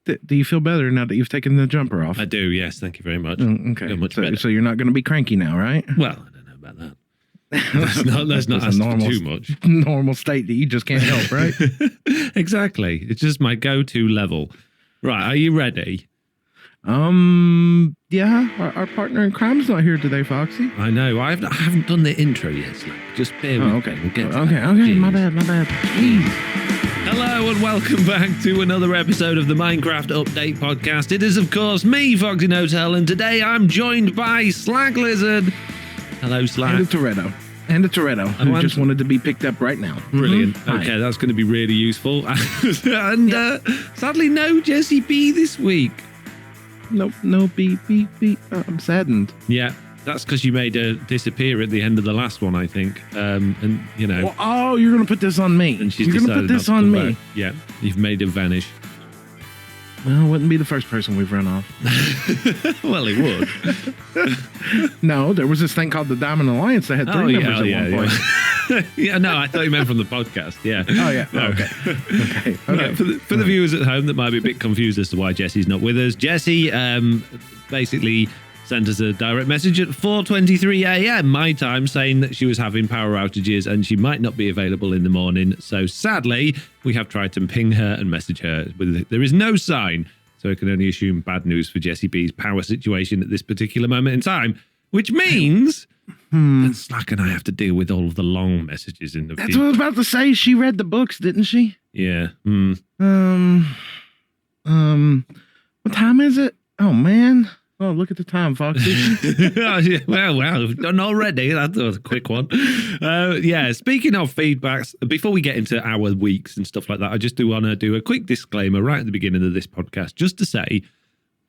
Do you feel better now that you've taken the jumper off? I do, yes. Thank you very much. Okay. Much better. So you're not going to be cranky now, right? Well, I don't know about that. Let's not ask for too much. Normal state that you just can't help, right? Exactly. It's just my go-to level. Right, are you ready? Yeah. Our partner in crime's not here today, Foxy. I know. I haven't done the intro yet, Slack. Just bear with me. We'll get to that. Okay. My bad. Jeez. Hello and welcome back to another episode of the Minecraft Update Podcast. It is, of course, me, FoxyNoTail, and today I'm joined by SlackLizard. Hello, Slack. And a Toretto, who just wanted to be picked up right now. Brilliant. Okay, that's going to be really useful. And sadly, no Jessiie B this week. Nope, no beep. I'm saddened. Yeah, that's because you made her disappear at the end of the last one, I think. And, you know. Oh, you're going to put this on me. And she's you're going to put this on me. Back. Yeah, you've made her vanish. Well, it wouldn't be the first person we've run off. Well, it would. No, there was this thing called the Diamond Alliance that had three members at one point. Yeah, no, I thought you meant from the podcast. Yeah. Oh, yeah. No. Okay. Yeah, for the viewers at home that might be a bit confused as to why Jessie's not with us, Jessiie basically sent us a direct message at 4:23 a.m. my time saying that she was having power outages and she might not be available in the morning. So sadly, we have tried to ping her and message her. There is no sign, so I can only assume bad news for Jessiie B's power situation at this particular moment in time, which means that Slack and I have to deal with all of the long messages in the That's what I was about to say. She read the books, didn't she? Yeah. What time is it? Oh, man. Oh, look at the time, Foxy. well, done already. That was a quick one. Yeah, speaking of feedbacks, before we get into our weeks and stuff like that, I just do want to do a quick disclaimer right at the beginning of this podcast, just to say,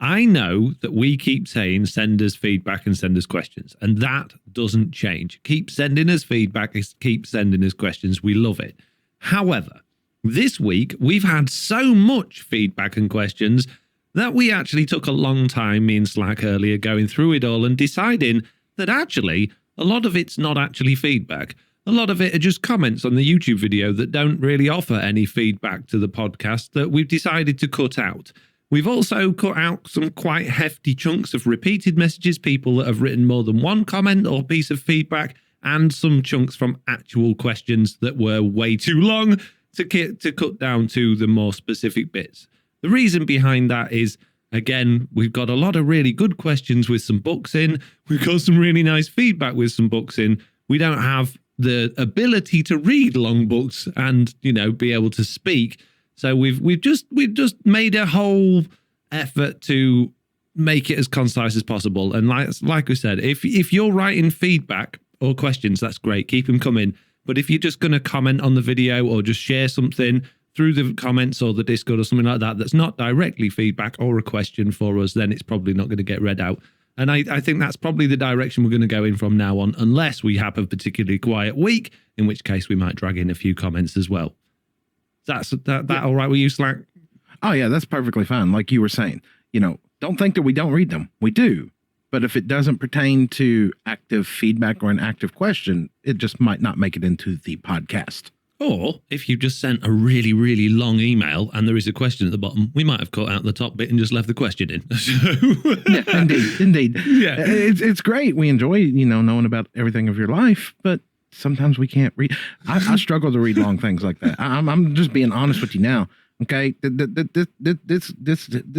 I know that we keep saying send us feedback and send us questions, and that doesn't change. Keep sending us feedback, keep sending us questions. We love it. However, this week, we've had so much feedback and questions that we actually took a long time, me and Slack earlier, going through it all and deciding that actually a lot of it's not actually feedback. A lot of it are just comments on the YouTube video that don't really offer any feedback to the podcast that we've decided to cut out. We've also cut out some quite hefty chunks of repeated messages, people that have written more than one comment or piece of feedback, and some chunks from actual questions that were way too long to cut down to the more specific bits. The reason behind that is, again, we've got a lot of really good questions with some books in. We've got some really nice feedback with some books in. We don't have the ability to read long books and, you know, be able to speak. So we've just made a whole effort to make it as concise as possible. And like we said, if you're writing feedback or questions, that's great. Keep them coming. But if you're just going to comment on the video or just share something through the comments or the Discord or something like that, that's not directly feedback or a question for us, then it's probably not going to get read out. And I think that's probably the direction we're going to go in from now on, unless we have a particularly quiet week, in which case we might drag in a few comments as well. That all right with you, Slack? Oh, yeah, that's perfectly fine. Like you were saying, you know, don't think that we don't read them. We do. But if it doesn't pertain to active feedback or an active question, it just might not make it into the podcast. Or if you just sent a really, really long email and there is a question at the bottom, we might have cut out the top bit and just left the question in. Yeah, indeed. Yeah, it's great. We enjoy, you know, knowing about everything of your life, but sometimes we can't read. I struggle to read long things like that. I'm just being honest with you now. Okay, this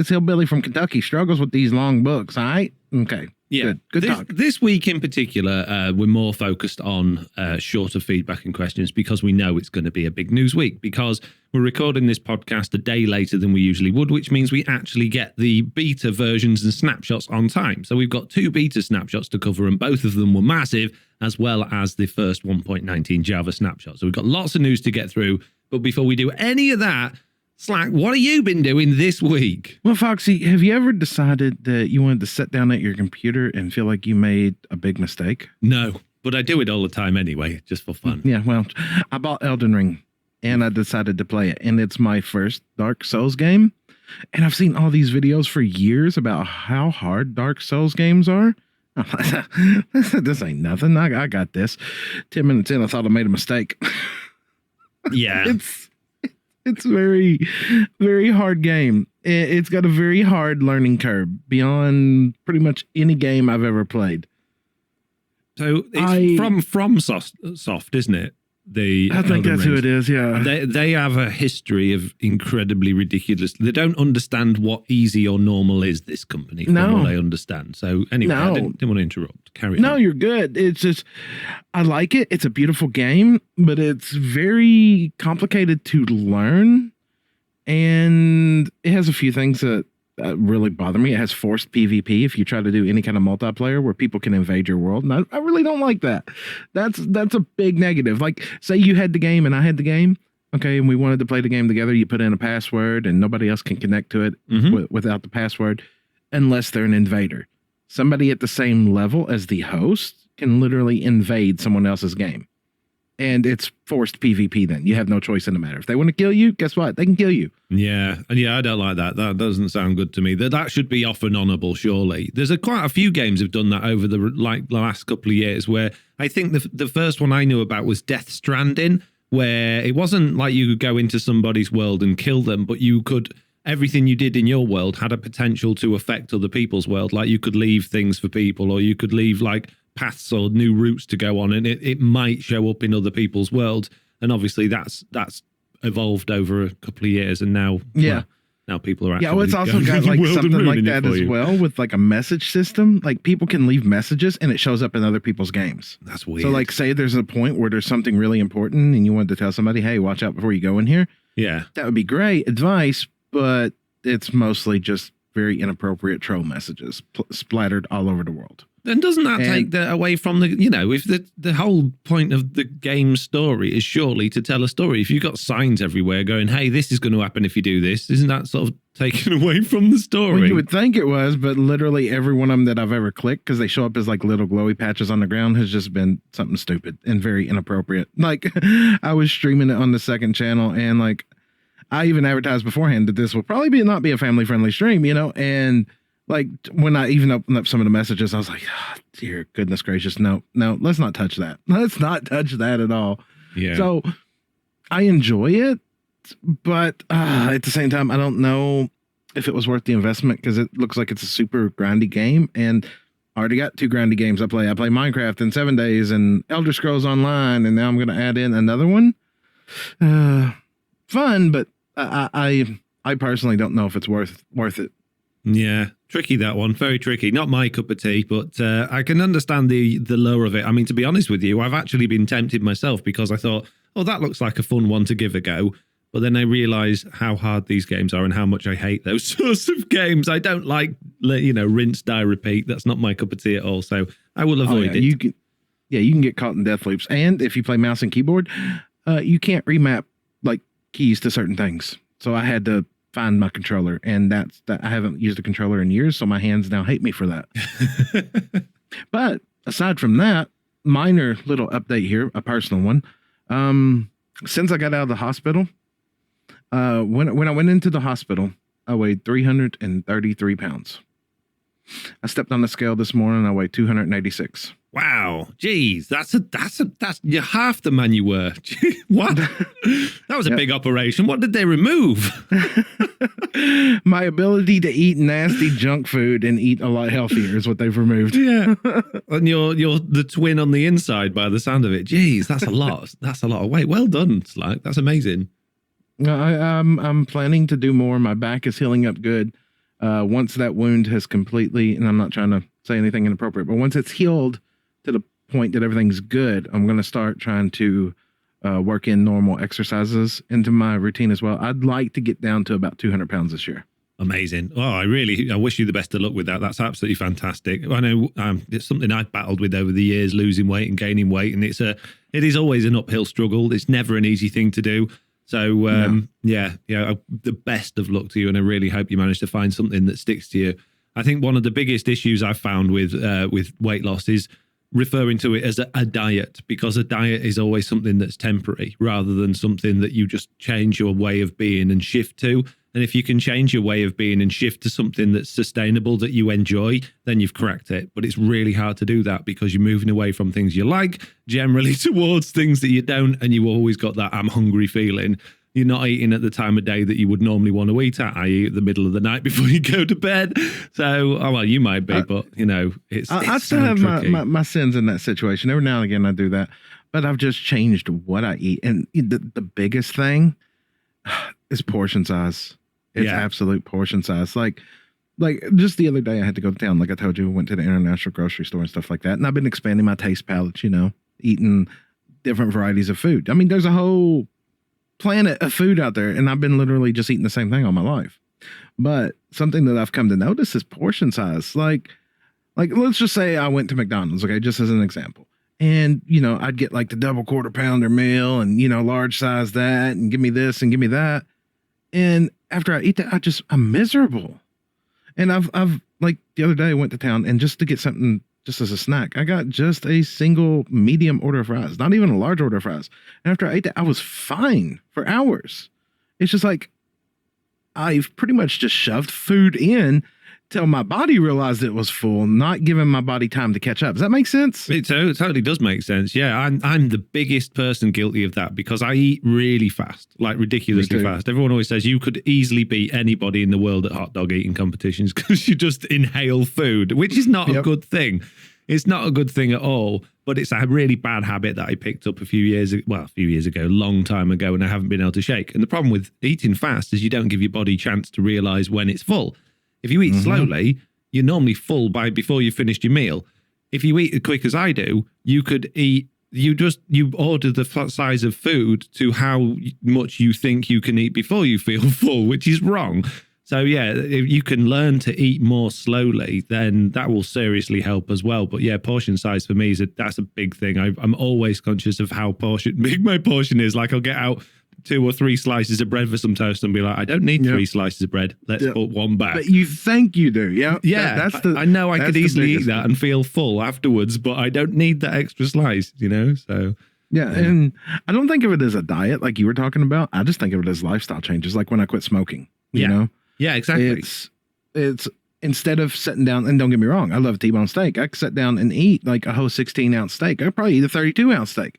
hillbilly from Kentucky struggles with these long books. All right. Okay. Yeah, good talk. This week in particular, we're more focused on shorter feedback and questions because we know it's going to be a big news week, because we're recording this podcast a day later than we usually would, which means we actually get the beta versions and snapshots on time. So we've got 2 beta snapshots to cover, and both of them were massive, as well as the first 1.19 Java snapshot. So we've got lots of news to get through. But before we do any of that, Slack, what have you been doing this week? Well, Foxy, have you ever decided that you wanted to sit down at your computer and feel like you made a big mistake? No, but I do it all the time anyway, just for fun. Yeah, well, I bought Elden Ring and I decided to play it. And it's my first Dark Souls game. And I've seen all these videos for years about how hard Dark Souls games are. This ain't nothing. I got this. 10 minutes in, I thought I made a mistake. Yeah. It's very, very hard game. It's got a very hard learning curve beyond pretty much any game I've ever played. So it's from Soft, isn't it? I think that's who it is, yeah. They have a history of incredibly ridiculous. They don't understand what easy or normal is, this company, from what I understand. So anyway, I didn't want to interrupt. Carry on. No, you're good. It's just, I like it. It's a beautiful game, but it's very complicated to learn. And it has a few things that really bother me. It has forced PvP if you try to do any kind of multiplayer where people can invade your world. And I really don't like that. That's a big negative. Like, say you had the game and I had the game, okay, and we wanted to play the game together. You put in a password and nobody else can connect to it without the password unless they're an invader. Somebody at the same level as the host can literally invade someone else's game. And it's forced PvP then. You have no choice in the matter. If they want to kill you, guess what? They can kill you. Yeah. And yeah, I don't like that. That doesn't sound good to me. That should be off and honorable, surely. There's quite a few games have done that over the last couple of years, where I think the first one I knew about was Death Stranding, where it wasn't like you could go into somebody's world and kill them, but you could, everything you did in your world had a potential to affect other people's world. Like you could leave things for people, or you could leave like paths or new routes to go on, and it might show up in other people's worlds. And obviously that's evolved over a couple of years, and now now people are actually it's also got like something like that as well, with like a message system. Like people can leave messages and it shows up in other people's games. That's weird. So like, say there's a point where there's something really important and you wanted to tell somebody, hey, watch out before you go in here. Yeah, that would be great advice, but it's mostly just very inappropriate troll messages splattered all over the world. Then doesn't that take that away from the, if the whole point of the game story is surely to tell a story? If you've got signs everywhere going, hey, this is going to happen if you do this, isn't that sort of taken away from the story? Well, you would think it was, but literally every one of them that I've ever clicked, because they show up as like little glowy patches on the ground, has just been something stupid and very inappropriate. Like I was streaming it on the second channel, and like I even advertised beforehand that this will probably not be a family friendly stream, and like when I even opened up some of the messages, I was like, oh, dear goodness gracious, no, let's not touch that. Let's not touch that at all. Yeah. So I enjoy it, but at the same time, I don't know if it was worth the investment, because it looks like it's a super grindy game, and I already got 2 grindy games I play. I play Minecraft in 7 days and Elder Scrolls Online, and now I'm going to add in another one. Fun, but I personally don't know if it's worth it. Yeah, tricky, that one. Very tricky. Not my cup of tea, but I can understand the lure of it. I mean, to be honest with you, I've actually been tempted myself, because I thought, oh, that looks like a fun one to give a go. But then I realised how hard these games are and how much I hate those sorts of games. I don't like, rinse, die, repeat. That's not my cup of tea at all. So I will avoid it. You can get caught in death loops. And if you play mouse and keyboard, you can't remap like keys to certain things. So I had to find my controller, and that's that. I haven't used a controller in years, so my hands now hate me for that. But aside from that, minor little update here, a personal one. Since I got out of the hospital, when I went into the hospital, I weighed 333 pounds. I stepped on the scale this morning, I weighed 286. Wow, geez, that's you're half the man you were. What? That was a big operation. What did they remove? My ability to eat nasty junk food and eat a lot healthier is what they've removed. Yeah, and you're the twin on the inside by the sound of it. Geez, that's a lot. That's a lot of weight. Well done, Slack. That's amazing. I'm planning to do more. My back is healing up good. Once that wound has completely, and I'm not trying to say anything inappropriate, but once it's healed to the point that everything's good, I'm going to start trying to work in normal exercises into my routine as well. I'd like to get down to about 200 pounds this year. Amazing. Oh, I wish you the best of luck with that. That's absolutely fantastic. I know it's something I've battled with over the years, losing weight and gaining weight. And it is always an uphill struggle. It's never an easy thing to do. So, the best of luck to you. And I really hope you manage to find something that sticks to you. I think one of the biggest issues I've found with weight loss is referring to it as a diet, because a diet is always something that's temporary rather than something that you just change your way of being and shift to. And if you can change your way of being and shift to something that's sustainable, that you enjoy, then you've cracked it. But it's really hard to do that, because you're moving away from things you like, generally towards things that you don't, and you always got that I'm hungry feeling. You're not eating at the time of day that you would normally want to eat at, i.e. at the middle of the night before you go to bed. So, well, you might be, but, it's I still so have tricky. my sins in that situation. Every now and again I do that. But I've just changed what I eat. And the biggest thing is portion size. It's absolute portion size. Like just the other day I had to go to town. Like I told you, went to the international grocery store and stuff like that. And I've been expanding my taste palette, eating different varieties of food. I mean, there's a whole planet of food out there, and I've been literally just eating the same thing all my life. But something that I've come to notice is portion size. Like let's just say I went to McDonald's, okay, just as an example. And, I'd get like the double quarter pounder meal and, large size that, and give me this and give me that. And after I eat that, I'm miserable. And I've like the other day I went to town, and just to get something just as a snack, I got just a single medium order of fries, not even a large order of fries. And after I ate that, I was fine for hours. It's just like, I've pretty much just shoved food in till my body realized it was full, not giving my body time to catch up. Does that make sense? It totally does make sense. Yeah, I'm the biggest person guilty of that because I eat really fast, like ridiculously fast. Everyone always says you could easily beat anybody in the world at hot dog eating competitions because you just inhale food, which is not a good thing. It's not a good thing at all, but it's a really bad habit that I picked up a few years ago, long time ago, and I haven't been able to shake. And the problem with eating fast is you don't give your body a chance to realize when it's full. If you eat slowly, you're normally full before you finished your meal. If you eat as quick as I do, you could eat, you order the size of food to how much you think you can eat before you feel full, which is wrong. So yeah, if you can learn to eat more slowly, then that will seriously help as well. But yeah, portion size for me that's a big thing. I'm always conscious of how big my portion is. Like I'll get out 2 or 3 slices of bread for some toast and be like, I don't need 3 slices of bread. Let's put one back. But you think you do, yeah? Yeah, I know I could easily eat that and feel full afterwards, but I don't need that extra slice, So yeah, and I don't think of it as a diet like you were talking about. I just think of it as lifestyle changes, like when I quit smoking. You know? Yeah, exactly. It's instead of sitting down, and don't get me wrong, I love T-bone steak. I could sit down and eat like a whole 16-ounce steak. I could probably eat a 32-ounce steak.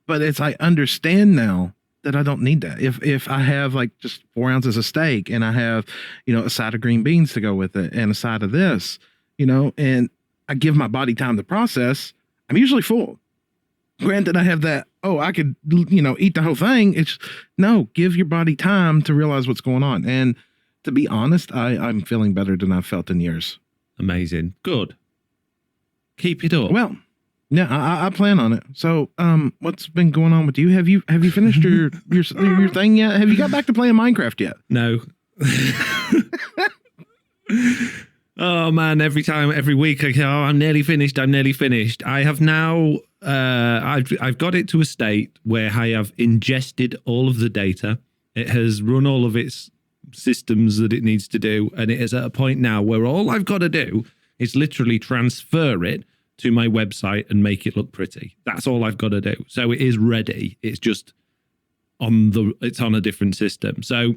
But I understand now that I don't need that. If I have like just 4 ounces of steak and I have, a side of green beans to go with it and a side of this, and I give my body time to process, I'm usually full. Granted, I have that, I could, eat the whole thing. No, give your body time to realize what's going on. And to be honest, I'm feeling better than I've felt in years. Amazing. Good. Keep it up. Well, yeah, I plan on it. So, what's been going on with you? Have you finished your thing yet? Have you got back to playing Minecraft yet? No. Oh man, every week I go, I'm nearly finished. I have now, I've got it to a state where I have ingested all of the data. It has run all of its systems that it needs to do. And it is at a point now where all I've got to do is literally transfer it to my website and make it look pretty. That's all I've got to do. So it is ready. It's just it's on a different system. So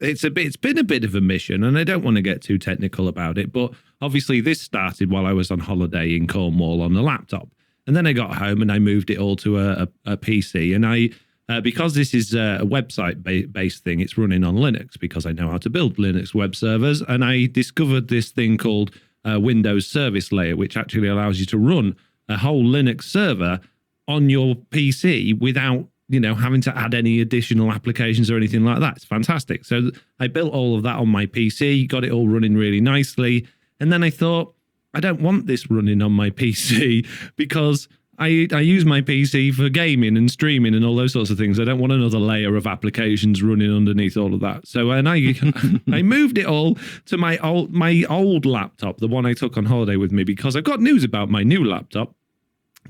it's been a bit of a mission, and I don't want to get too technical about it, but obviously this started while I was on holiday in Cornwall on the laptop. And then I got home and I moved it all to a PC. And because this is a website based thing, it's running on Linux because I know how to build Linux web servers. And I discovered this thing called Windows Service Layer, which actually allows you to run a whole Linux server on your PC without, having to add any additional applications or anything like that. It's fantastic. So I built all of that on my PC, got it all running really nicely. And then I thought, I don't want this running on my PC because I use my PC for gaming and streaming and all those sorts of things. I don't want another layer of applications running underneath all of that. So and I moved it all to my old laptop, the one I took on holiday with me, because I've got news about my new laptop.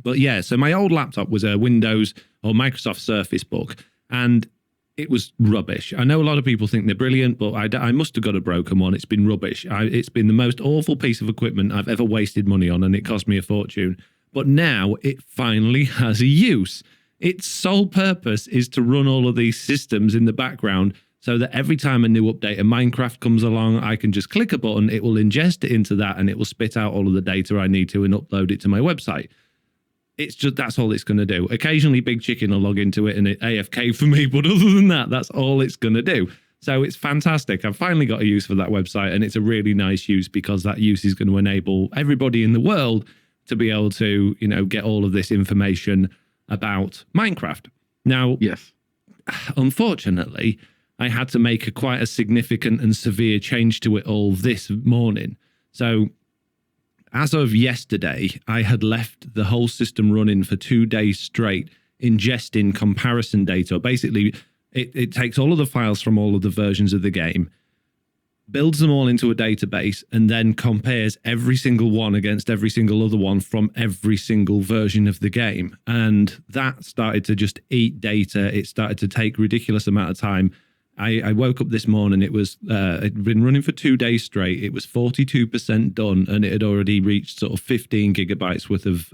But yeah, so my old laptop was a Windows or Microsoft Surface Book, and it was rubbish. I know a lot of people think they're brilliant, but I must have got a broken one. It's been rubbish. It's been the most awful piece of equipment I've ever wasted money on, and it cost me a fortune. But now it finally has a use. Its sole purpose is to run all of these systems in the background so that every time a new update of Minecraft comes along, I can just click a button, it will ingest it into that, and it will spit out all of the data I need to and upload it to my website. it's just, that's all it's going to do. Occasionally Big Chicken will log into it and it AFK for me, but other than that, that's all it's going to do. So it's fantastic. I've finally got a use for that website, and it's a really nice use because that use is going to enable everybody in the world to be able to, you know, get all of this information about Minecraft. Now, yes, unfortunately, I had to make quite a significant and severe change to it all this morning. So as of yesterday, I had left the whole system running for 2 days straight, ingesting comparison data. Basically, it takes all of the files from all of the versions of the game, builds them all into a database, and then compares every single one against every single other one from every single version of the game. And that started to just eat data. It started to take ridiculous amount of time. I woke up this morning, it'd been running for 2 days straight. It was 42% done, and it had already reached sort of 15 gigabytes worth of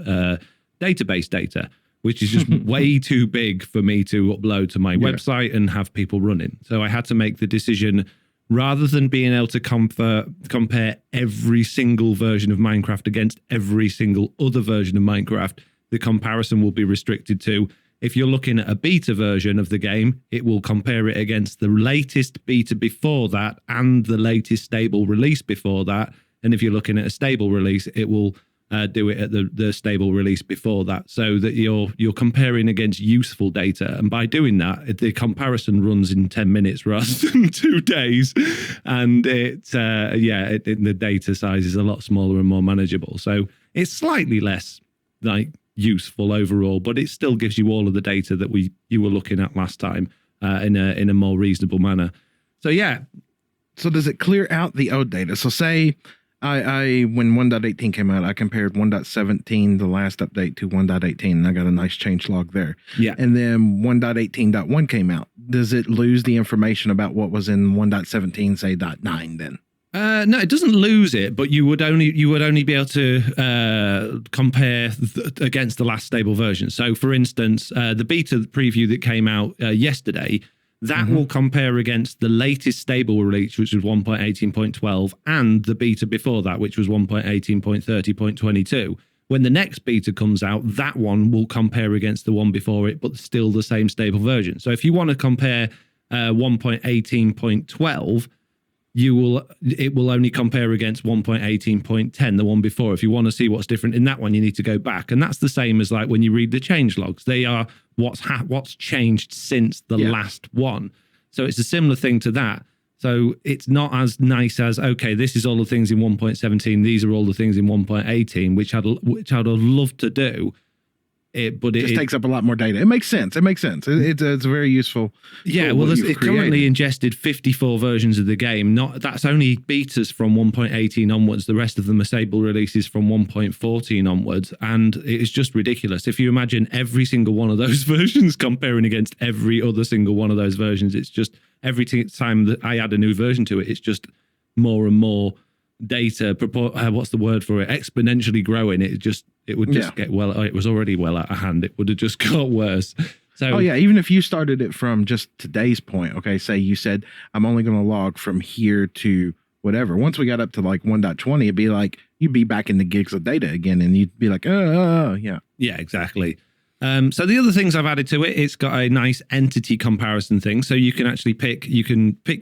database data, which is just way too big for me to upload to my website and have people running. So I had to make the decision, rather than being able to compare every single version of Minecraft against every single other version of Minecraft, the comparison will be restricted to, if you're looking at a beta version of the game, it will compare it against the latest beta before that and the latest stable release before that. And if you're looking at a stable release, it will do it at the stable release before that, so that you're comparing against useful data. And by doing that, the comparison runs in 10 minutes rather than 2 days. And the data size is a lot smaller and more manageable. So it's slightly less like useful overall, but it still gives you all of the data that you were looking at last time in a more reasonable manner. So yeah. So does it clear out the old data? So say I when 1.18 came out, I compared 1.17, the last update, to 1.18, and I got a nice change log there. Yeah. And then 1.18.1 came out. Does it lose the information about what was in 1.17, say, .9 then? No, it doesn't lose it, but you would only be able to compare against the last stable version. So, for instance, the beta preview that came out yesterday, that will compare against the latest stable release, which was 1.18.12, and the beta before that, which was 1.18.30.22. When the next beta comes out, that one will compare against the one before it, but still the same stable version. So if you want to compare 1.18.12, it will only compare against 1.18.10, the one before. If you want to see what's different in that one, you need to go back. And that's the same as like when you read the change logs. They are what's changed since the last one. So it's a similar thing to that. So it's not as nice as, okay, this is all the things in 1.17, these are all the things in 1.18, which I'd have loved to do. But it takes up a lot more data. It makes sense. It's very useful. Yeah, well, it currently ingested 54 versions of the game. That's only betas from 1.18 onwards. The rest of them are stable releases from 1.14 onwards, and it's just ridiculous. If you imagine every single one of those versions comparing against every other single one of those versions, it's just every time that I add a new version to it, it's just more and more data. What's the word for it? Exponentially growing. It would just get it was already well out of hand. It would have just got worse. So even if you started it from just today's point, okay, say you said I'm only going to log from here to whatever. Once we got up to like 1.20, it'd be like you'd be back in the gigs of data again, and you'd be like, yeah, exactly. So the other things I've added to it, it's got a nice entity comparison thing. So you can actually pick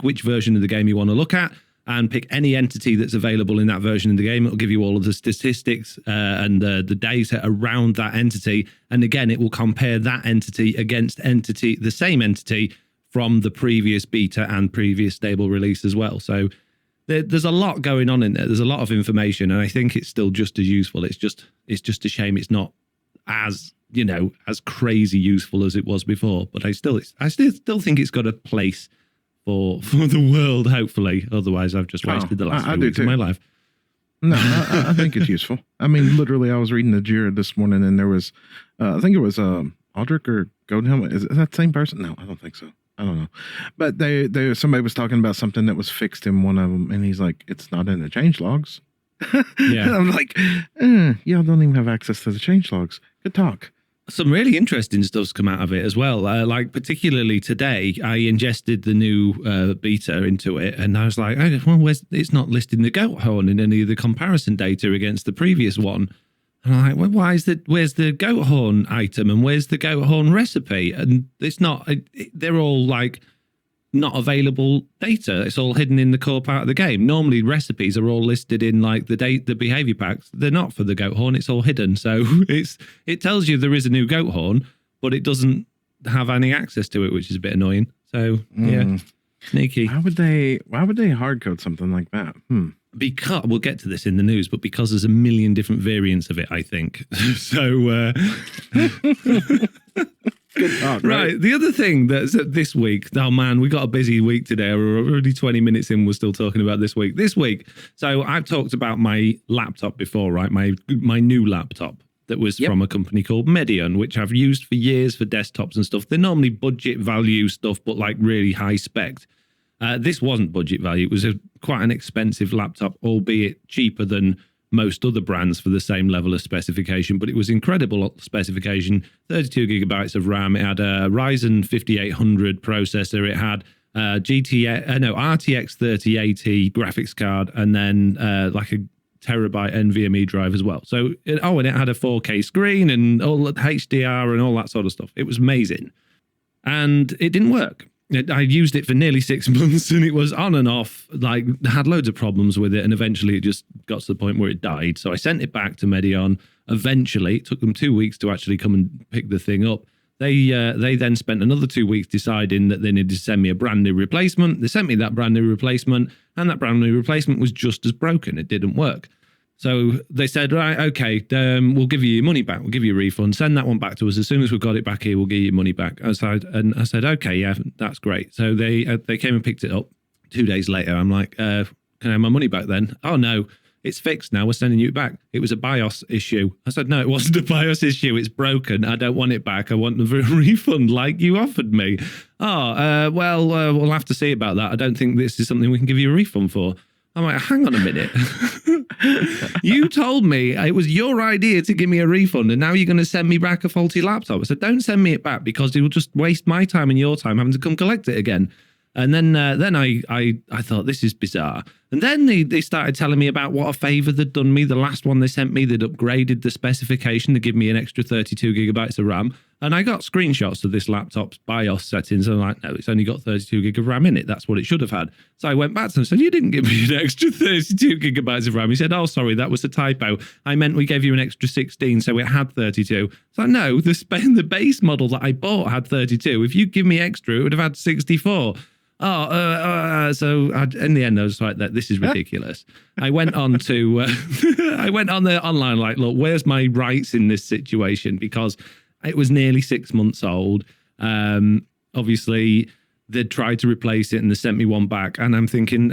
which version of the game you want to look at, and pick any entity that's available in that version of the game. It'll give you all of the statistics and the data around that entity. And again, it will compare that entity against the same entity from the previous beta and previous stable release as well. So there's a lot going on in there. There's a lot of information, and I think it's still just as useful. It's just a shame it's not as crazy useful as it was before. But I still think it's got a place for the world, hopefully. Otherwise, I've just wasted the last few weeks of my life. No, I think it's useful. I mean, literally, I was reading the Jira this morning, and there was, I think it was Aldrich or Golden. Is that the same person? No, I don't think so. I don't know. But somebody was talking about something that was fixed in one of them, and he's like, it's not in the change logs. Yeah. And I'm like, y'all don't even have access to the change logs. Good talk. Some really interesting stuff's come out of it as well. Like particularly today, I ingested the new beta into it, and I was like, it's not listing the goat horn in any of the comparison data against the previous one. And I'm like, well, where's the goat horn item and where's the goat horn recipe? And it's not, they're all like not available data. It's all hidden in the core part of the game. Normally recipes are all listed in like the behavior packs. They're not for the goat horn. It's all hidden. So it tells you there is a new goat horn, but it doesn't have any access to it, which is a bit annoying. So yeah, sneaky. Why would they hard code something like that? Because we'll get to this in the news, but because there's a million different variants of it, I think. So, Good talk, right. The other thing that's this week, oh man, we got a busy week today. We're already 20 minutes in. We're still talking about this week. So I've talked about my laptop before, right? My new laptop that was from a company called Medion, which I've used for years for desktops and stuff. They're normally budget value stuff, but like really high spec. This wasn't budget value. It was quite an expensive laptop, albeit cheaper than most other brands for the same level of specification, but it was incredible specification, 32 gigabytes of RAM. It had a Ryzen 5800 processor. It had RTX 3080 graphics card, and then like a terabyte NVMe drive as well. So, and it had a 4K screen and all HDR and all that sort of stuff. It was amazing. And it didn't work. I used it for nearly 6 months and it was on and off, like had loads of problems with it. And eventually it just got to the point where it died. So I sent it back to Medion. Eventually it took them 2 weeks to actually come and pick the thing up. They then spent another 2 weeks deciding that they needed to send me a brand new replacement. They sent me that brand new replacement, and that brand new replacement was just as broken. It didn't work. So they said, right, okay, we'll give you your money back. We'll give you a refund. Send that one back to us. As soon as we've got it back here, we'll give you your money back. I said, okay, yeah, that's great. So they came and picked it up. 2 days later, I'm like, can I have my money back then? Oh, no, it's fixed now. We're sending you it back. It was a BIOS issue. I said, no, it wasn't a BIOS issue. It's broken. I don't want it back. I want the refund like you offered me. Oh, well, we'll have to see about that. I don't think this is something we can give you a refund for. I'm like, hang on a minute. You told me it was your idea to give me a refund, and now you're going to send me back a faulty laptop. I said, don't send me it back because it will just waste my time and your time having to come collect it again. And then I thought, this is bizarre. And then they started telling me about what a favor they'd done me. The last one they sent me, they'd upgraded the specification to give me an extra 32 gigabytes of RAM. And I got screenshots of this laptop's BIOS settings. And I'm like, no, it's only got 32 gig of RAM in it. That's what it should have had. So I went back to them and said, you didn't give me an extra 32 gigabytes of RAM. He said, oh, sorry, that was a typo. I meant we gave you an extra 16, so it had 32. So no, the base model that I bought had 32. If you give me extra, it would have had 64. So in the end, I was like, this is ridiculous. I went on to, I went on the online, like, look, where's my rights in this situation? Because it was nearly 6 months old. Obviously, they'd tried to replace it and they sent me one back. And I'm thinking,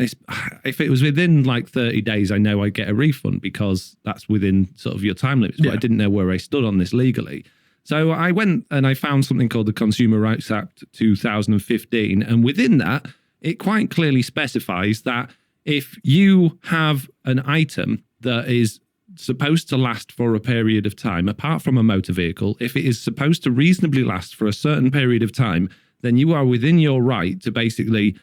if it was within like 30 days, I know I'd get a refund because that's within sort of your time limits. But I didn't know where I stood on this legally. So I went and I found something called the Consumer Rights Act 2015. And within that, it quite clearly specifies that if you have an item that is supposed to last for a period of time, apart from a motor vehicle, if it is supposed to reasonably last for a certain period of time, then you are within your right to basically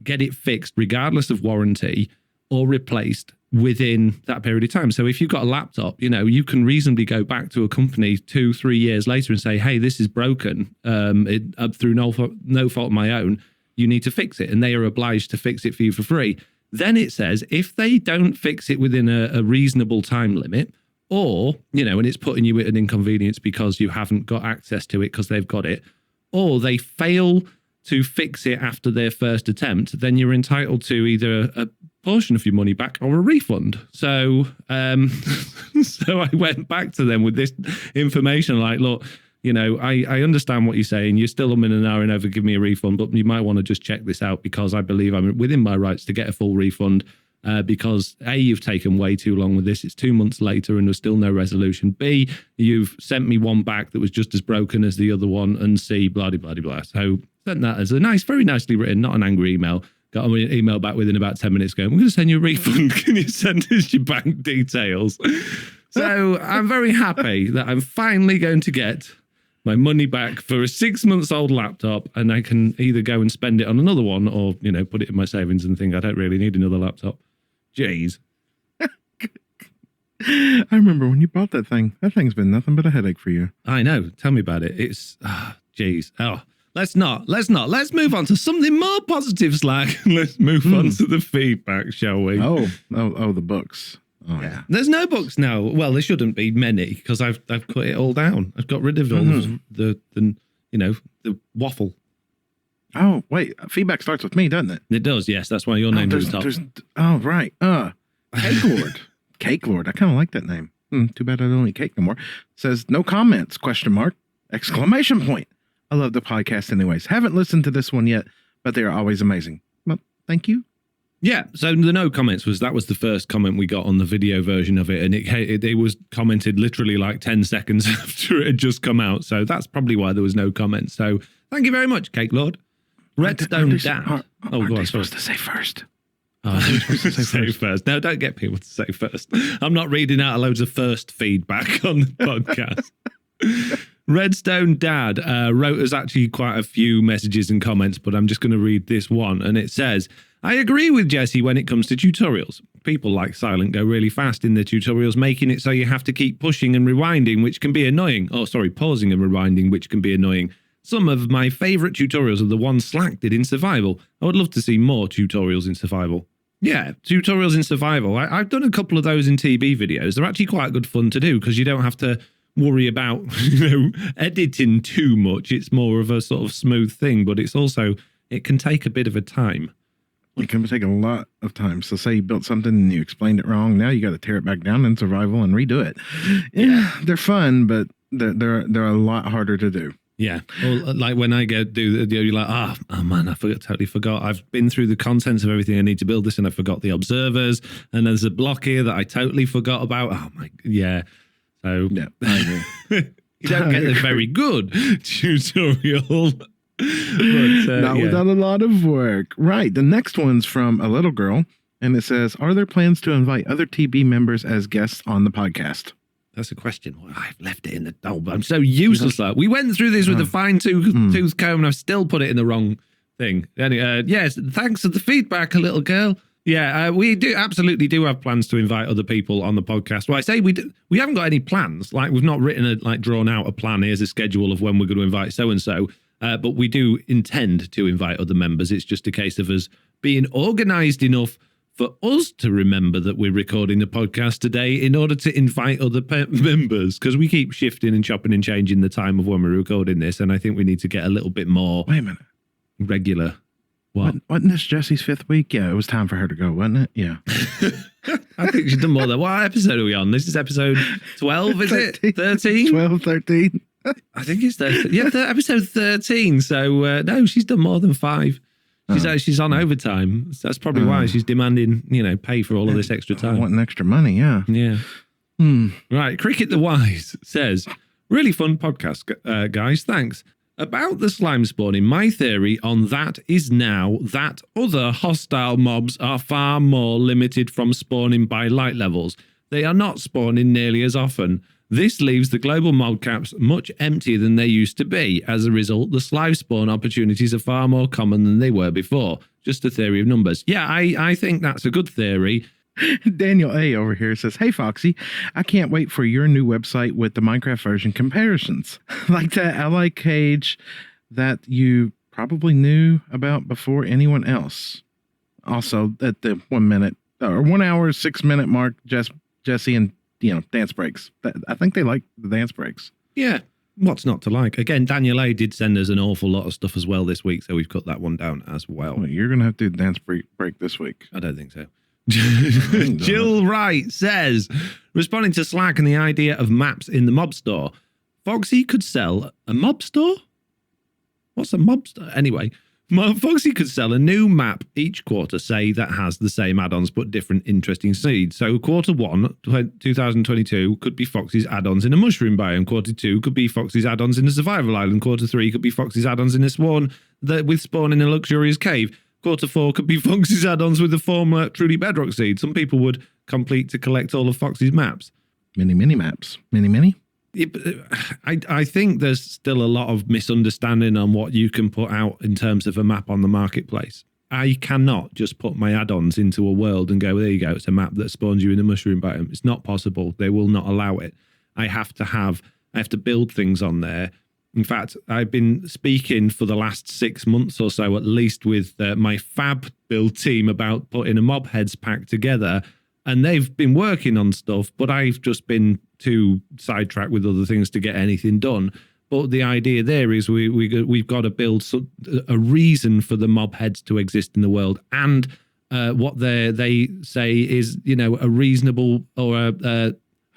get it fixed regardless of warranty or replaced within that period of time. So if you've got a laptop, you can reasonably go back to a company 2-3 years later and say, hey, this is broken through no fault of my own. You need to fix it. And they are obliged to fix it for you for free. Then it says if they don't fix it within a reasonable time limit, or, and it's putting you at an inconvenience because you haven't got access to it because they've got it, or they fail to fix it after their first attempt, then you're entitled to either a portion of your money back or a refund. So, so I went back to them with this information, like, look, I understand what you're saying. You're still umming and ahhing over give me a refund, but you might want to just check this out because I believe I'm within my rights to get a full refund because A, you've taken way too long with this. It's 2 months later and there's still no resolution. B, you've sent me one back that was just as broken as the other one. And C, blah, blah, blah, blah. So sent that as a very nicely written, not an angry email. Got an email back within about 10 minutes going, we're going to send you a refund. Can you send us your bank details? So I'm very happy that I'm finally going to get my money back for a 6 months old laptop, and I can either go and spend it on another one or, put it in my savings and think I don't really need another laptop. Jeez. I remember when you bought that thing. That thing's been nothing but a headache for you. I know. Tell me about it. It's, jeez. Let's not. Let's move on to something more positive, Slack. Let's move on to the feedback, shall we? Oh, the books. Oh, yeah. There's no books now. Well, there shouldn't be many because I've cut it all down. I've got rid of all the waffle. Oh, wait. Feedback starts with me, doesn't it? It does, yes. That's why your name's at the top. Oh, right. Cake Lord. Cake Lord. I kind of like that name. Too bad I don't eat cake no more. Says, no comments, question mark, exclamation point. I love the podcast anyways. Haven't listened to this one yet, but they are always amazing. Well, thank you. Yeah, so the no comments was the first comment we got on the video version of it, and it was commented literally like 10 seconds after it had just come out, so that's probably why there was no comments. So thank you very much, Cake Lord. Redstone Dad. Are they supposed to say first? Oh, they're supposed to say first. No, don't get people to say first. I'm not reading out loads of first feedback on the podcast. Redstone Dad wrote us actually quite a few messages and comments, but I'm just going to read this one, and it says, I agree with Jessiie when it comes to tutorials. People like Silent go really fast in their tutorials, making it so you have to keep pushing and rewinding, which can be annoying. Oh, sorry, pausing and rewinding, which can be annoying. Some of my favourite tutorials are the ones Slack did in survival. I would love to see more tutorials in survival. Yeah, tutorials in survival. I've done a couple of those in TB videos. They're actually quite good fun to do because you don't have to worry about editing too much. It's more of a sort of smooth thing, but it's also, it can take a bit of a time. It can take a lot of time. So say you built something and you explained it wrong. Now you got to tear it back down in survival and redo it. Yeah, they're fun, but they're a lot harder to do. Yeah. Well, like when I go do the video, you're like, oh man, totally forgot. I've been through the contents of everything I need to build this and I forgot the observers. And there's a block here that I totally forgot about. Oh my, yeah. So yeah, I agree. You don't get a very good tutorial. Not without a lot of work. Right. The next one's from a little girl, and it says, are there plans to invite other TB members as guests on the podcast? That's a question. Well, I've left it in the... Oh, I'm so useless. We went through this with a fine-tooth comb, and I've still put it in the wrong thing. Anyway, yes, thanks for the feedback, little girl. Yeah, we absolutely do have plans to invite other people on the podcast. Well, I say we haven't got any plans. Like, we've not drawn out a plan. Here's a schedule of when we're going to invite so-and-so. But we do intend to invite other members. It's just a case of us being organised enough for us to remember that we're recording the podcast today in order to invite other members, because we keep shifting and chopping and changing the time of when we're recording this, and I think we need to get a little bit more regular. What? Wasn't this Jessie's 5th week? Yeah, it was time for her to go, wasn't it? Yeah. I think she's done more than... What episode are we on? This is episode 12, is 13. It? 13? 12, 13. I think it's 13. Yeah, episode 13. So, no, she's done more than 5. She's on overtime. So that's probably why she's demanding, pay for all of this extra time. Wanting extra money, yeah. Yeah. Right. Cricket the Wise says, really fun podcast, guys. Thanks. About the slime spawning, my theory on that is now that other hostile mobs are far more limited from spawning by light levels. They are not spawning nearly as often. This leaves the global mob caps much emptier than they used to be. As a result, the slime spawn opportunities are far more common than they were before. Just a theory of numbers. Yeah, I think that's a good theory. Daniel A over here says, hey, Foxy, I can't wait for your new website with the Minecraft version comparisons. Like that ally cage that you probably knew about before anyone else. Also, at the 1 minute or 1 hour, 6 minute mark, Jessiie and dance breaks. I think they like the dance breaks. Yeah. What's not to like? Again, Daniel A did send us an awful lot of stuff as well this week, so we've cut that one down as well. You're going to have to do the dance break this week. I don't think so. Jill Wright says, responding to Slack and the idea of maps in the mob store, Foxy could sell a mob store? What's a mob store? Anyway, Foxy could sell a new map each quarter, say, that has the same add-ons but different interesting seeds. So quarter 1, 2022 could be Foxy's add-ons in a mushroom biome. Quarter 2 could be Foxy's add-ons in a survival island. Quarter 3 could be Foxy's add-ons in a with spawn in a luxurious cave. Quarter 4 could be Foxy's add-ons with the former truly Bedrock seed. Some people would complete to collect all of Foxy's maps. Mini maps. Mini? I think there's still a lot of misunderstanding on what you can put out in terms of a map on the marketplace. I cannot just put my add-ons into a world and go, there you go, it's a map that spawns you in a mushroom biome. It's not possible. They will not allow it. I have to build things on there. In fact, I've been speaking for the last 6 months or so, at least, with my fab build team about putting a mob heads pack together. And they've been working on stuff, but I've just been too sidetracked with other things to get anything done. But the idea there is we've got to build a reason for the mob heads to exist in the world, and what they say is, a reasonable, or I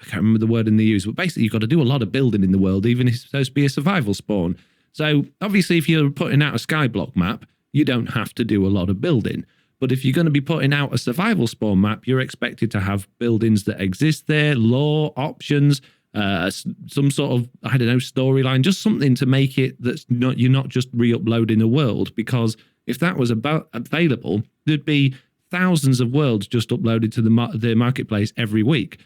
can't remember the word in the use, but basically you've got to do a lot of building in the world, even if it's supposed to be a survival spawn. So obviously, if you're putting out a skyblock map, you don't have to do a lot of building. But if you're going to be putting out a survival spawn map, you're expected to have buildings that exist there, lore, options, some sort of, storyline, just something to make it you're not just re-uploading a world. Because if that was available, there'd be thousands of worlds just uploaded to the marketplace every week,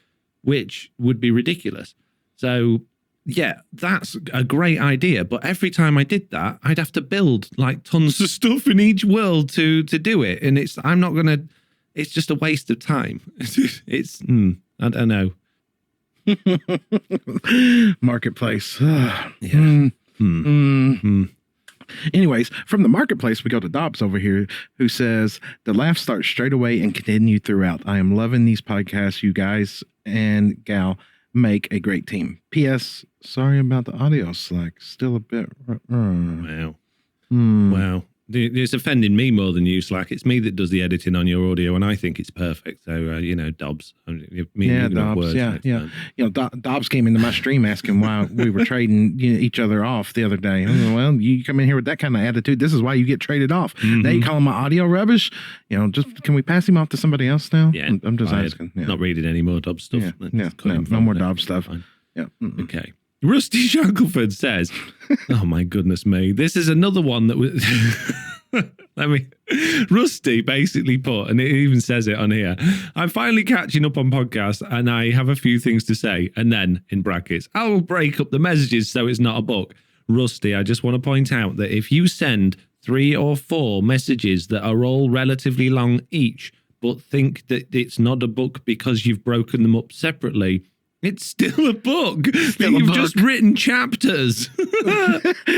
which would be ridiculous. So yeah, that's a great idea. But every time I did that, I'd have to build like tons of stuff in each world to do it. And it's just a waste of time. I don't know. Marketplace. Yeah. Anyways, from the marketplace, we go to Dobbs over here, who says, the laugh starts straight away and continue throughout. I am loving these podcasts. You guys and gal make a great team. P.S. Sorry about the audio slack. Still a bit. Wow. Wow. It's offending me more than you, Slack. It's me that does the editing on your audio, and I think it's perfect. So, Dobbs. Dobbs. Dobbs came into my stream asking why we were trading each other off the other day. Well, you come in here with that kind of attitude. This is why you get traded off. Mm-hmm. Now you call him my audio rubbish. Just can we pass him off to somebody else now? Yeah, I'm just asking. Not reading any more Dobbs stuff. No more Dobbs stuff. Yeah. Mm-mm. Okay. Rusty Shankleford says, oh my goodness me, this is another one that was Rusty basically put, and it even says it on here, I'm finally catching up on podcasts and I have a few things to say, and then in brackets, I will break up the messages so it's not a book. Rusty, I just want to point out that if you send 3 or 4 messages that are all relatively long each, but think that it's not a book because you've broken them up separately, it's still a book. You've just written chapters.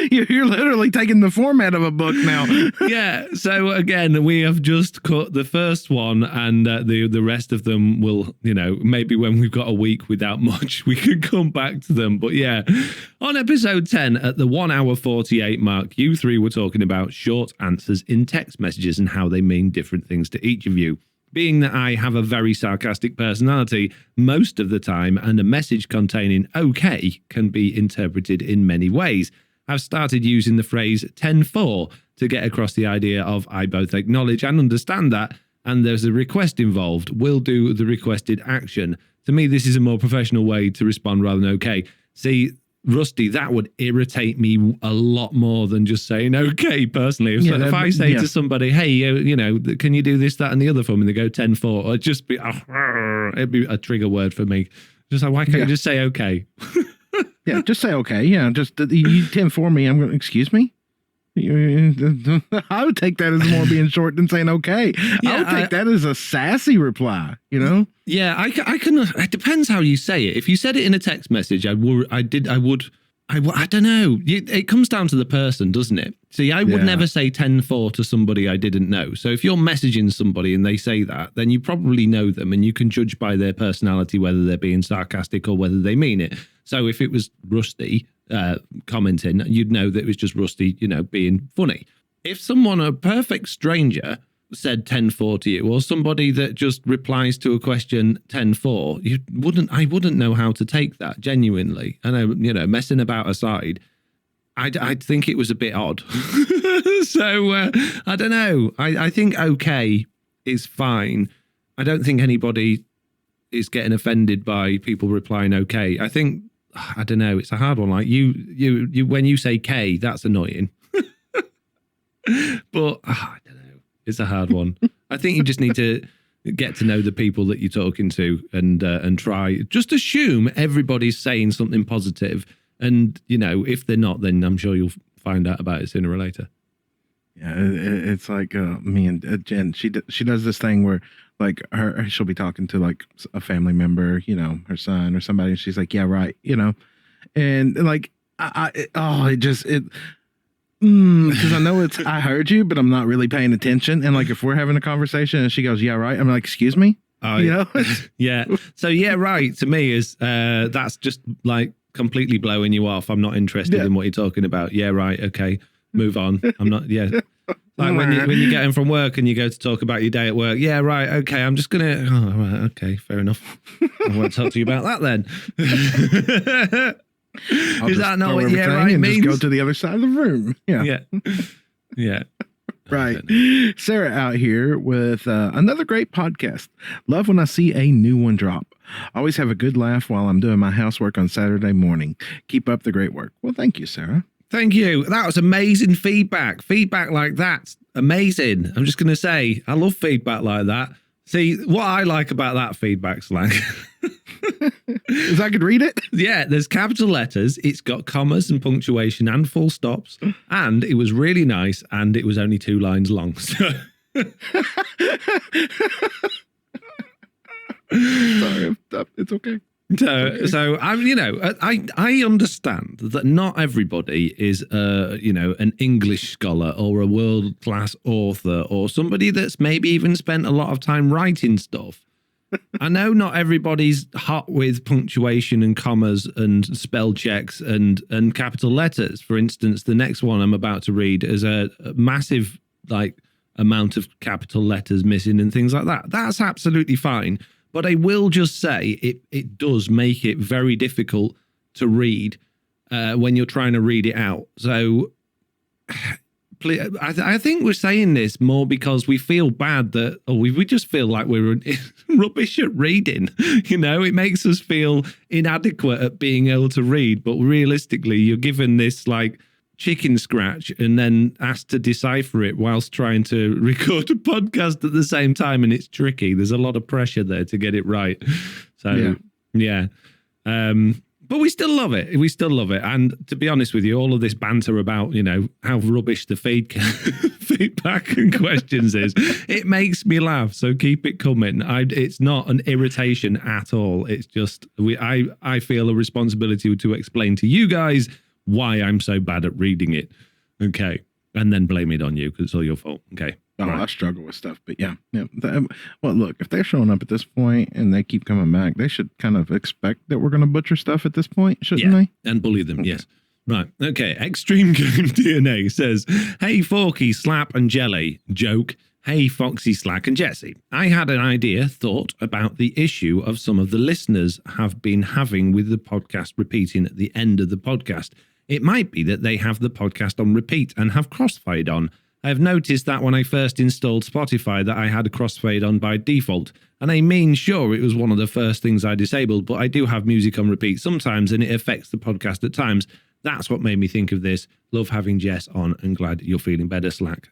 You're literally taking the format of a book now. Yeah. So again, we have just cut the first one, and the rest of them will, maybe when we've got a week without much, we could come back to them. But yeah, on episode 10 at the 1 hour 48 mark, you 3 were talking about short answers in text messages and how they mean different things to each of you. Being that I have a very sarcastic personality most of the time, and a message containing okay can be interpreted in many ways, I've started using the phrase 10-4 to get across the idea of I both acknowledge and understand that, and there's a request involved, will do the requested action. To me, this is a more professional way to respond rather than okay. See, Rusty, that would irritate me a lot more than just saying okay personally. If I say to somebody, hey, can you do this, that, and the other for me, and they go 10-4, it'd just be, it'd be a trigger word for me. Just like, why can't you just say okay? Yeah, just say okay. Yeah, just you 10-4 me. I'm going, excuse me? I would take that as more being short than saying okay. Yeah, I would take that as a sassy reply, Yeah, I can. It depends how you say it. If you said it in a text message, I don't know. It comes down to the person, doesn't it? See, I would never say 10-4 to somebody I didn't know. So if you're messaging somebody and they say that, then you probably know them, and you can judge by their personality whether they're being sarcastic or whether they mean it. So if it was Rusty commenting, you'd know that it was just Rusty, being funny. If someone, a perfect stranger, said 10-4 to you, or somebody that just replies to a question 10-4, I wouldn't know how to take that genuinely. And messing about aside, I'd think it was a bit odd. So I don't know. I think okay is fine. I don't think anybody is getting offended by people replying okay. I think, I don't know, it's a hard one. Like you when you say K, that's annoying. But I don't know, it's a hard one. I think you just need to get to know the people that you're talking to, and try, just assume everybody's saying something positive. And if they're not, then I'm sure you'll find out about it sooner or later. Yeah, it's like me and Jen. She does this thing where like she'll be talking to like a family member, her son or somebody, and she's like, "Yeah, right," and like because I know it's I heard you, but I'm not really paying attention. And like if we're having a conversation and she goes, "Yeah, right," I'm like, "Excuse me." Yeah. So yeah, right. To me is that's just like completely blowing you off. I'm not interested in what you're talking about. Yeah, right. Okay, move on. I'm not. Yeah. Like when you get in from work and you go to talk about your day at work. Yeah, right. Okay, I'm just gonna. Oh, right, okay, fair enough. I won't talk to you about that then. Is that not what yeah right means? Just go to the other side of the room. Yeah. Right. Sarah out here with another great podcast. Love when I see a new one drop. Always have a good laugh while I'm doing my housework on Saturday morning. Keep up the great work. Well, thank you, Sarah. Thank you. That was amazing feedback. Feedback like that's amazing. I'm just going to say, I love feedback like that. See, what I like about that feedback, Slack, is I could read it. Yeah, there's capital letters. It's got commas and punctuation and full stops. And it was really nice. And it was only 2 lines long. So. Sorry, it's okay. So I understand that not everybody is an English scholar or a world-class author or somebody that's maybe even spent a lot of time writing stuff. I know not everybody's hot with punctuation and commas and spell checks and capital letters. For instance, the next one I'm about to read is a massive amount of capital letters missing and things like that. That's absolutely fine. But I will just say it does make it very difficult to read when you're trying to read it out. So I think we're saying this more because we feel bad we just feel like we're rubbish at reading. It makes us feel inadequate at being able to read. But realistically, you're given this chicken scratch and then asked to decipher it whilst trying to record a podcast at the same time, and it's tricky. There's a lot of pressure there to get it right. So yeah. But we still love it. And to be honest with you, all of this banter about how rubbish the feedback and questions is, it makes me laugh. So keep it coming. It's not an irritation at all. It's just I feel a responsibility to explain to you guys why I'm so bad at reading it. Okay. And then blame it on you because it's all your fault. Okay. Oh, right. I struggle with stuff, but yeah. Well, look, if they're showing up at this point and they keep coming back, they should kind of expect that we're going to butcher stuff at this point, shouldn't they? And bully them, okay. Yes. Right. Okay. Extreme Game DNA says, "Hey, Forky, Slap, and Jelly. Joke. Hey, Foxy, Slack, and Jessiie. I had an thought about the issue of some of the listeners have been having with the podcast repeating at the end of the podcast. It might be that they have the podcast on repeat and have crossfade on. I have noticed that when I first installed Spotify that I had a crossfade on by default. And I mean, sure, it was one of the first things I disabled, but I do have music on repeat sometimes and it affects the podcast at times. That's what made me think of this. Love having Jess on and glad you're feeling better, Slack."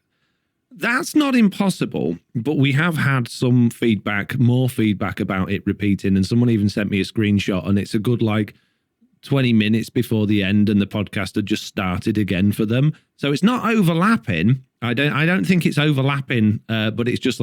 That's not impossible, but we have had some feedback, more feedback about it repeating. And someone even sent me a screenshot and it's a good 20 minutes before the end and the podcast had just started again for them. So it's not overlapping. I don't think it's overlapping, but it's just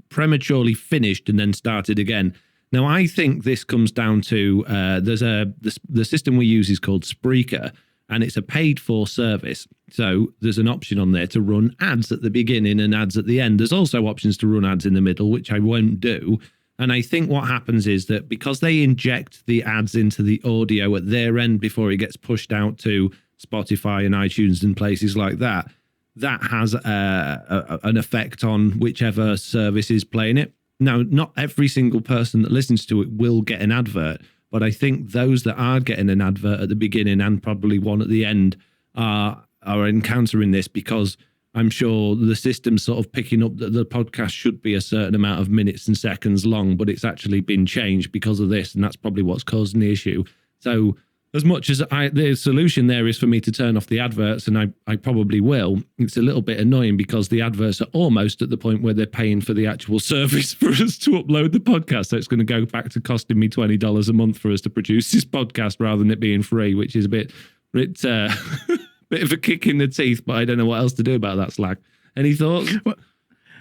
prematurely finished and then started again. Now, I think this comes down to the system we use is called Spreaker, and it's a paid for service. So there's an option on there to run ads at the beginning and ads at the end. There's also options to run ads in the middle, which I won't do. And I think what happens is that because they inject the ads into the audio at their end before it gets pushed out to Spotify and iTunes and places like that, that has an effect on whichever service is playing it. Now, not every single person that listens to it will get an advert, but I think those that are getting an advert at the beginning and probably one at the end are encountering this because I'm sure the system's sort of picking up that the podcast should be a certain amount of minutes and seconds long, but it's actually been changed because of this, and that's probably what's causing the issue. So as much as the solution there is for me to turn off the adverts, and I probably will, it's a little bit annoying because the adverts are almost at the point where they're paying for the actual service for us to upload the podcast. So it's going to go back to costing me $20 a month for us to produce this podcast rather than it being free, which is a bit Bit of a kick in the teeth, but I don't know what else to do about that, Slack. Any thoughts?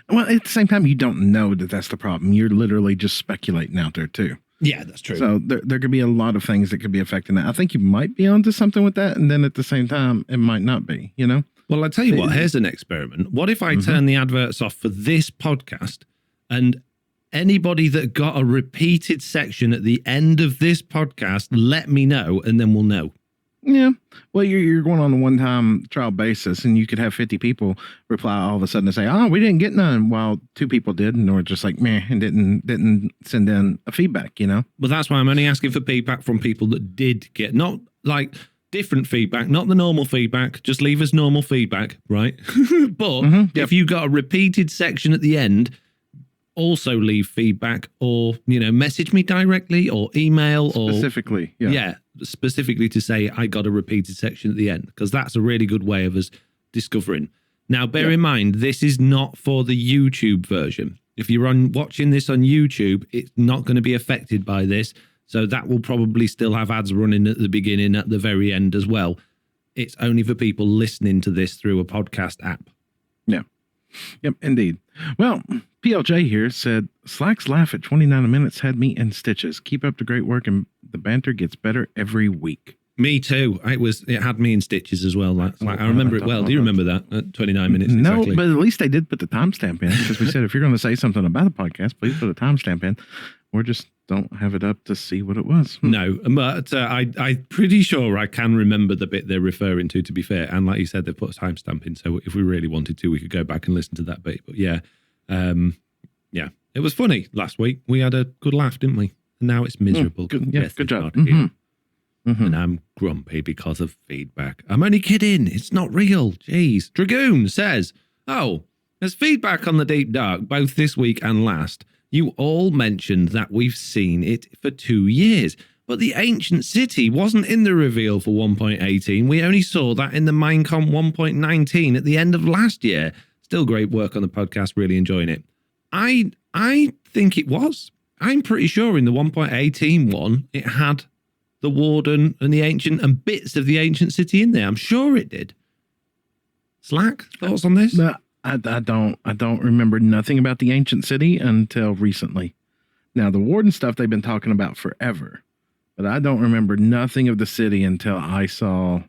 Well, at the same time, you don't know that that's the problem. You're literally just speculating out there too. Yeah, that's true. So there could be a lot of things that could be affecting that. I think you might be onto something with that, and then at the same time, it might not be, you know? Well, I'll tell you what, here's an experiment. What if I turn the adverts off for this podcast, and anybody that got a repeated section at the end of this podcast, let me know, and then we'll know. Yeah. Well, you're going on a one-time trial basis, and you could have 50 people reply all of a sudden and say, "Oh, we didn't get none," while 2 people did, and we're just like, meh, and didn't send in a feedback, you know? Well, that's why I'm only asking for feedback from people that did get, not like different feedback, not the normal feedback. Just leave us normal feedback, right? But if you got a repeated section at the end, also leave feedback, or, you know, message me directly or email Specifically, specifically to say I got a repeated section at the end, because that's a really good way of us discovering. Now, bear in mind, this is not for the YouTube version. If you're watching this on YouTube, it's not going to be affected by this. So that will probably still have ads running at the beginning, at the very end as well. It's only for people listening to this through a podcast app. Yeah. Yep, indeed. Well, PLJ here said, Slack's laugh at 29 minutes had me in stitches. Keep up the great work, and the banter gets better every week. Me too. It had me in stitches as well. Like, I remember it well. Do you remember that at 29 minutes? No, exactly? But at least they did put the timestamp in, because we said if you're going to say something about a podcast, please put a timestamp in, or just don't have it up to see what it was. No, but I'm pretty sure I can remember the bit they're referring to be fair. And like you said, they put a timestamp in, so if we really wanted to, we could go back and listen to that bit. But yeah, it was funny last week. We had a good laugh, didn't we? And now it's miserable. Good job. And I'm grumpy because of feedback. I'm only kidding. It's not real. Jeez. Dragoon says, "Oh, there's feedback on the Deep Dark, both this week and last. You all mentioned that we've seen it for 2 years, but the ancient city wasn't in the reveal for 1.18. We only saw that in the Minecon 1.19 at the end of last year. Still great work on the podcast. Really enjoying it." I think it was. I'm pretty sure in the 1.18 one, it had the Warden and the Ancient and bits of the ancient city in there. I'm sure it did. Slack, thoughts on this? No, I don't remember nothing about the ancient city until recently. Now, the Warden stuff they've been talking about forever, but I don't remember nothing of the city until I saw.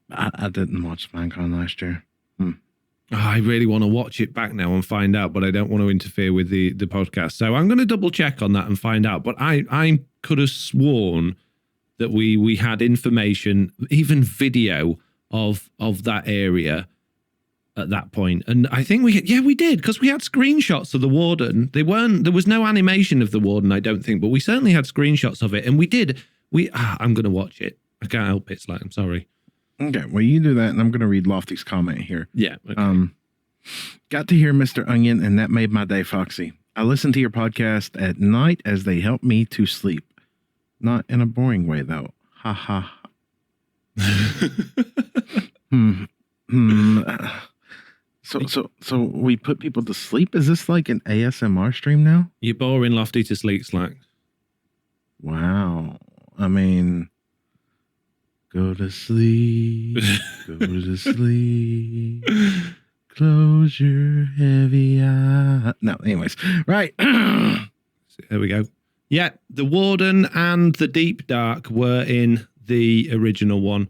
I didn't watch Minecon last year. I really want to watch it back now and find out, but I don't want to interfere with the podcast. So I'm going to double check on that and find out. But I could have sworn that we had information, even video of that area at that point. And I think we did, because we had screenshots of the Warden. There was no animation of the Warden, I don't think, but we certainly had screenshots of it. And I'm going to watch it. I can't help it, Slack. I'm sorry. Okay, well, you do that, and I'm going to read Lofty's comment here. Yeah. Okay. Got to hear Mr. Onion, and that made my day, Foxy. I listen to your podcast at night as they help me to sleep. Not in a boring way, though. Ha ha. So we put people to sleep? Is this like an ASMR stream now? You're boring Lofty to sleep, Slack. Wow. I mean, go to sleep, go to sleep, close your heavy eye. No, anyways, right. There we go. Yeah, the Warden and the Deep Dark were in the original one.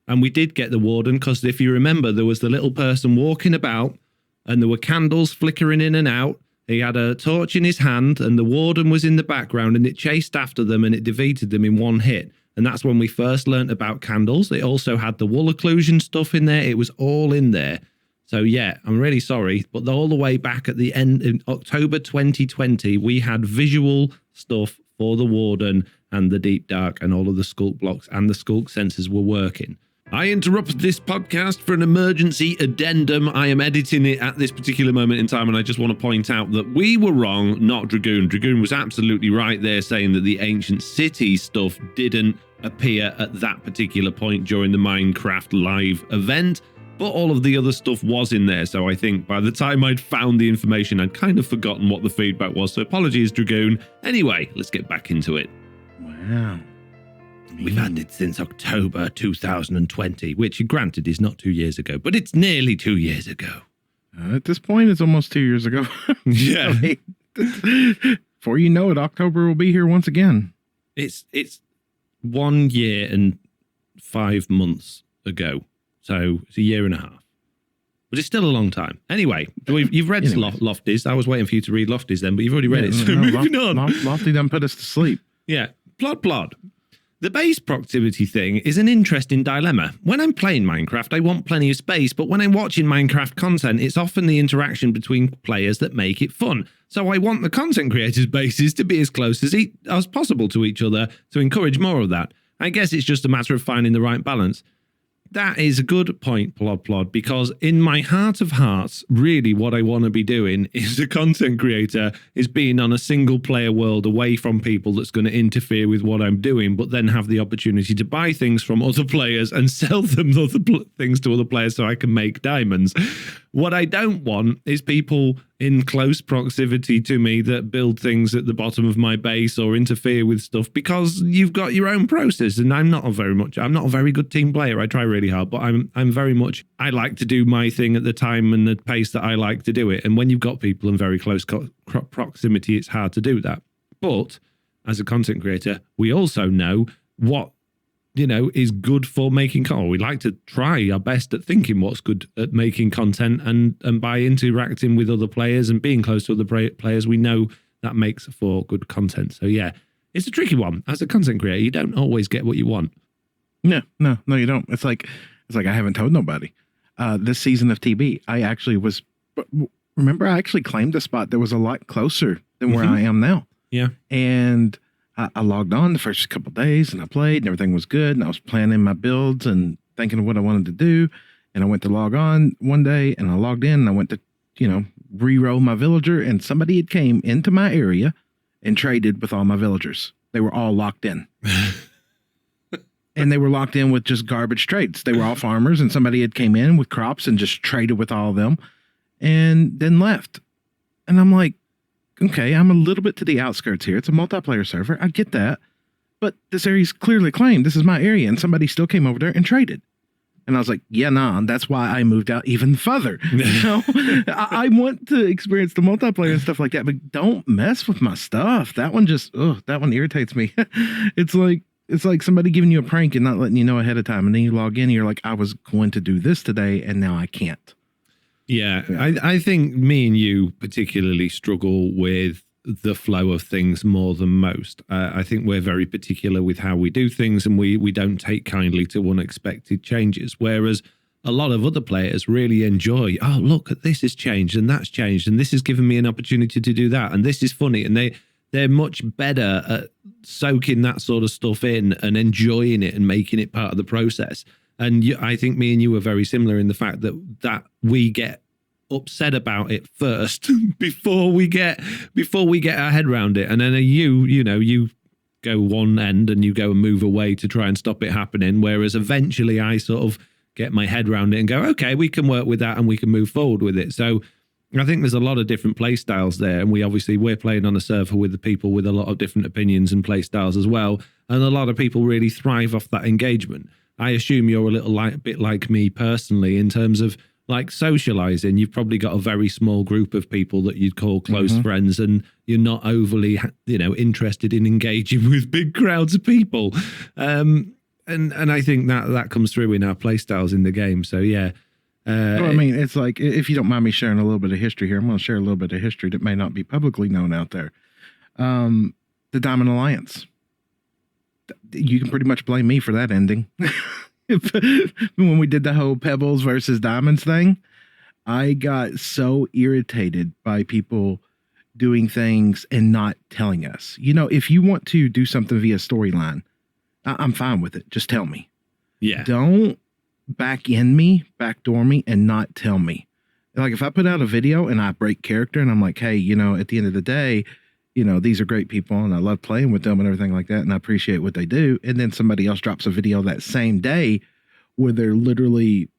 And we did get the Warden because if you remember, there was the little person walking about and there were candles flickering in and out. He had a torch in his hand and the Warden was in the background and it chased after them and it defeated them in one hit. And that's when we first learnt about candles. It also had the wall occlusion stuff in there. It was all in there. So yeah, I'm really sorry, but all the way back at the end in October 2020, we had visual stuff for the Warden and the Deep Dark, and all of the sculk blocks and the sculk sensors were working. I interrupt this podcast for an emergency addendum. I am editing it at this particular moment in time, and I just want to point out that we were wrong, not Dragoon. Dragoon was absolutely right there saying that the ancient city stuff didn't appear at that particular point during the Minecraft live event, but all of the other stuff was in there. So I think by the time I'd found the information, I'd kind of forgotten what the feedback was. So apologies, Dragoon. Anyway, let's get back into it. Wow. We've had it since October 2020, which granted is not 2 years ago, but it's nearly 2 years ago. At this point, it's almost 2 years ago. Yeah. Before you know it, October will be here once again. It's 1 year and 5 months ago. So it's a year and a half. But it's still a long time. Anyway, you've read Lofties. I was waiting for you to read Lofties then, but you've already read it. So moving on. Lofty done put us to sleep. Yeah. Plod. The base proximity thing is an interesting dilemma. When I'm playing Minecraft, I want plenty of space, but when I'm watching Minecraft content, it's often the interaction between players that make it fun. So I want the content creators' bases to be as close as possible to each other to encourage more of that. I guess it's just a matter of finding the right balance. That is a good point, Plod, because in my heart of hearts, really what I want to be doing is a content creator is being on a single player world away from people that's going to interfere with what I'm doing, but then have the opportunity to buy things from other players and sell them things to other players so I can make diamonds. What I don't want is people in close proximity to me that build things at the bottom of my base or interfere with stuff, because you've got your own process, and I'm not a very good team player. I try really hard, but I'm very much, I like to do my thing at the time and the pace that I like to do it. And when you've got people in very close proximity, it's hard to do that. But as a content creator, we also know what is good for making content. We like to try our best at thinking what's good at making content, and by interacting with other players and being close to other players, we know that makes for good content. So yeah, it's a tricky one. As a content creator, you don't always get what you want. No, you don't. It's like I haven't told nobody. This season of TB, I actually claimed a spot that was a lot closer than where I am now. Yeah. And I logged on the first couple of days and I played and everything was good. And I was planning my builds and thinking of what I wanted to do. And I went to log on one day and I logged in and I went to, re-roll my villager, and somebody had came into my area and traded with all my villagers. They were all locked in. And they were locked in with just garbage trades. They were all farmers, and somebody had came in with crops and just traded with all of them and then left. And I'm like, okay, I'm a little bit to the outskirts here. It's a multiplayer server. I get that. But this area's clearly claimed. This is my area. And somebody still came over there and traded. And I was like, yeah, nah, that's why I moved out even further. I want to experience the multiplayer and stuff like that, but don't mess with my stuff. That one that one irritates me. It's like somebody giving you a prank and not letting you know ahead of time. And then you log in and you're like, I was going to do this today and now I can't. Yeah. I think me and you particularly struggle with the flow of things more than most. I think we're very particular with how we do things, and we don't take kindly to unexpected changes. Whereas a lot of other players really enjoy, oh, look, this has changed and that's changed and this has given me an opportunity to do that and this is funny. And they're much better at soaking that sort of stuff in and enjoying it and making it part of the process. And I think me and you are very similar in the fact that we get upset about it first before we get our head around it. And then you go one end and you go and move away to try and stop it happening. Whereas eventually I sort of get my head around it and go, okay, we can work with that and we can move forward with it. So I think there's a lot of different play styles there. And we're playing on a server with the people with a lot of different opinions and play styles as well. And a lot of people really thrive off that engagement. I assume you're a bit like me personally in terms of like socializing. You've probably got a very small group of people that you'd call close friends, and you're not overly, interested in engaging with big crowds of people. And I think that comes through in our play styles in the game. So yeah. Well, I mean, it's like, if you don't mind me sharing a little bit of history here, I'm going to share a little bit of history that may not be publicly known out there. The Diamond Alliance. You can pretty much blame me for that ending. When we did the whole Pebbles versus Diamonds thing, I got so irritated by people doing things and not telling us. If you want to do something via storyline, I'm fine with it. Just tell me. Yeah. Don't backdoor me and not tell me. Like if I put out a video and I break character and I'm like, hey, at the end of the day, these are great people and I love playing with them and everything like that, and I appreciate what they do. And then somebody else drops a video that same day where they're literally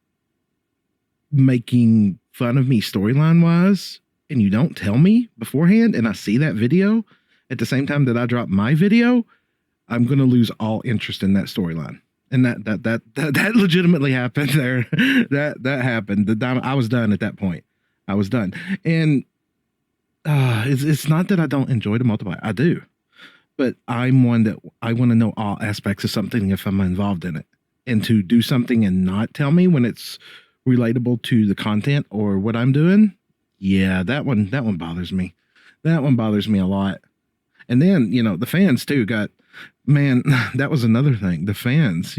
making fun of me storyline wise, and you don't tell me beforehand, and I see that video at the same time that I drop my video, I'm going to lose all interest in that storyline. And that legitimately happened there. That happened. I was done at that point. I was done. And it's not that I don't enjoy the multiplayer. I do. But I'm one that I want to know all aspects of something if I'm involved in it. And to do something and not tell me when it's relatable to the content or what I'm doing, yeah, that one bothers me. That one bothers me a lot. And then, the fans too man, that was another thing. The fans,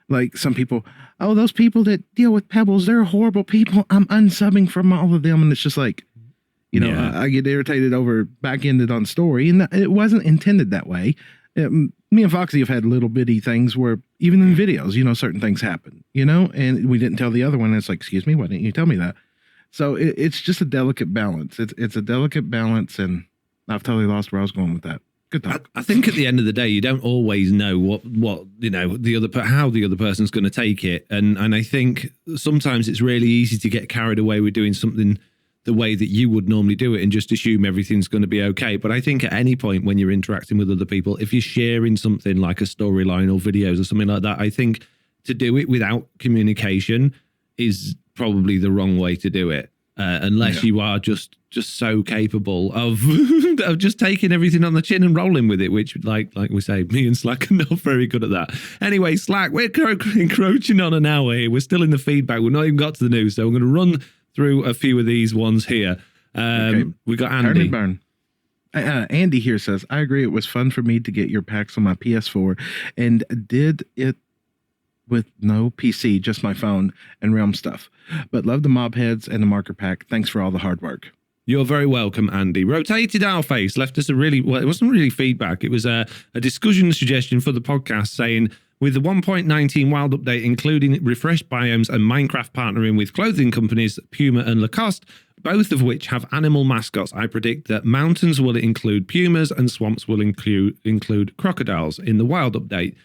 like some people, those people that deal with Pebbles, they're horrible people. I'm unsubbing from all of them. And it's just like, I get irritated over back-ended on story, and it wasn't intended that way. Me and Foxy have had little bitty things where even in videos, certain things happen, and we didn't tell the other one. And it's like, excuse me, why didn't you tell me that? So it's just a delicate balance. It's a delicate balance, and I've totally lost where I was going with that. Good talk. I think at the end of the day, you don't always know what how the other person's going to take it, and I think sometimes it's really easy to get carried away with doing something the way that you would normally do it and just assume everything's going to be okay. But I think at any point when you're interacting with other people, if you're sharing something like a storyline or videos or something like that, I think to do it without communication is probably the wrong way to do it. Unless you are just so capable of of just taking everything on the chin and rolling with it, which like we say, me and Slack are not very good at that. Anyway, Slack, we're encroaching on an hour here. We're still in the feedback. We've not even got to the news, so we're going to run through a few of these ones here. Okay. We got Andy. Burn. Andy here says, I agree. It was fun for me to get your packs on my PS4 and did it with no PC, just my phone and Realm stuff. But love the mob heads and the marker pack. Thanks for all the hard work. You're very welcome, Andy. Rotated Our Face left us it wasn't really feedback. It was a discussion suggestion for the podcast saying, with the 1.19 wild update, including refreshed biomes and Minecraft partnering with clothing companies Puma and Lacoste, both of which have animal mascots, I predict that mountains will include pumas and swamps will include crocodiles in the wild update.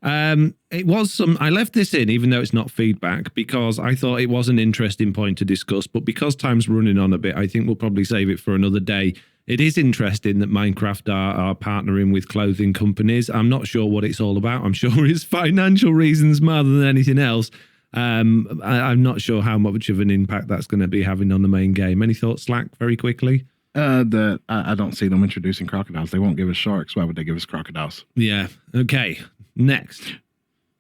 I left this in, even though it's not feedback, because I thought it was an interesting point to discuss, but because time's running on a bit, I think we'll probably save it for another day. It is interesting that Minecraft are partnering with clothing companies. I'm not sure what it's all about. I'm sure it's financial reasons more than anything else. I'm not sure how much of an impact that's going to be having on the main game. Any thoughts, Slack, very quickly? I don't see them introducing crocodiles. They won't give us sharks. Why would they give us crocodiles? Yeah. Okay. Next.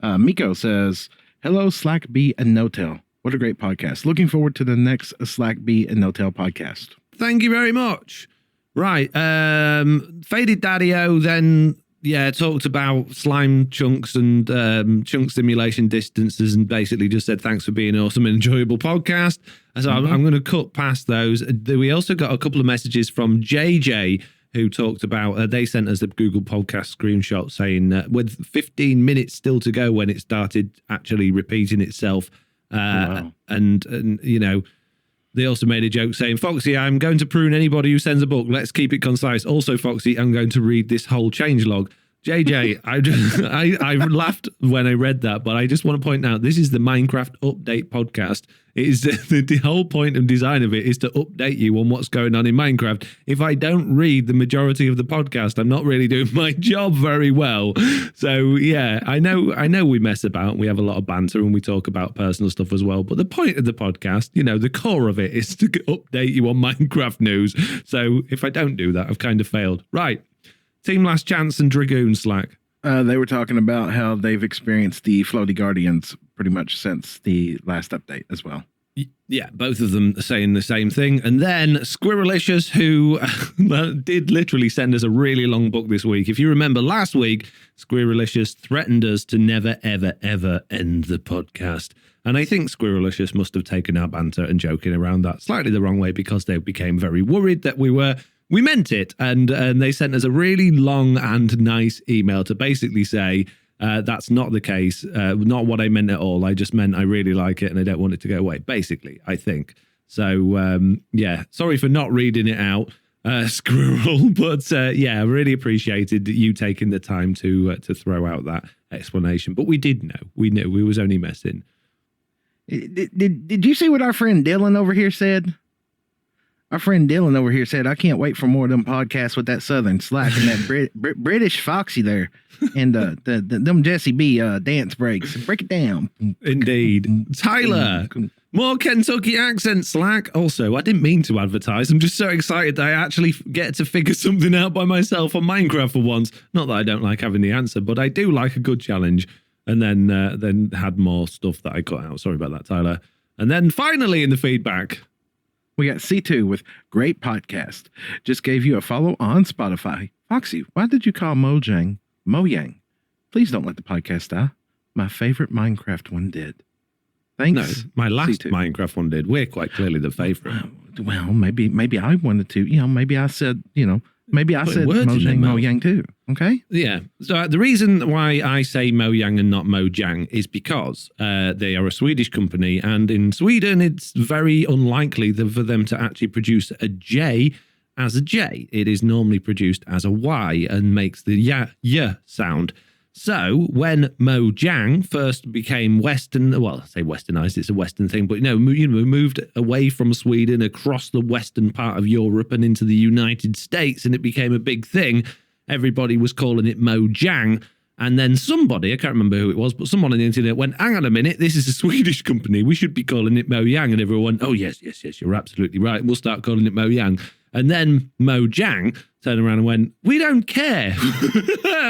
Miko says, hello, Slack B and NoTail. What a great podcast. Looking forward to the next Slack B and NoTail podcast. Thank you very much. Right. Faded Daddy-O then, talked about slime chunks and chunk simulation distances and basically just said, thanks for being an awesome and enjoyable podcast. So I'm going to cut past those. We also got a couple of messages from JJ, who talked about, they sent us a Google podcast screenshot saying with 15 minutes still to go when it started actually repeating itself. Wow. And they also made a joke saying, Foxy, I'm going to prune anybody who sends a book. Let's keep it concise. Also, Foxy, I'm going to read this whole changelog. JJ, I laughed when I read that, but I just want to point out this is the Minecraft Update podcast. It is the whole point and design of it is to update you on what's going on in Minecraft. If I don't read the majority of the podcast, I'm not really doing my job very well. So yeah, I know we mess about. We have a lot of banter and we talk about personal stuff as well. But the point of the podcast, the core of it is to update you on Minecraft news. So if I don't do that, I've kind of failed. Right. Team Last Chance and Dragoon, Slack. They were talking about how they've experienced the floaty guardians pretty much since the last update as well. Yeah, both of them saying the same thing. And then Squirrelicious, who did literally send us a really long book this week. If you remember last week, Squirrelicious threatened us to never, ever, ever end the podcast. And I think Squirrelicious must have taken our banter and joking around that slightly the wrong way because they became very worried that we meant it. And they sent us a really long and nice email to basically say, that's not the case. Not what I meant at all. I just meant I really like it and I don't want it to go away. Basically, I think. So, sorry for not reading it out, Squirrel. But I really appreciated you taking the time to throw out that explanation. But we did know. We knew we was only messing. Did you see what our friend Dylan over here said? Our friend Dylan over here said, I can't wait for more of them podcasts with that Southern Slack and that British Foxy there. And them Jessiie B dance breaks. Break it down. Indeed. Tyler, more Kentucky accent, Slack. Also, I didn't mean to advertise. I'm just so excited that I actually get to figure something out by myself on Minecraft for once. Not that I don't like having the answer, but I do like a good challenge. And then had more stuff that I cut out. Sorry about that, Tyler. And then finally in the feedback, we got C2 with great podcast. Just gave you a follow on Spotify. Foxy, why did you call Mojang Mojang? Please don't let the podcast die. My favorite Minecraft one did. Thanks. No, my last C2. Minecraft one did. We're quite clearly the favorite. Well, maybe I wanted to. Maybe I said, maybe I said Mojang too. Okay. Yeah. So the reason why I say Mojang and not Mojang is because they are a Swedish company, and in Sweden it's very unlikely for them to actually produce a J as a J. It is normally produced as a Y and makes the yeah sound. So when Mojang first became Western, well, I say Westernized, it's a Western thing, but moved away from Sweden across the western part of Europe and into the United States, and it became a big thing. Everybody was calling it Mojang. And then somebody, I can't remember who it was, but someone on the internet went, hang on a minute, this is a Swedish company. We should be calling it Mojang. And everyone went, oh, yes, you're absolutely right. We'll start calling it Mojang. And then Mojang turned around and went, we don't care.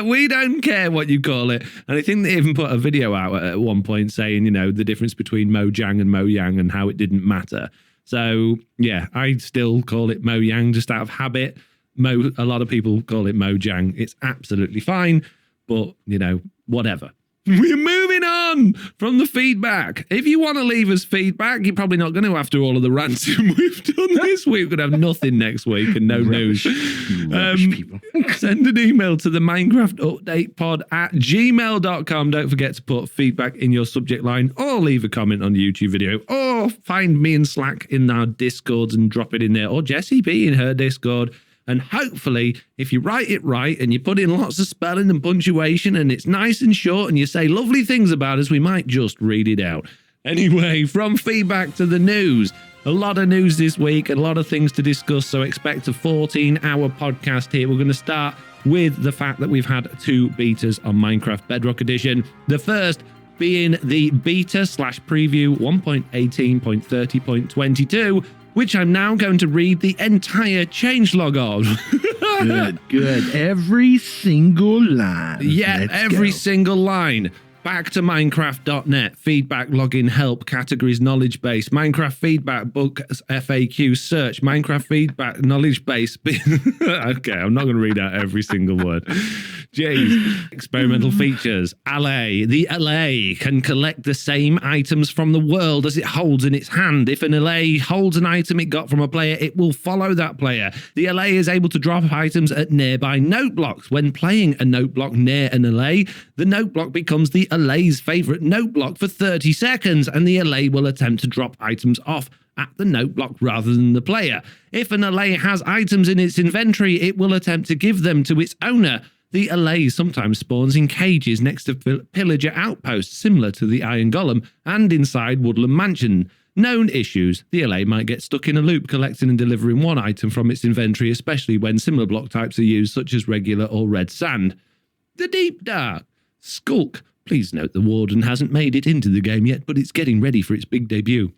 We don't care what you call it. And I think they even put a video out at one point saying, the difference between Mojang and Mojang and how it didn't matter. So, yeah, I still call it Mojang just out of habit. A lot of people call it Mojang. It's absolutely fine. But, whatever. We're moving on from the feedback. If you want to leave us feedback, you're probably not going to after all of the ranting we've done this week. We're going to have nothing next week and no news. People. Send an email to theminecraftupdatepod@gmail.com. Don't forget to put feedback in your subject line, or leave a comment on the YouTube video, or find me and Slack in our Discords and drop it in there, or Jessiie B in her Discord. And hopefully, if you write it right and you put in lots of spelling and punctuation and it's nice and short and you say lovely things about us, we might just read it out. Anyway, from feedback to the news. A lot of news this week, a lot of things to discuss, so expect a 14-hour podcast here. We're going to start with the fact that we've had 2 betas on Minecraft Bedrock Edition. The first being the beta/preview 1.18.30.22, which I'm now going to read the entire changelog of. Good. Every single line. Yeah, Let's every go. single line. Back to Minecraft.net, feedback, login, help, categories, knowledge base, Minecraft feedback, book, FAQ, search, Minecraft feedback, knowledge base. Okay, I'm not going to read out every single word. Jeez. Experimental features. Allay. The allay can collect the same items from the world as it holds in its hand. If an allay holds an item it got from a player, it will follow that player. The allay is able to drop items at nearby note blocks. When playing a note block near an allay, the note block becomes the allay's favorite note block for 30 seconds, and the allay will attempt to drop items off at the note block rather than the player. If an allay has items in its inventory, it will attempt to give them to its owner. The allay sometimes spawns in cages next to pillager outposts, similar to the Iron Golem, and inside Woodland Mansion. Known issues. The allay might get stuck in a loop collecting and delivering one item from its inventory, especially when similar block types are used, such as regular or red sand. The Deep Dark. Skulk. Please note the Warden hasn't made it into the game yet, but it's getting ready for its big debut.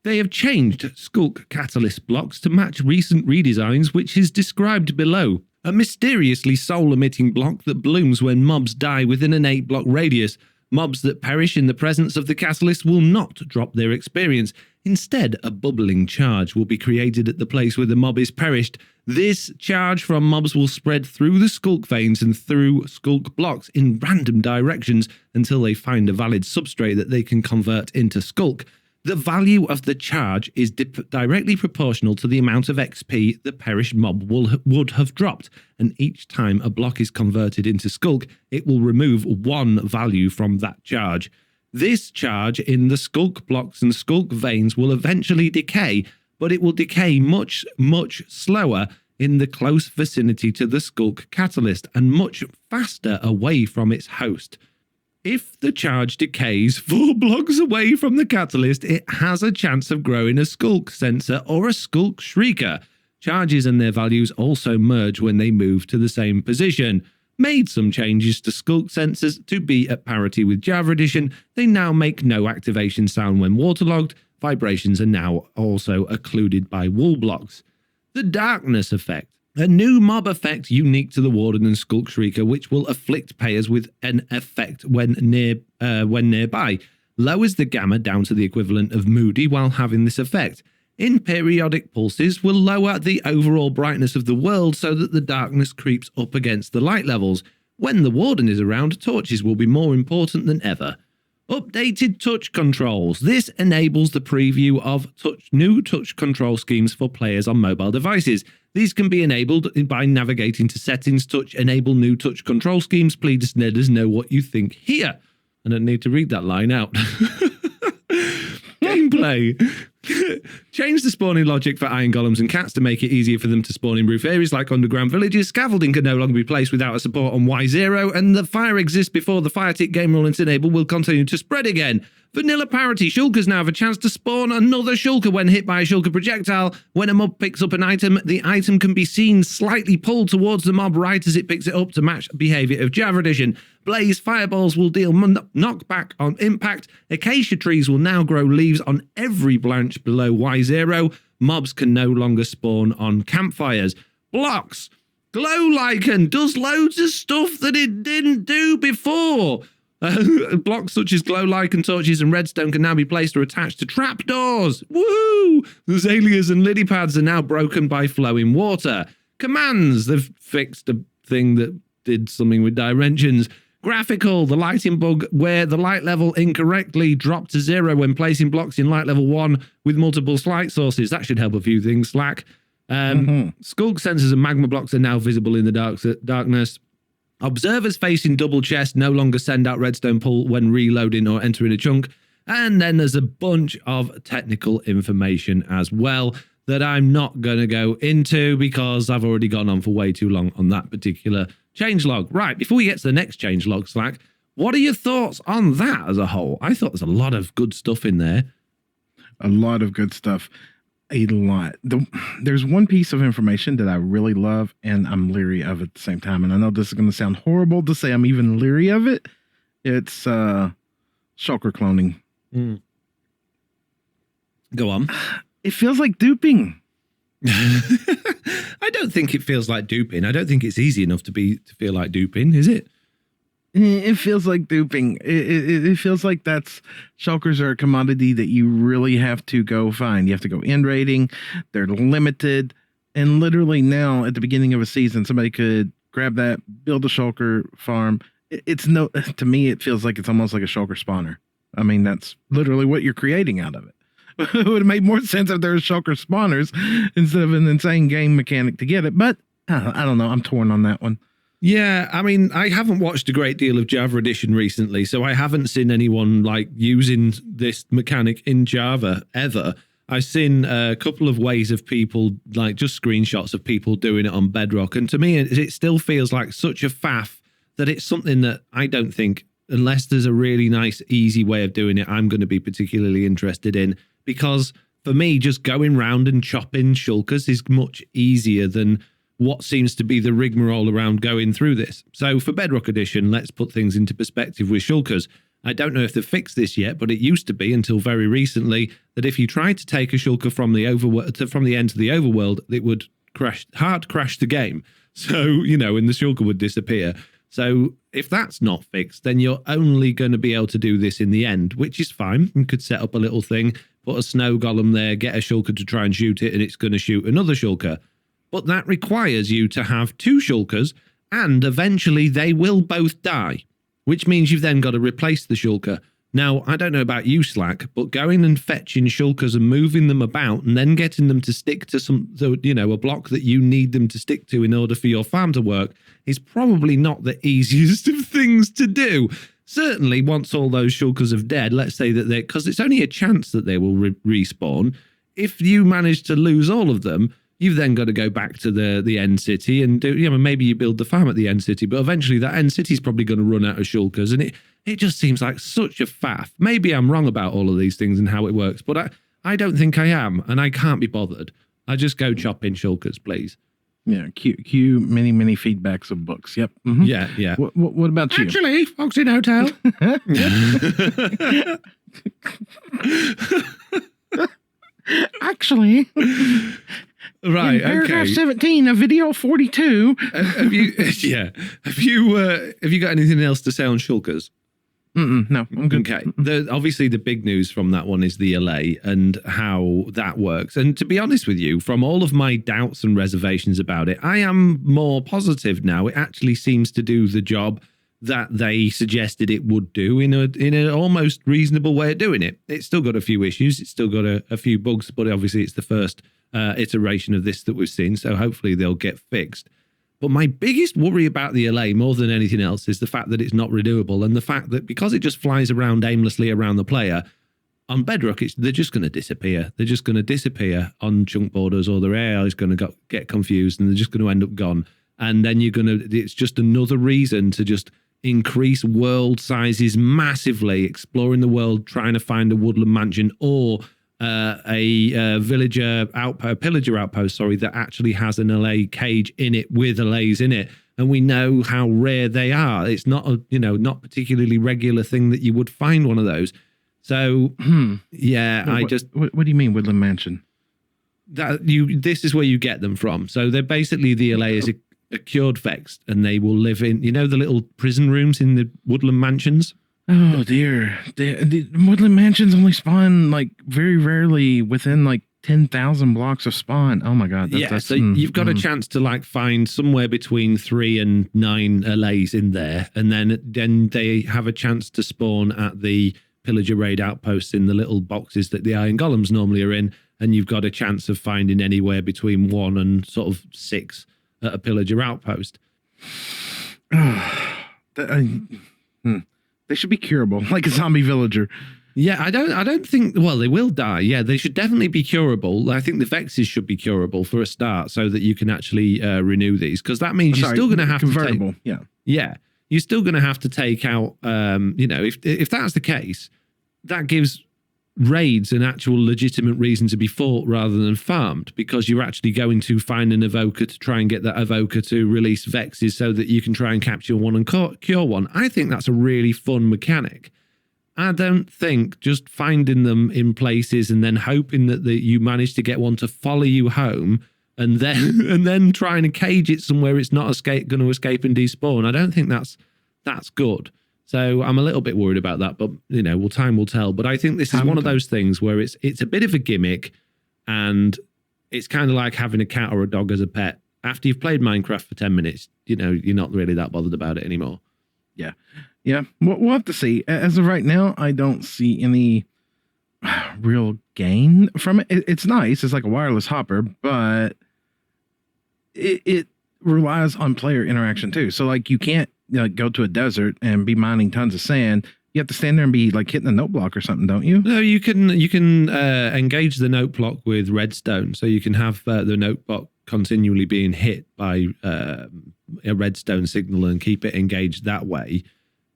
They have changed Skulk catalyst blocks to match recent redesigns, which is described below. A mysteriously soul-emitting block that blooms when mobs die within an 8-block radius. Mobs that perish in the presence of the catalyst will not drop their experience. Instead, a bubbling charge will be created at the place where the mob is perished. This charge from mobs will spread through the Skulk veins and through Skulk blocks in random directions until they find a valid substrate that they can convert into Skulk. The value of the charge is directly proportional to the amount of XP the perished mob would have dropped, and each time a block is converted into Skulk, it will remove 1 value from that charge. This charge in the Skulk blocks and Skulk veins will eventually decay, but it will decay much, much slower in the close vicinity to the Skulk catalyst and much faster away from its host. If the charge decays 4 blocks away from the catalyst, it has a chance of growing a skulk sensor or a skulk shrieker. Charges and their values also merge when they move to the same position. Made some changes to skulk sensors to be at parity with Java Edition. They now make no activation sound when waterlogged. Vibrations are now also occluded by wool blocks. The darkness effect. A new mob effect unique to the Warden and Skulk Shrieker, which will afflict players with an effect when nearby. Lowers the gamma down to the equivalent of Moody while having this effect. In periodic pulses, will lower the overall brightness of the world so that the darkness creeps up against the light levels. When the Warden is around, torches will be more important than ever. Updated touch controls. This enables the preview of new touch control schemes for players on mobile devices. These can be enabled by navigating to Settings, Touch, Enable New Touch Control Schemes. Please let us know what you think here. I don't need to read that line out. Gameplay. Change the spawning logic for iron golems and cats to make it easier for them to spawn in roof areas like underground villages. Scaffolding can no longer be placed without a support on Y0, and the fire exists before the fire tick game rule enable will continue to spread again. Vanilla parity. Shulkers now have a chance to spawn another shulker when hit by a shulker projectile. When a mob picks up an item, the item can be seen slightly pulled towards the mob right as it picks it up to match the behavior of Java Edition. Blaze fireballs will deal knockback on impact. Acacia trees will now grow leaves on every branch below Y0. Mobs can no longer spawn on campfires. Blocks. Glow lichen does loads of stuff that it didn't do before. Blocks such as glow lichen torches and redstone can now be placed or attached to trapdoors. Woo! The azaleas and lily pads are now broken by flowing water. Commands. They've fixed a thing that did something with dimensions. Graphical, the lighting bug where the light level incorrectly dropped to 0 when placing blocks in light level 1 with multiple light sources. That should help a few things, Slack. Skulk sensors and magma blocks are now visible in the darkness. Observers facing double chest no longer send out redstone pull when reloading or entering a chunk. And then there's a bunch of technical information as well that I'm not going to go into because I've already gone on for way too long on that particular changelog. Right, before we get to the next changelog, Slack, what are your thoughts on that as a whole? I thought there's a lot of good stuff in there. A lot of good stuff. A lot. There's one piece of information that I really love and I'm leery of at the same time. And I know this is going to sound horrible to say I'm even leery of it. It's shulker cloning. Go on. It feels like duping. I don't think it feels like duping. I don't think it's easy enough to feel like duping, is it? It feels like duping. It feels like shulkers are a commodity that you really have to go find. You have to go end rating. They're limited. And literally now at the beginning of a season, somebody could grab that, build a shulker farm. To me, it feels like it's almost like a shulker spawner. I mean, that's literally what you're creating out of it. It would have made more sense if there were shulker spawners instead of an insane game mechanic to get it. But I don't know. I'm torn on that one. Yeah, I mean, I haven't watched a great deal of Java Edition recently, so I haven't seen anyone like using this mechanic in Java ever. I've seen a couple of ways of people, like just screenshots of people doing it on Bedrock. And to me, it still feels like such a faff that it's something that I don't think, unless there's a really nice, easy way of doing it, I'm going to be particularly interested in. Because for me, just going round and chopping shulkers is much easier than what seems to be the rigmarole around going through this. So for Bedrock Edition, let's put things into perspective with shulkers. I don't know if they've fixed this yet, but it used to be until very recently that if you tried to take a shulker from the end to the overworld, it would hard crash the game. So, and the shulker would disappear. So if that's not fixed, then you're only going to be able to do this in the end, which is fine. You could set up a little thing, put a snow golem there, get a shulker to try and shoot it, and it's going to shoot another shulker. But that requires you to have 2 shulkers, and eventually they will both die, which means you've then got to replace the shulker. Now, I don't know about you, Slack, but going and fetching shulkers and moving them about and then getting them to stick to a block that you need them to stick to in order for your farm to work is probably not the easiest of things to do. Certainly, once all those shulkers are dead, let's say that because it's only a chance that they will respawn, if you manage to lose all of them, You've then got to go back to the end city and do, maybe you build the farm at the end city, but eventually that end city is probably going to run out of shulkers, and it just seems like such a faff. Maybe I'm wrong about all of these things and how it works, but I don't think I am, and I can't be bothered. I just go chop in shulkers, please. Yeah, cue many feedbacks of books. Yep. Mm-hmm. Yeah. What about you? Actually, FoxyNoTail. Actually, right. in paragraph Okay. 17 of video 42. Have you got anything else to say on shulkers? No, I'm good. Okay. Obviously, the big news from that one is the LA and how that works. And to be honest with you, from all of my doubts and reservations about it, I am more positive now. It actually seems to do the job that they suggested it would do in an almost reasonable way of doing it. It's still got a few issues. It's still got a few bugs, but obviously it's the first iteration of this that we've seen. So hopefully they'll get fixed. But my biggest worry about the LA more than anything else is the fact that it's not renewable, and the fact that because it just flies around aimlessly around the player, on Bedrock, they're just going to disappear. They're just going to disappear on chunk borders, or their AI is going to get confused and they're just going to end up gone. And then it's just another reason to just increase world sizes massively, exploring the world, trying to find a woodland mansion or a villager outpost, pillager outpost, that actually has an LA cage in it with LAs in it. And we know how rare they are. It's not not particularly regular thing that you would find one of those. So yeah, what do you mean woodland mansion? This is where you get them from. So they're basically the LA is a cured vex, and they will live in the little prison rooms in the woodland mansions. Oh dear, the woodland mansions only spawn like very rarely within like 10,000 blocks of spawn. Oh my god. So you've got a chance to find somewhere between 3 and 9 LAs in there, and then they have a chance to spawn at the pillager raid outposts in the little boxes that the iron golems normally are in, and you've got a chance of finding anywhere between 1 and sort of 6 at a pillager outpost. They should be curable, like a zombie villager. Yeah, I don't think. Well, they will die. Yeah, they should definitely be curable. I think the vexes should be curable for a start, so that you can actually renew these, because that means you're still going to have convertible. To take, yeah, you're still going to have to take out. If that's the case, that gives raids an actual legitimate reason to be fought rather than farmed, because you're actually going to find an evoker to try and get that evoker to release vexes so that you can try and capture one and cure one. I think that's a really fun mechanic. I don't think just finding them in places and then hoping that you manage to get one to follow you home and then trying to cage it somewhere it's not going to escape and despawn. I don't think that's good. So I'm a little bit worried about that, but time will tell. But I think this is one of those things where it's a bit of a gimmick, and it's kind of like having a cat or a dog as a pet. After you've played Minecraft for 10 minutes, you're not really that bothered about it anymore. Yeah. We'll have to see. As of right now, I don't see any real gain from it. It's nice. It's like a wireless hopper, but it relies on player interaction too. So like you can't go to a desert and be mining tons of sand. You have to stand there and be like hitting a note block or something, don't you? No, you can engage the note block with redstone, so you can have the note block continually being hit by a redstone signal and keep it engaged that way.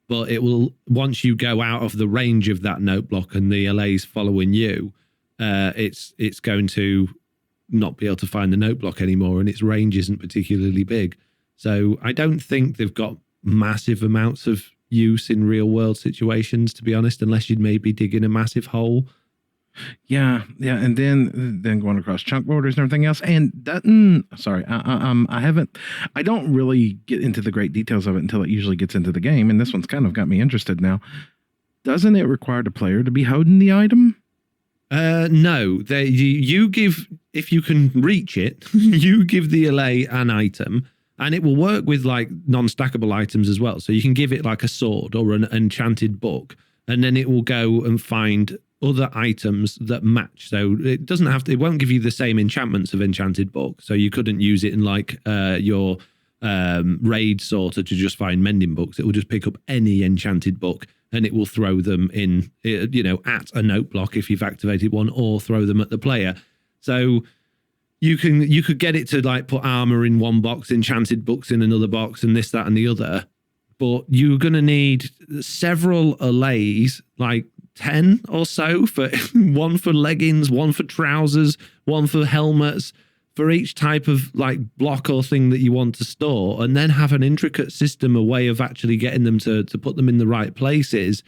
But it will, once you go out of the range of that note block and the LA's following you, it's going to not be able to find the note block anymore, and its range isn't particularly big. So I don't think they've got massive amounts of use in real world situations, to be honest, unless you'd maybe dig in a massive hole. Yeah, and then going across chunk borders and everything else. And that, I don't really get into the great details of it until it usually gets into the game, and this one's kind of got me interested now. Doesn't it require the player to be holding the item? No, you give, if you can reach it, you give the LA an item. And it will work with like non-stackable items as well. So you can give it like a sword or an enchanted book, and then it will go and find other items that match. So it doesn't have to, it won't give you the same enchantments of enchanted book. So you couldn't use it in like your raid sorter to just find mending books. It will just pick up any enchanted book, and it will throw them in, at a note block if you've activated one, or throw them at the player. So you could get it to like put armor in one box, enchanted books in another box, and this, that, and the other. But you're going to need several allays, like 10 or so, for one for leggings, one for trousers, one for helmets, for each type of like block or thing that you want to store, and then have an intricate system, a way of actually getting them to put them in the right places.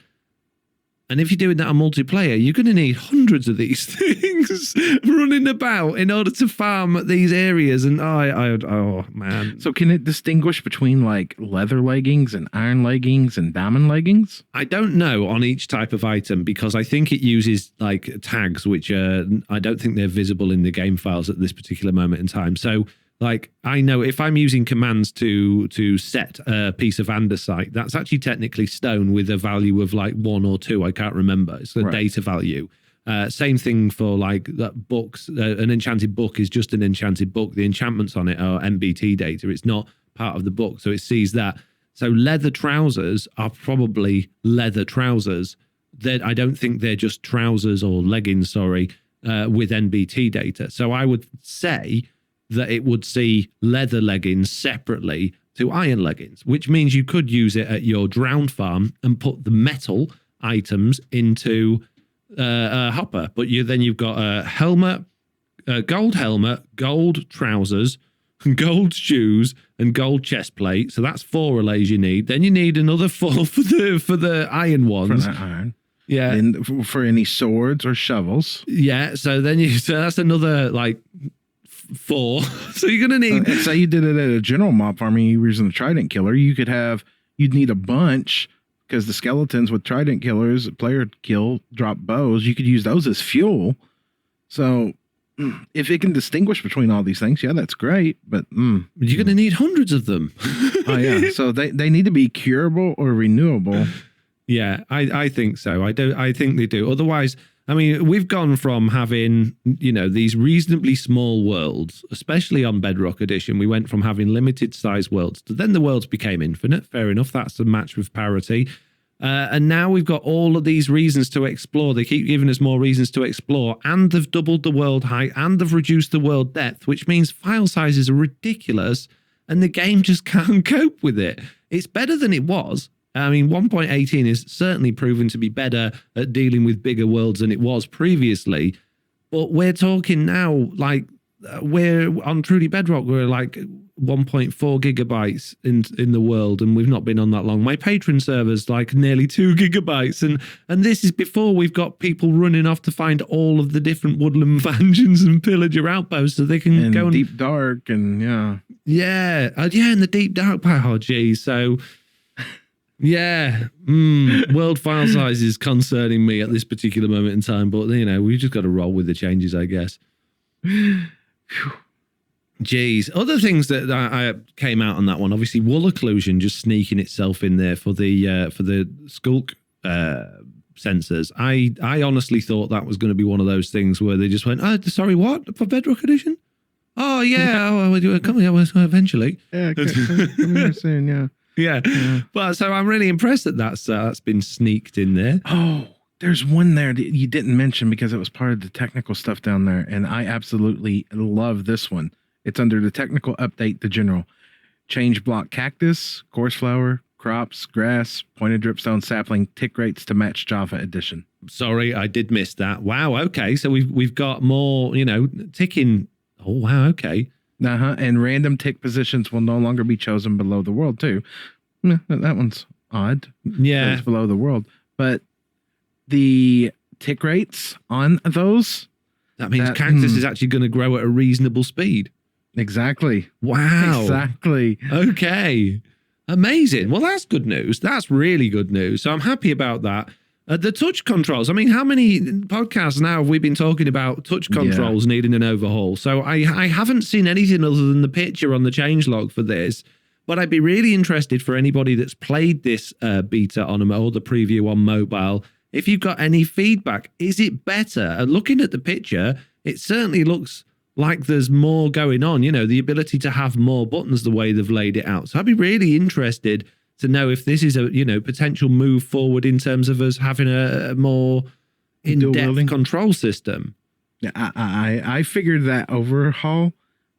And if you're doing that on multiplayer, you're going to need hundreds of these things running about in order to farm these areas. And oh man. So can it distinguish between like leather leggings and iron leggings and diamond leggings? I don't know on each type of item, because I think it uses like tags, which I don't think they're visible in the game files at this particular moment in time. So like, I know if I'm using commands to set a piece of andesite, that's actually technically stone with a value of like 1 or 2. I can't remember. It's the data value. Same thing for like books. An enchanted book is just an enchanted book. The enchantments on it are MBT data. It's not part of the book, so it sees that. So leather trousers are probably leather trousers. I don't think they're just trousers or leggings, sorry, with NBT data. So I would say that it would see leather leggings separately to iron leggings, which means you could use it at your drowned farm and put the metal items into a hopper. But then you've got a helmet, gold trousers, gold shoes, and gold chest plate. So that's 4 allays you need. Then you need another 4 for the iron ones. For the iron. Yeah. And for any swords or shovels. Yeah. So that's another like 4. So you're gonna need. Say you did it at a general mob farm and you were using the trident killer, you'd need a bunch, because the skeletons with trident killers, player kill, drop bows. You could use those as fuel. So if it can distinguish between all these things, yeah, that's great. But you're gonna need hundreds of them. Oh yeah. So they need to be curable or renewable. Yeah, I think so. I think they do. Otherwise, I mean, we've gone from having, these reasonably small worlds, especially on Bedrock Edition. We went from having limited size worlds to then the worlds became infinite. Fair enough. That's a match with parity. And now we've got all of these reasons to explore. They keep giving us more reasons to explore, and they've doubled the world height, and they've reduced the world depth, which means file sizes are ridiculous and the game just can't cope with it. It's better than it was. I mean, 1.18 is certainly proven to be better at dealing with bigger worlds than it was previously. But we're talking now, like, we're on Truly Bedrock, we're like 1.4 gigabytes in the world, and we've not been on that long. My patron server's like nearly 2 gigabytes, and this is before we've got people running off to find all of the different woodland mansions and pillager outposts so they can go and deep dark and in the deep dark part. Oh, geez, so. Yeah, world file size is concerning me at this particular moment in time, but we just got to roll with the changes, I guess. Jeez, other things that I came out on that one, obviously wool occlusion just sneaking itself in there for the skulk sensors. I honestly thought that was going to be one of those things where they just went, sorry, what, for Bedrock Edition? Oh yeah, we're coming eventually. Yeah, coming here soon. Yeah. Yeah, but so I'm really impressed that that's been sneaked in there. Oh, there's one there that you didn't mention because it was part of the technical stuff down there, and I absolutely love this one. It's under the technical update, the general. Change block cactus, coarse flower, crops, grass, pointed dripstone sapling, tick rates to match Java edition. Sorry, I did miss that. Wow, okay, so we've got more, ticking. Oh, wow, okay. And random tick positions will no longer be chosen below the world too. That one's odd. Yeah, it's below the world, but the tick rates on those. That means cactus is actually going to grow at a reasonable speed. Exactly. Wow. Exactly. Okay. Amazing. Well, that's good news. That's really good news. So I'm happy about that. The touch controls. I mean, how many podcasts now have we been talking about touch controls needing an overhaul? So I haven't seen anything other than the picture on the changelog for this, but I'd be really interested for anybody that's played this beta on or the preview on mobile. If you've got any feedback, is it better? And looking at the picture, it certainly looks like there's more going on, the ability to have more buttons the way they've laid it out. So I'd be really interested to know if this is a potential move forward in terms of us having a more in-depth control system. Yeah, I figured that overhaul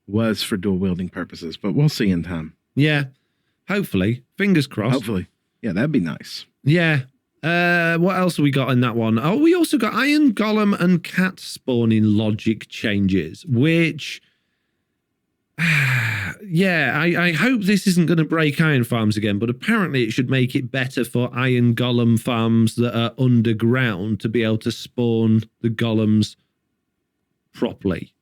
was for dual wielding purposes, but we'll see in time. Yeah, hopefully. Fingers crossed. Hopefully. Yeah, that'd be nice. Yeah. What else have we got in that one? Oh, we also got Iron Golem and Cat spawning logic changes, which... yeah, I hope this isn't going to break iron farms again, but apparently it should make it better for iron golem farms that are underground to be able to spawn the golems properly,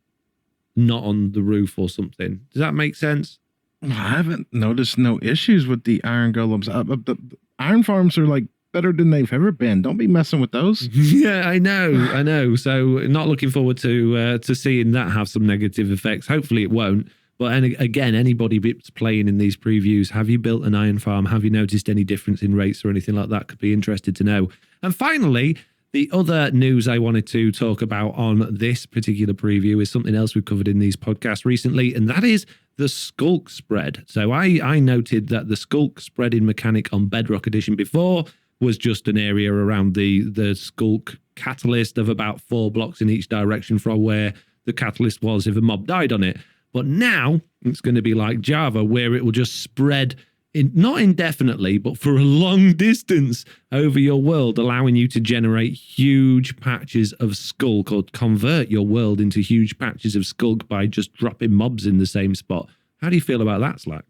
not on the roof or something. Does that make sense? Well, I haven't noticed no issues with the iron golems. The iron farms are like better than they've ever been. Don't be messing with those. Yeah, I know. So not looking forward to seeing that have some negative effects. Hopefully it won't. But again, anybody that's playing in these previews, have you built an iron farm? Have you noticed any difference in rates or anything like that? Could be interested to know. And finally, the other news I wanted to talk about on this particular preview is something else we've covered in these podcasts recently, and that is the skulk spread. So I noted that the skulk spreading mechanic on Bedrock Edition before was just an area around the skulk catalyst of about 4 blocks in each direction from where the catalyst was if a mob died on it. But now it's going to be like Java, where it will just spread not indefinitely, but for a long distance over your world, allowing you to generate huge patches of skulk or convert your world into huge patches of skulk by just dropping mobs in the same spot. How do you feel about that, Slack?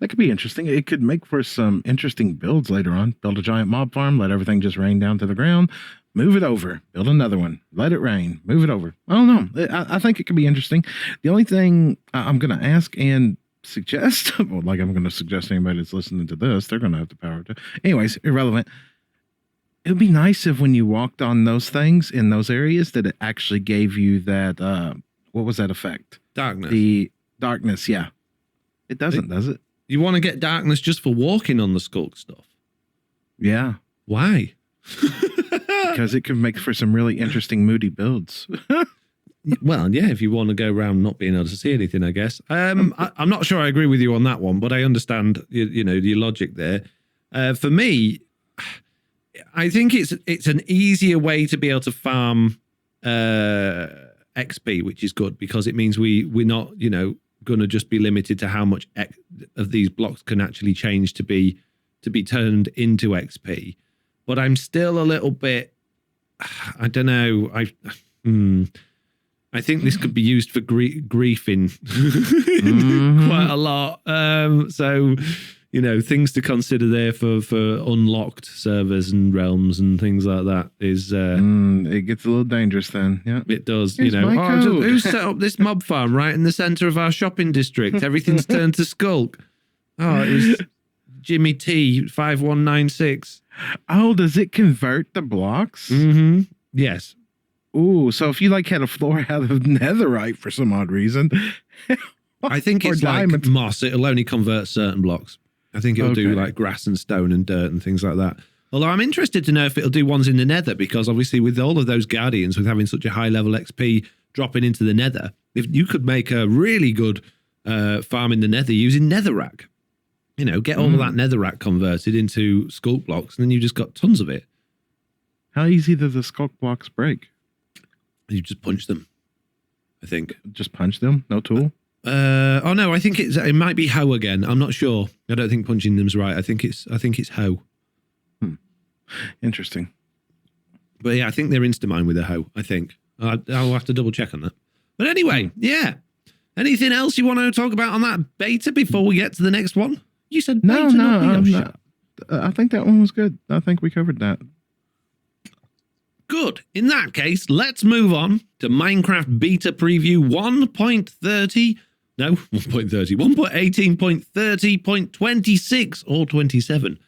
That could be interesting. It could make for some interesting builds later on. Build a giant mob farm, let everything just rain down to the ground, move it over, build another one, let it rain, move it over. I don't know. I think it could be interesting. The only thing I'm going to ask and suggest, well, like I'm going to suggest anybody that's listening to this, they're going to have the power to. Anyways, irrelevant. It would be nice if when you walked on those things in those areas that it actually gave you that, what was that effect? Darkness. The darkness, yeah. It doesn't, does it? You want to get darkness just for walking on the skulk stuff? Yeah. Why? Because it could make for some really interesting moody builds. Well, yeah, if you want to go around not being able to see anything, I guess. I'm not sure I agree with you on that one, but I understand you know your logic there. For me, I think it's an easier way to be able to farm XP, which is good because it means we're not going to just be limited to how much of these blocks can actually change to be turned into XP. But I'm still a little bit, I don't know. I think this could be used for griefing quite a lot. So, things to consider there for unlocked servers and realms and things like that is... it gets a little dangerous then. Yeah, it does. Here's Who set up this mob farm right in the center of our shopping district? Everything's turned to skulk. Oh, it was Jimmy T 5196. Oh, does it convert the blocks? Mm-hmm. Yes. Ooh, so if you had a floor out of netherite for some odd reason. I think it's like moss. It'll only convert certain blocks. I think it'll do like grass and stone and dirt and things like that. Although I'm interested to know if it'll do ones in the nether, because obviously with all of those guardians, with having such a high level XP dropping into the nether, if you could make a really good farm in the nether using netherrack, get all of that netherrack converted into skulk blocks, and then you just got tons of it. How easy do the skulk blocks break? You just punch them, I think. Just punch them? No tool? Oh no, I think it might be hoe again. I'm not sure. I don't think punching them's right. I think it's hoe. Interesting. But yeah, I think they're insta-mine with a hoe, I think. I'll have to double check on that. But anyway, yeah. Anything else you want to talk about on that beta before we get to the next one? You said beta, no. I think that one was good. I think we covered that. Good. In that case, let's move on to Minecraft Beta Preview 1.30. No, 1.30. 1.18.30.26 or 27.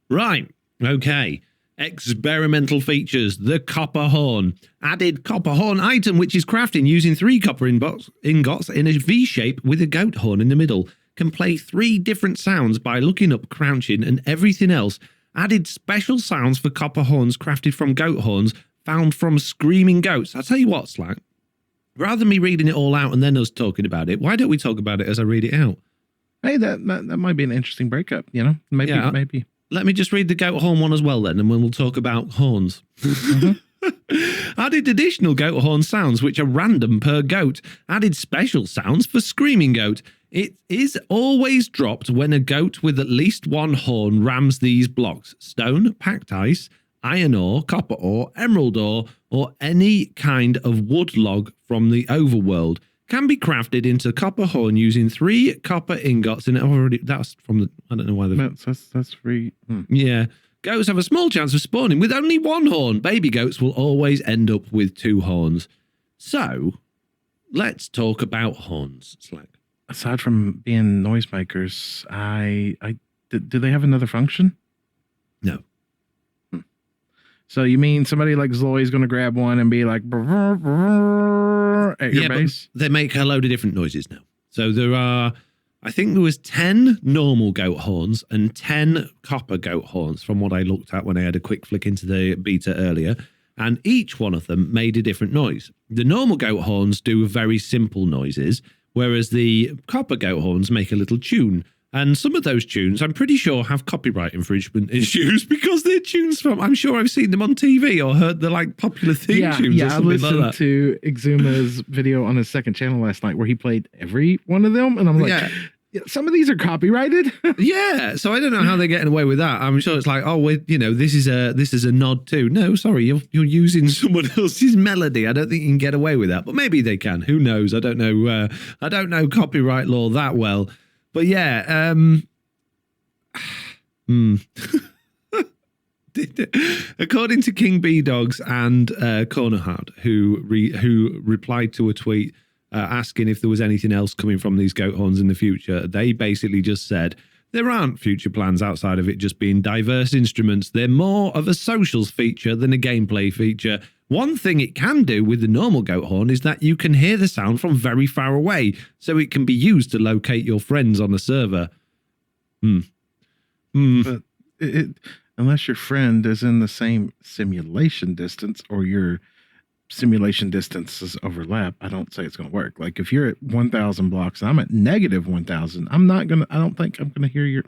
Right. Okay. Experimental features. The copper horn. Added copper horn item, which is crafting using 3 copper ingots in a V shape with a goat horn in the middle. Can play 3 different sounds by looking up, crouching, and everything else. Added special sounds for copper horns crafted from goat horns found from screaming goats. I'll tell you what, Slack. Rather than me reading it all out and then us talking about it, why don't we talk about it as I read it out? Hey, that might be an interesting breakup, Maybe. Let me just read the goat horn one as well then, and we'll talk about horns. Added additional goat horn sounds, which are random per goat. Added special sounds for screaming goat. It is always dropped when a goat with at least one horn rams these blocks: stone, packed ice, iron ore, copper ore, emerald ore, or any kind of wood log from the overworld. Can be crafted into copper horn using 3 copper ingots. And that's from the, I don't know why that's free. Yeah. Goats have a small chance of spawning with only 1 horn. Baby goats will always end up with 2 horns. So, let's talk about horns, Slack. Aside from being noisemakers, do they have another function? No. So you mean somebody like Zoe's going to grab one and be like at your base? They make a load of different noises now. So there are, I think there was 10 normal goat horns and 10 copper goat horns from what I looked at when I had a quick flick into the beta earlier. And each one of them made a different noise. The normal goat horns do very simple noises, whereas the copper goat horns make a little tune. And some of those tunes, I'm pretty sure, have copyright infringement issues because they're tunes from, I'm sure I've seen them on TV or heard the like popular theme tunes or something like that. I listened to Exuma's video on his second channel last night where he played every one of them. And I'm like, some of these are copyrighted. Yeah. So I don't know how they're getting away with that. I'm sure it's like, oh, this is a nod too. No, sorry, you're using someone else's melody. I don't think you can get away with that, but maybe they can. Who knows? I don't know. I don't know copyright law that well. But yeah, according to KingBDogz and Cornerhard, who replied to a tweet asking if there was anything else coming from these goat horns in the future, they basically just said there aren't future plans outside of it just being diverse instruments. They're more of a socials feature than a gameplay feature. One thing it can do with the normal goat horn is that you can hear the sound from very far away, so it can be used to locate your friends on the server. But unless your friend is in the same simulation distance or your simulation distances overlap, I don't say it's going to work. Like if you're at 1,000 blocks and I'm at negative 1,000, I don't think I'm going to hear your...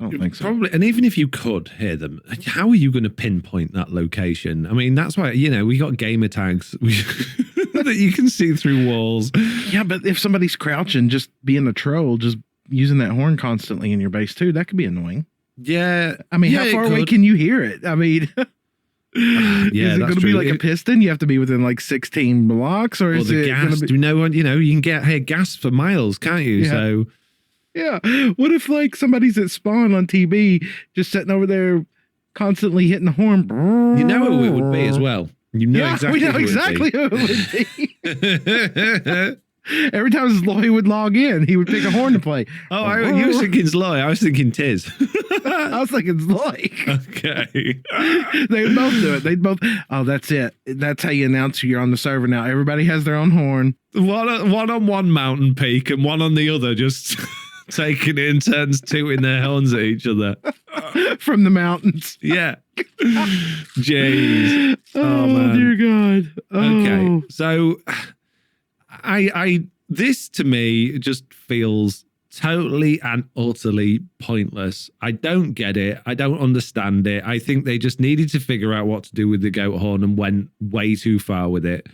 I don't think so. Probably, and even if you could hear them, how are you going to pinpoint that location? I mean, that's why, we got gamer tags that you can see through walls. Yeah, but if somebody's crouching, just being a troll, just using that horn constantly in your base too, that could be annoying. Yeah. I mean, how far away can you hear it? I mean, yeah, is it going to be like a piston? You have to be within like 16 blocks, or is it gas? You can hear gas for miles, can't you? Yeah. So. Yeah. What if like somebody's at spawn on TV just sitting over there constantly hitting the horn? You know who it would be as well. You know exactly who it would be. Every time Zloy would log in, he would pick a horn to play. Oh, you were thinking Zloy. I was thinking Tiz. I was thinking Zloy. Okay. They would both do it. They'd both. Oh, that's it. That's how you announce you're on the server now. Everybody has their own horn. One on one mountain peak and one on the other, just taking it in turns, tooting their horns at each other. From the mountains. Yeah. Jeez. Oh man. Dear God. Oh. Okay. So this to me just feels totally and utterly pointless. I don't get it. I don't understand it. I think they just needed to figure out what to do with the goat horn and went way too far with it.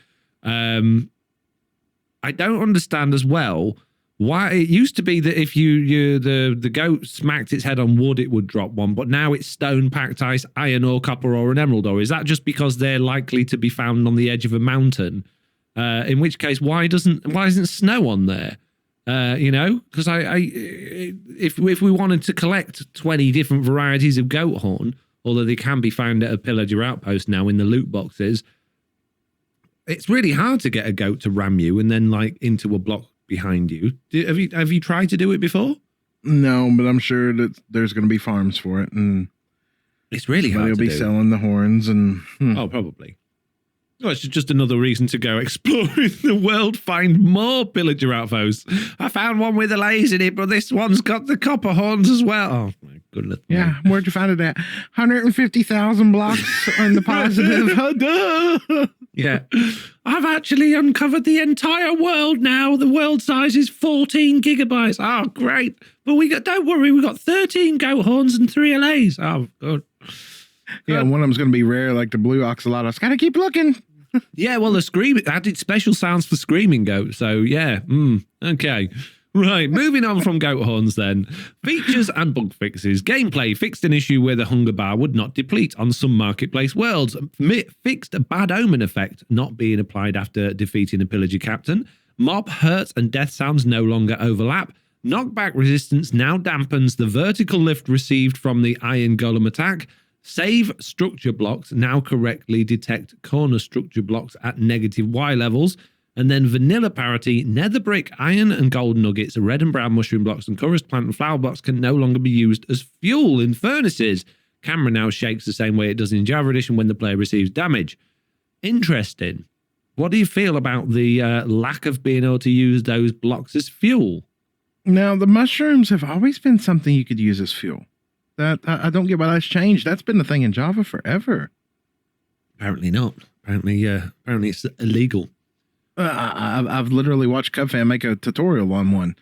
I don't understand as well why it used to be that if the goat smacked its head on wood, it would drop one, but now it's stone, packed ice, iron ore, copper ore, and emerald ore. Is that just because they're likely to be found on the edge of a mountain? In which case, why isn't snow on there? Because if we wanted to collect 20 different varieties of goat horn, although they can be found at a pillager outpost now in the loot boxes, it's really hard to get a goat to ram you and then like into a block behind you. Have you tried to do it before? No, but I'm sure that there's going to be farms for it, and it's really hard. They'll be selling the horns, and oh, probably. Well, it's just another reason to go exploring the world, find more pillager outposts. I found one with a lays in it, but this one's got the copper horns as well. Oh my goodness! Yeah, where'd you find it at? 150,000 blocks on the positive. Yeah, I've actually uncovered the entire world now. The world size is 14 gigabytes. Oh, great! But don't worry, we got 13 goat horns and 3 allays. Oh, good. Yeah, one of them's going to be rare, like the blue oxalotus. Gotta keep looking. Yeah, well, the scream added special sounds for screaming goat. So yeah, okay. Right, moving on from goat horns then. Features and bug fixes. Gameplay fixed an issue where the hunger bar would not deplete on some marketplace worlds. Fixed a bad omen effect not being applied after defeating a pillager captain. Mob hurt and death sounds no longer overlap. Knockback resistance now dampens the vertical lift received from the iron golem attack. Save structure blocks now correctly detect corner structure blocks at negative Y levels. And then vanilla parity, nether brick, iron and gold nuggets, red and brown mushroom blocks, and chorus plant and flower blocks can no longer be used as fuel in furnaces. Camera now shakes the same way it does in Java Edition when the player receives damage. Interesting. What do you feel about the lack of being able to use those blocks as fuel? Now, the mushrooms have always been something you could use as fuel. That I don't get why that's changed. That's been the thing in Java forever. Apparently not. Apparently it's illegal. I've literally watched CubFan make a tutorial on one.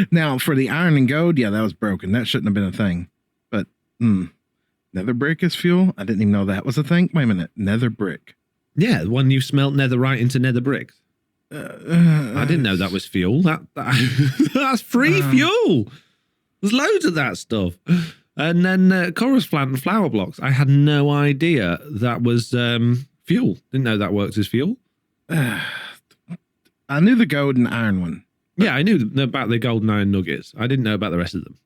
Now, for the iron and gold, yeah, that was broken. That shouldn't have been a thing. But nether brick is fuel? I didn't even know that was a thing. Wait a minute. Nether brick. Yeah, the one you smelt netherite into nether bricks. I didn't know that was fuel. That's free fuel. There's loads of that stuff. And then chorus plant and flower blocks. I had no idea that was fuel. Didn't know that works as fuel. I knew the gold and iron one. Yeah, I knew about the golden iron nuggets. I didn't know about the rest of them.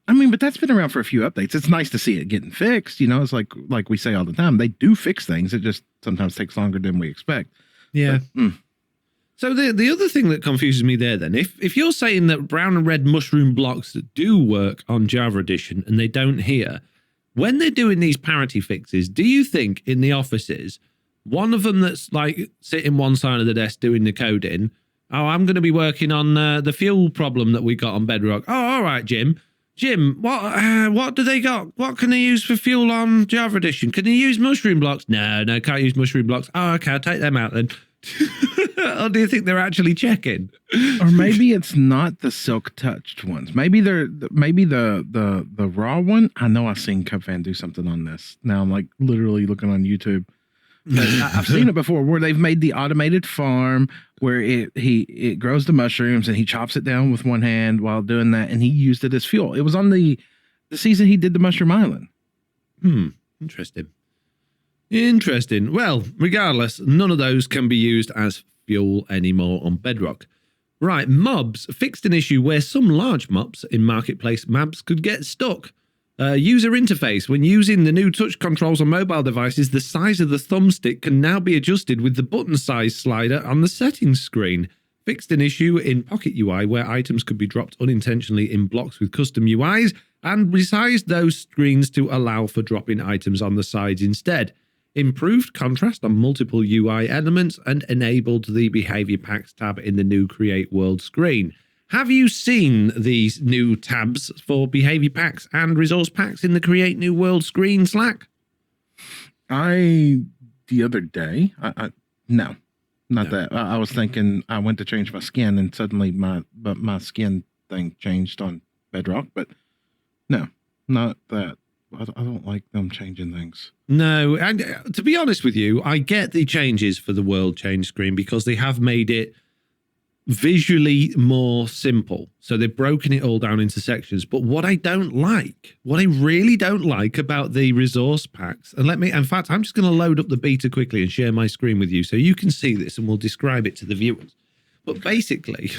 I mean, but that's been around for a few updates. It's nice to see it getting fixed. You know, it's like we say all the time. They do fix things. It just sometimes takes longer than we expect. Yeah. But, So the other thing that confuses me there then, if you're saying that brown and red mushroom blocks do work on Java Edition and they don't here, when they're doing these parity fixes, do you think in the offices, one of them that's like sitting one side of the desk doing the coding, oh, I'm going to be working on the fuel problem that we got on Bedrock. Oh, all right, Jim. Jim, what do they got? What can they use for fuel on Java Edition? Can they use mushroom blocks? No, can't use mushroom blocks. Oh, okay, I'll take them out then. Or do you think they're actually checking? Or maybe it's not the silk touched ones. Maybe the raw one. I know I've seen CubFan do something on this. Now I'm like literally looking on YouTube. I've seen it before where they've made the automated farm where it grows the mushrooms and he chops it down with one hand while doing that, and he used it as fuel. It was on the season he did the Mushroom Island. Interesting. Well, regardless, none of those can be used as fuel anymore on Bedrock. Right, mobs fixed an issue where some large mobs in marketplace maps could get stuck. User interface. When using the new touch controls on mobile devices, the size of the thumbstick can now be adjusted with the button size slider on the settings screen. Fixed an issue in Pocket UI where items could be dropped unintentionally in blocks with custom UIs and resized those screens to allow for dropping items on the sides instead. Improved contrast on multiple UI elements and enabled the behavior packs tab in the new Create World screen. Have you seen these new tabs for behavior packs and resource packs in the Create New World screen, Slack? The other day, no, not that. I was thinking I went to change my skin and suddenly my skin thing changed on Bedrock, but no, not that. I don't like them changing things. No, and to be honest with you, I get the changes for the world change screen because they have made it visually more simple. So they've broken it all down into sections. But what I really don't like about the resource packs, and in fact, I'm just going to load up the beta quickly and share my screen with you so you can see this and we'll describe it to the viewers. But basically,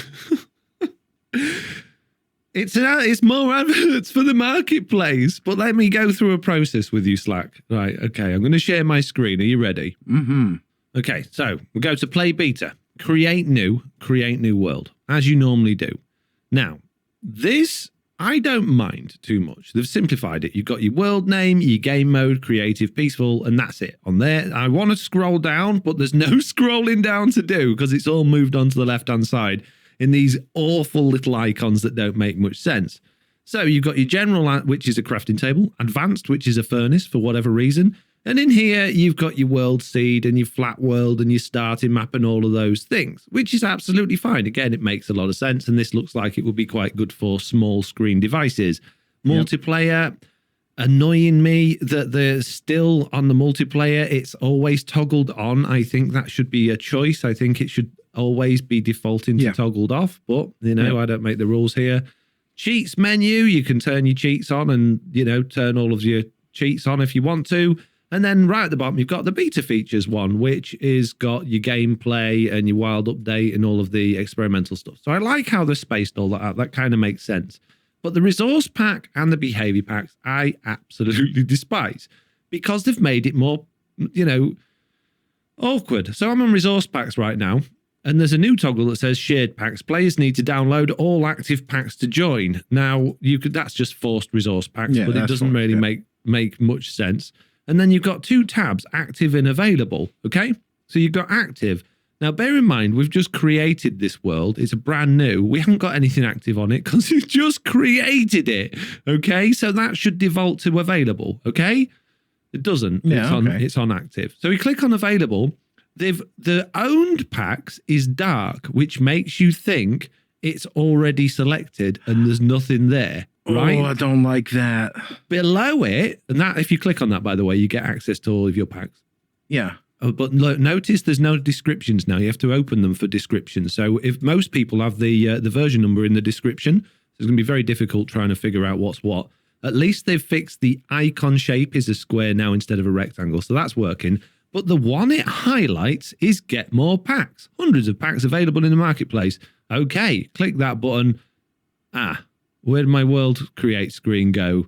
it's more adverts for the marketplace. But let me go through a process with you, Slack. Right, okay, I'm going to share my screen. Are you ready? Mm-hmm. Okay, so we go to play beta. Create new world, as you normally do. Now, this, I don't mind too much. They've simplified it. You've got your world name, your game mode, creative, peaceful, and that's it. On there, I want to scroll down, but there's no scrolling down to do because it's all moved onto the left-hand side in these awful little icons that don't make much sense. So you've got your general, which is a crafting table, advanced, which is a furnace for whatever reason, and in here, you've got your world seed and your flat world and your starting map and all of those things, which is absolutely fine. Again, it makes a lot of sense, and this looks like it would be quite good for small screen devices. Multiplayer, annoying me that they're still on the multiplayer. It's always toggled on. I think that should be a choice. I think it should always be defaulting to toggled off. But, I don't make the rules here. Cheats menu, you can turn your cheats on and, turn all of your cheats on if you want to. And then right at the bottom, you've got the beta features one, which is got your gameplay and your wild update and all of the experimental stuff. So I like how they're spaced all that out. That kind of makes sense. But the resource pack and the behavior packs, I absolutely despise because they've made it more, awkward. So I'm on resource packs right now. And there's a new toggle that says shared packs. Players need to download all active packs to join. Now, that's just forced resource packs, but it doesn't really make much sense. And then you've got 2 tabs, active and available, okay? So you've got active. Now, bear in mind, we've just created this world. It's brand new. We haven't got anything active on it because we've just created it, okay? So that should default to available, okay? It doesn't. Yeah, It's on active. So we click on available. The owned packs is dark, which makes you think it's already selected and there's nothing there. Right? Oh, I don't like that. Below it, and that if you click on that, by the way, you get access to all of your packs. Yeah. But notice there's no descriptions now. You have to open them for descriptions. So if most people have the version number in the description, it's going to be very difficult trying to figure out what's what. At least they've fixed the icon shape is a square now instead of a rectangle. So that's working. But the one it highlights is get more packs. Hundreds of packs available in the marketplace. Okay, click that button. Where did my world create screen go?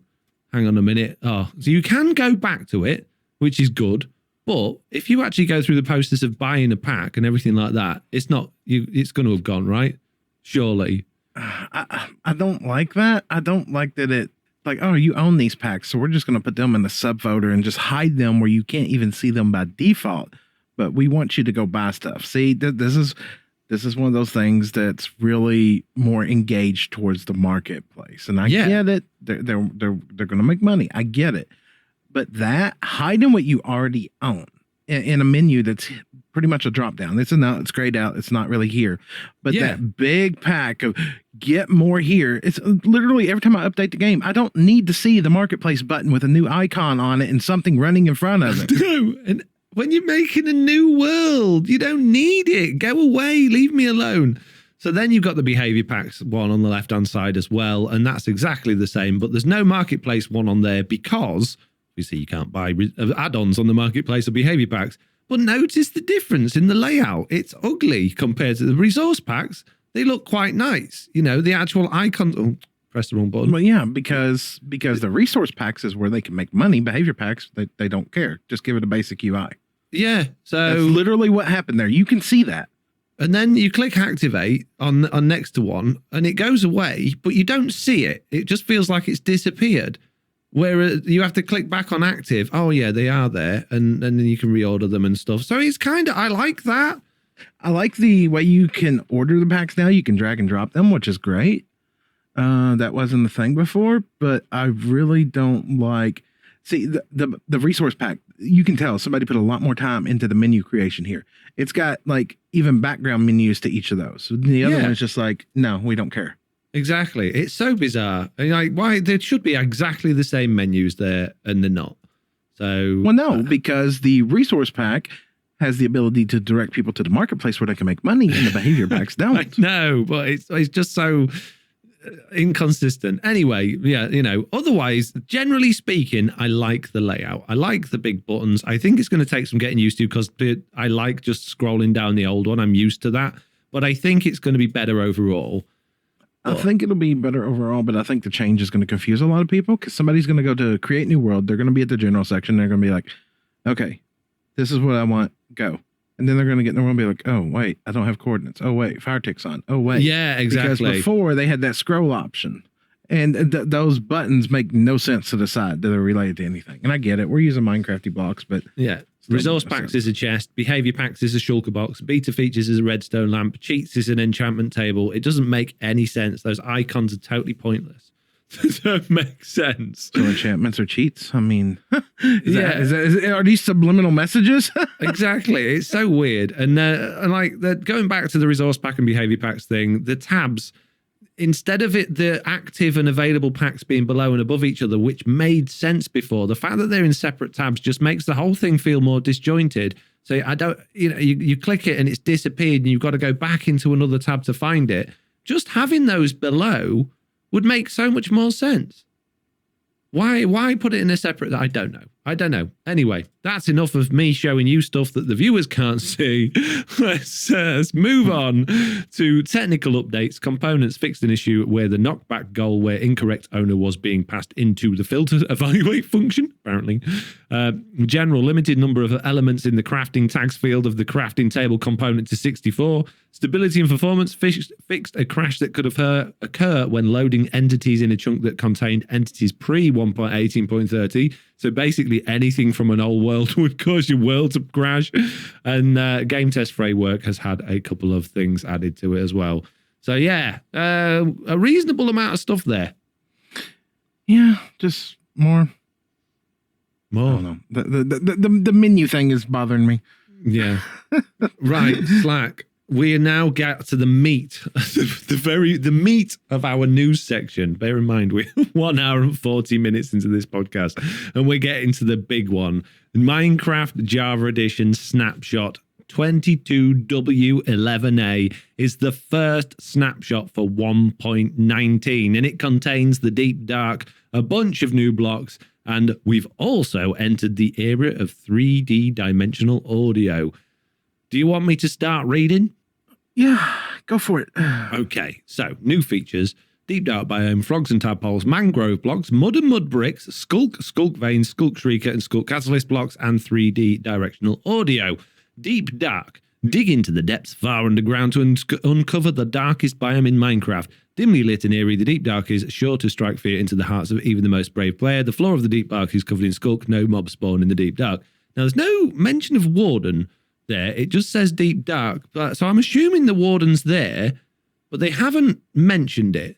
Hang on a minute. Oh, so you can go back to it, which is good. But if you actually go through the process of buying a pack and everything like that, it's going to have gone, right? Surely. I don't like that. I don't like that it, you own these packs, so we're just going to put them in the subfolder and just hide them where you can't even see them by default. But we want you to go buy stuff. See, this is one of those things that's really more engaged towards the marketplace. And I get it. They're going to make money. I get it. But that hiding what you already own in a menu that's pretty much a drop down. It's grayed out. It's not really here. But that big pack of get more here. It's literally every time I update the game, I don't need to see the marketplace button with a new icon on it and something running in front of it. No, and when you're making a new world, you don't need it. Go away. Leave me alone. So then you've got the behavior packs one on the left-hand side as well, and that's exactly the same. But there's no marketplace one on there because you see you can't buy add-ons on the marketplace or behavior packs. But notice the difference in the layout. It's ugly compared to the resource packs. They look quite nice. The actual icons. Oh, press the wrong button. Well, yeah, because the resource packs is where they can make money. Behavior packs, they don't care. Just give it a basic UI. Yeah, so that's literally what happened there. You can see that. And then you click activate on next to one and it goes away, but you don't see it. It just feels like it's disappeared. Whereas you have to click back on active. Oh yeah, they are there. And then you can reorder them and stuff. So it's I like that. I like the way you can order the packs now. You can drag and drop them, which is great. That wasn't the thing before, but I really don't like. See, the resource pack, you can tell somebody put a lot more time into the menu creation here. It's got even background menus to each of those. The other one is just no, we don't care. Exactly. It's so bizarre. And why there should be exactly the same menus there and they're not. So well, no, because the resource pack has the ability to direct people to the marketplace where they can make money, and the behavior packs don't. No, but it's just so inconsistent. Anyway, otherwise, generally speaking, I like the layout. I like the big buttons. I think it's going to take some getting used to because I like just scrolling down the old one. I'm used to that, but I think it's going to be better overall. I think it'll be better overall, but I think the change is going to confuse a lot of people because somebody's going to go to create new world. They're going to be at the general section. They're going to be like, okay, this is what I want. Go. And then they're going to get in the world and be like, oh, wait, I don't have coordinates. Oh, wait, fire tick's on. Oh, wait. Yeah, exactly. Because before they had that scroll option. And those buttons make no sense to the side that are related to anything. And I get it. We're using Minecrafty blocks, but yeah. Resource packs is a chest. Behavior packs is a shulker box. Beta features is a redstone lamp. Cheats is an enchantment table. It doesn't make any sense. Those icons are totally pointless. They don't make sense. So enchantments are cheats? I mean, are these subliminal messages? Exactly. It's so weird. And going back to the resource pack and behavior packs thing, the tabs, instead of the active and available packs being below and above each other, which made sense before, the fact that they're in separate tabs just makes the whole thing feel more disjointed. So you click it and it's disappeared and you've got to go back into another tab to find it. Just having those below would make so much more sense. Why put it in a separate? I don't know. Anyway, that's enough of me showing you stuff that the viewers can't see. Let's move on to technical updates. Components fixed an issue where the knockback goal where incorrect owner was being passed into the filter evaluate function, apparently. General limited number of elements in the crafting tags field of the crafting table component to 64. Stability and performance fixed a crash that could occur when loading entities in a chunk that contained entities pre 1.18.30. So basically anything from an old world would cause your world to crash. And game test framework has had a couple of things added to it as well. So yeah, a reasonable amount of stuff there. Yeah, just more. I More. don't know. The menu thing is bothering me. Yeah. Right, Slack. We now get to the meat, the meat of our news section. Bear in mind, we're 1 hour and 40 minutes into this podcast, and we're getting to the big one. Minecraft Java Edition Snapshot 22W11A is the first snapshot for 1.19, and it contains the Deep Dark, a bunch of new blocks, and we've also entered the era of 3D dimensional audio. Do you want me to start reading? Yeah, go for it. Okay, so new features: Deep Dark biome, frogs and tadpoles, mangrove blocks, mud and mud bricks, skulk veins, skulk shrieker and skulk catalyst blocks, and 3D directional audio. Deep Dark. Dig into the depths far underground to uncover the darkest biome in Minecraft. Dimly lit and eerie, the Deep Dark is sure to strike fear into the hearts of even the most brave player. The floor of the Deep Dark is covered in skulk. No mob spawn in the Deep Dark. Now, there's no mention of Warden there. It just says Deep Dark. So I'm assuming the Warden's there, but they haven't mentioned it.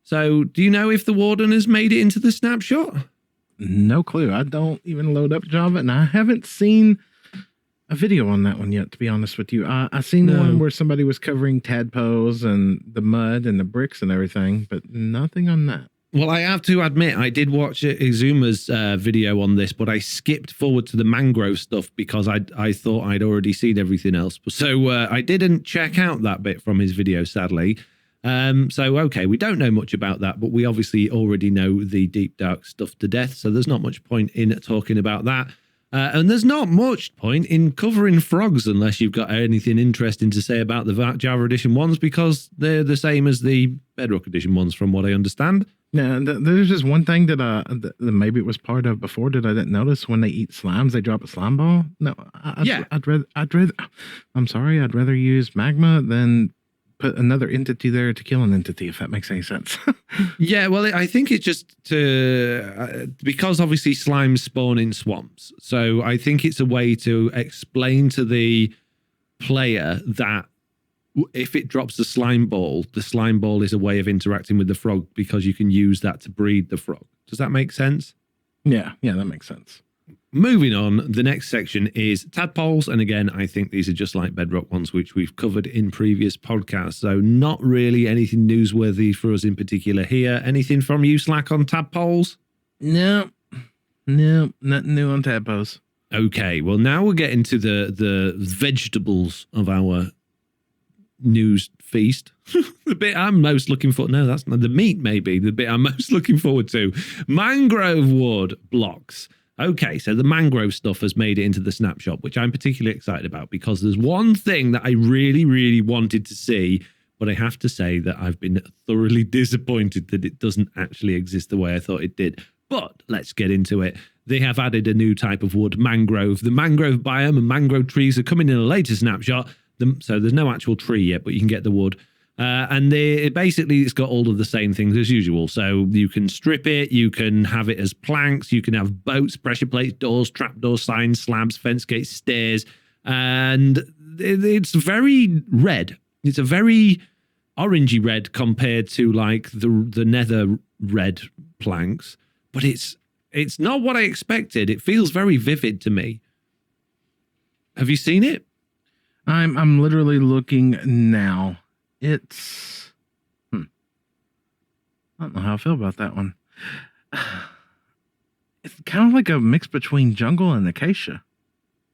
So do you know if the Warden has made it into the snapshot? No clue. I don't even load up Java, and I haven't seen a video on that one yet, to be honest with you. I seen the one where somebody was covering tadpoles and the mud and the bricks and everything, but nothing on that. Well, I have to admit, I did watch Izuma's video on this, but I skipped forward to the mangrove stuff because I thought I'd already seen everything else. So I didn't check out that bit from his video, sadly. So, okay, we don't know much about that, but we obviously already know the Deep Dark stuff to death, so there's not much point in talking about that. And there's not much point in covering frogs unless you've got anything interesting to say about the Java Edition ones, because they're the same as the Bedrock Edition ones, from what I understand. Yeah, there's just one thing that maybe it was part of before that I didn't notice. When they eat slimes, they drop a slime ball. No, I'd rather. I'm sorry, I'd rather use magma than put another entity there to kill an entity, if that makes any sense. Yeah, well, I think it's just because obviously slimes spawn in swamps. So I think it's a way to explain to the player that if it drops the slime ball is a way of interacting with the frog, because you can use that to breed the frog. Does that make sense? Yeah, that makes sense. Moving on, the next section is tadpoles. And again, I think these are just like Bedrock ones, which we've covered in previous podcasts. So not really anything newsworthy for us in particular here. Anything from you, Slack, on tadpoles? No, nothing new on tadpoles. Okay, well, now we're getting to the vegetables of our news feast. The bit I'm most looking for, no, that's not the meat, maybe the bit I'm most looking forward to. Mangrove wood blocks. Okay, so the mangrove stuff has made it into the snapshot, which I'm particularly excited about, because there's one thing that I really, really wanted to see, but I have to say that I've been thoroughly disappointed that it doesn't actually exist the way I thought it did. But let's get into it. They have added a new type of wood, mangrove. The mangrove biome and mangrove trees are coming in a later snapshot. So there's no actual tree yet, but you can get the wood. And it's got all of the same things as usual. So you can strip it, you can have it as planks, you can have boats, pressure plates, doors, trapdoor signs, slabs, fence gates, stairs. And it's very red. It's a very orangey red compared to like the nether red planks. But it's not what I expected. It feels very vivid to me. Have you seen it? I'm literally looking now. It's don't know how I feel about that one. It's kind of like a mix between jungle and acacia.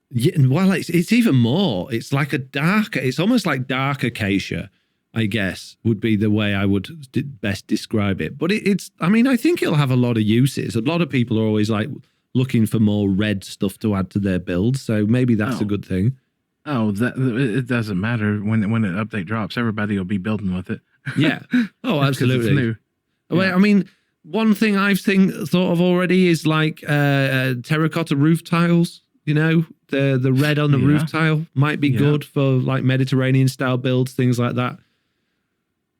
Yeah, well, it's even more. It's like it's almost like dark acacia, I guess, would be the way I would best describe it. But I mean, I think it'll have a lot of uses. A lot of people are always like looking for more red stuff to add to their builds. So maybe that's a good thing. Oh, it doesn't matter when an update drops. Everybody will be building with it. Yeah. Oh, absolutely. It's new. Well, Yeah. I mean, one thing I've thought of already is like terracotta roof tiles. You know, the red on the roof tile might be good for like Mediterranean style builds, things like that.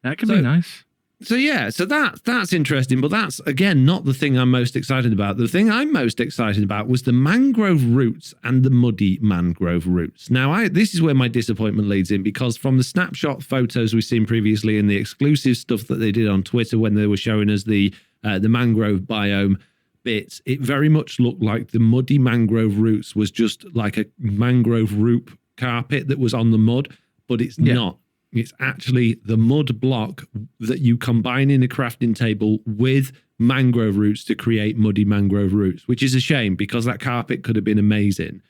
That could be nice. So yeah, so that's interesting, but that's again not the thing I'm most excited about. The thing I'm most excited about was the mangrove roots and the muddy mangrove roots. Now, this is where my disappointment leads in, because from the snapshot photos we've seen previously and the exclusive stuff that they did on Twitter when they were showing us the mangrove biome bits, it very much looked like the muddy mangrove roots was just like a mangrove root carpet that was on the mud, but it's not. It's actually the mud block that you combine in a crafting table with mangrove roots to create muddy mangrove roots, which is a shame because that carpet could have been amazing.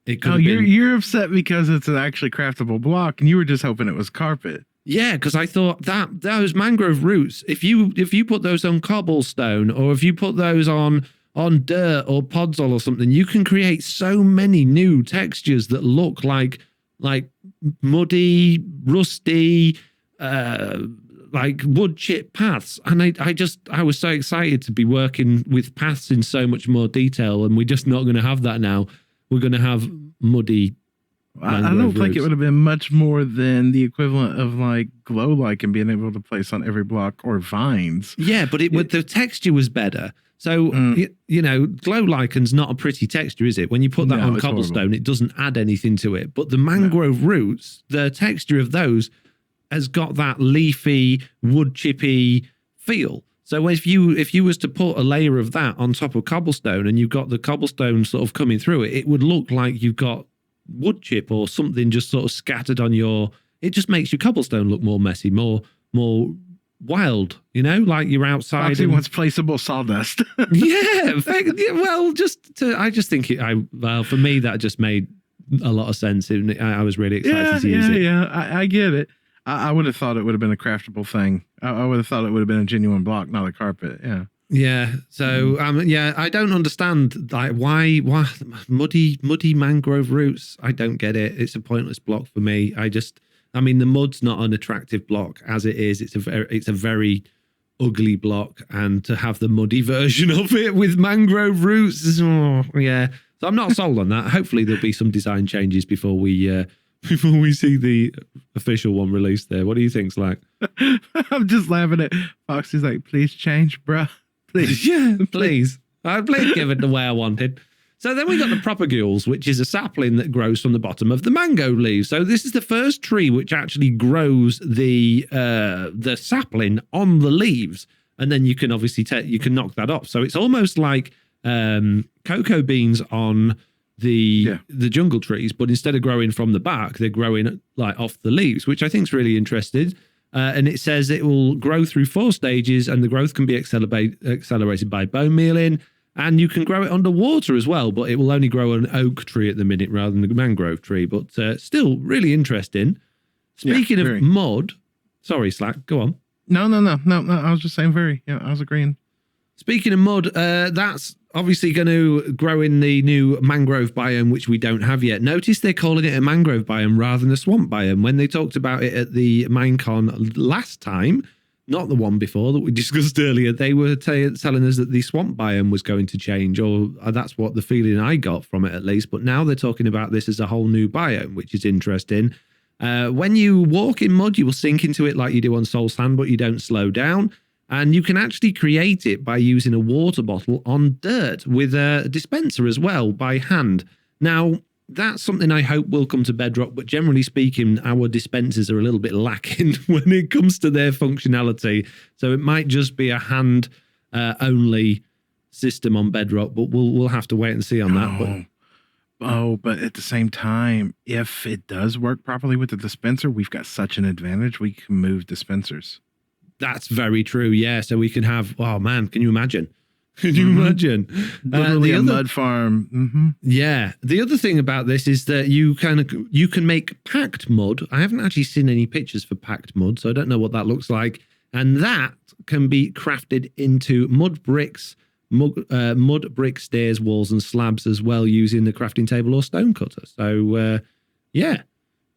You're upset because it's an actually craftable block, and you were just hoping it was carpet. Yeah, because I thought that those mangrove roots, if you put those on cobblestone or if you put those on dirt or podzol or something, you can create so many new textures that look like muddy, rusty, like wood chip paths. And I was so excited to be working with paths in so much more detail, and we're just not going to have that now. We're going to have muddy. I don't think it would have been much more than the equivalent of like glow like and being able to place on every block or vines. Yeah, but the texture was better. So, you know, glow liken's not a pretty texture, is it? When you put that on cobblestone, horrible. It doesn't add anything to it. But the mangrove roots, the texture of those has got that leafy, wood chippy feel. So if you was to put a layer of that on top of cobblestone and you've got the cobblestone sort of coming through it, it would look like you've got wood chip or something just sort of scattered on your... It just makes your cobblestone look more messy, more wild, you know, like you're outside. Foxy wants placeable sawdust. I just think for me that just made a lot of sense. I was really excited to use it. Yeah, I get it. I would have thought it would have been a craftable thing. I would have thought it would have been a genuine block, not a carpet. Yeah. Yeah. So I don't understand like why muddy mangrove roots. I don't get it. It's a pointless block for me. I mean, the mud's not an attractive block as it is. It's a very ugly block, and to have the muddy version of it with mangrove roots is, So I'm not sold on that. Hopefully there'll be some design changes before we see the official one released there. What do you think, Slack? I'm just laughing at Foxy's like, please change, bruh. Please. Yeah, please. Please give it the way I wanted. So then we got the propagules, which is a sapling that grows from the bottom of the mango leaves. So this is the first tree which actually grows the sapling on the leaves, and then you can obviously you can knock that off. So it's almost like cocoa beans on the jungle trees, but instead of growing from the bark, they're growing like off the leaves, which I think is really interesting. And it says it will grow through 4 stages, and the growth can be accelerated by bone mealing. And you can grow it underwater as well, but it will only grow an oak tree at the minute rather than a mangrove tree. But still really interesting. Speaking of mud, sorry, Slack, go on. No. I was just saying I was agreeing. Speaking of mud, that's obviously going to grow in the new mangrove biome, which we don't have yet. Notice they're calling it a mangrove biome rather than a swamp biome. When they talked about it at the Minecon last time, not the one before that we discussed earlier, they were telling us that the swamp biome was going to change, or that's what the feeling I got from it at least. But now they're talking about this as a whole new biome, which is interesting. When you walk in mud, you will sink into it like you do on Soul Sand, but you don't slow down. And you can actually create it by using a water bottle on dirt with a dispenser as well by hand. Now, that's something I hope will come to Bedrock, but generally speaking, our dispensers are a little bit lacking when it comes to their functionality. So it might just be a hand only system on Bedrock, but we'll have to wait and see on that. But at the same time, if it does work properly with the dispenser, we've got such an advantage. We can move dispensers. That's very true. Yeah. So we can have, oh man, can you imagine? Can you imagine? Literally a mud farm. Mm-hmm. Yeah. The other thing about this is that you can make packed mud. I haven't actually seen any pictures for packed mud, so I don't know what that looks like. And that can be crafted into mud bricks, mud brick stairs, walls, and slabs as well, using the crafting table or stone cutter. So yeah.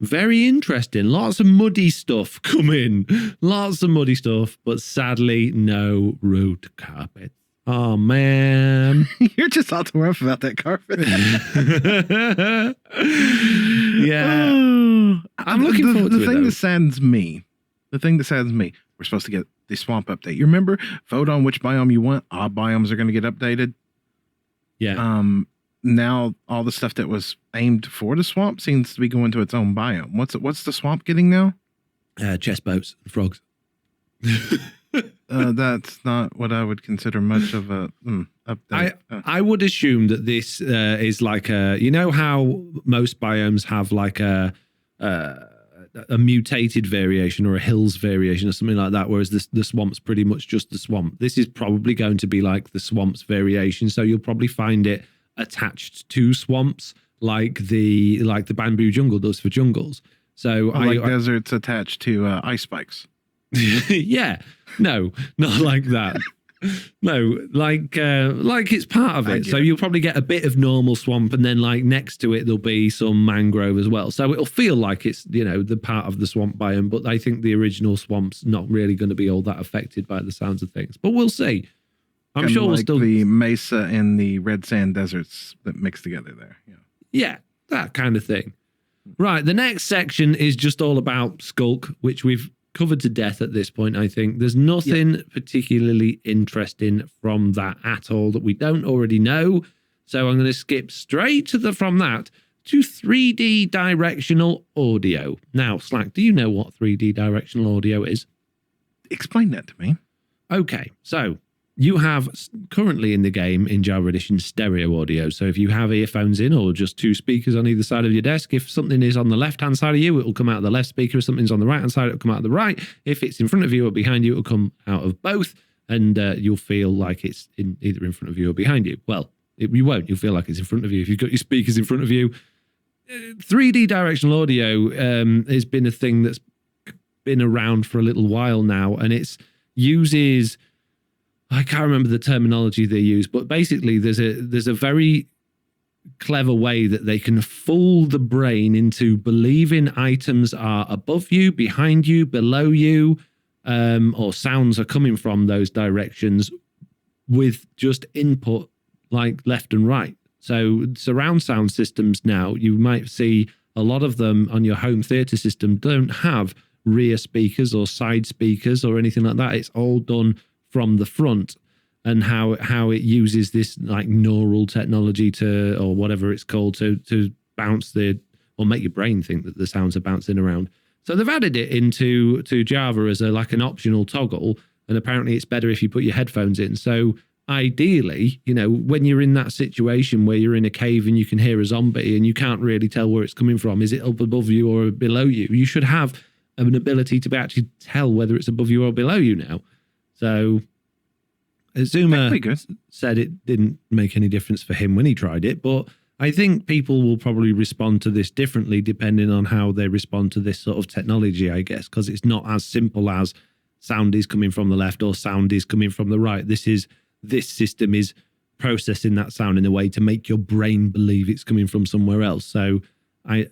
Very interesting. Lots of muddy stuff coming. Lots of muddy stuff, but sadly, no road carpet. Oh, man. You're just all tore up about that carpet. Yeah. Oh, I'm looking forward to the it, thing though. that saddens me. The thing that saddens me. We're supposed to get the swamp update. You remember? Vote on which biome you want. All biomes are going to get updated. Yeah. Now all the stuff that was aimed for the swamp seems to be going to its own biome. What's the swamp getting now? Chest boats and frogs. That's not what I would consider much of a update. I would assume that this is like you know how most biomes have like a mutated variation or a hills variation or something like that, whereas the swamp's pretty much just the swamp. This is probably going to be like the swamp's variation, so you'll probably find it attached to swamps like the bamboo jungle does for jungles. So like deserts attached to ice spikes. Yeah, no, not like that. No, like it's part of it. So you'll probably get a bit of normal swamp, and then like next to it there'll be some mangrove as well. So it'll feel like it's, you know, the part of the swamp biome, but I think the original swamp's not really going to be all that affected by the sounds of things. But we'll see. I'm Kinda sure we'll like still the mesa and the red sand deserts that mix together there. Yeah, that kind of thing. Right, the next section is just all about Skulk, which we've covered to death at this point, I think. There's nothing particularly interesting from that at all that we don't already know. So I'm going to skip straight from that to 3D directional audio. Now, Slack, do you know what 3D directional audio is? Explain that to me. Okay, so you have currently in the game in Java Edition stereo audio. So if you have earphones in or just two speakers on either side of your desk, if something is on the left-hand side of you, it will come out of the left speaker. If something's on the right-hand side, it will come out of the right. If it's in front of you or behind you, it will come out of both. And you'll feel like it's either in front of you or behind you. Well, you won't. You'll feel like it's in front of you. If you've got your speakers in front of you. 3D directional audio has been a thing that's been around for a little while now. And it uses... I can't remember the terminology they use, but basically there's a very clever way that they can fool the brain into believing items are above you, behind you, below you, or sounds are coming from those directions with just input like left and right. So surround sound systems now, you might see a lot of them on your home theater system don't have rear speakers or side speakers or anything like that. It's all done from the front, and how it uses this like neural technology to, or whatever it's called, to bounce or make your brain think that the sounds are bouncing around. So they've added it into Java as like an optional toggle, and apparently it's better if you put your headphones in. So ideally, you know, when you're in that situation where you're in a cave and you can hear a zombie and you can't really tell where it's coming from, is it up above you or below you? You should have an ability to actually tell whether it's above you or below you now. So Azuma said it didn't make any difference for him when he tried it, but I think people will probably respond to this differently depending on how they respond to this sort of technology, I guess, because it's not as simple as sound is coming from the left or sound is coming from the right. This system is processing that sound in a way to make your brain believe it's coming from somewhere else. So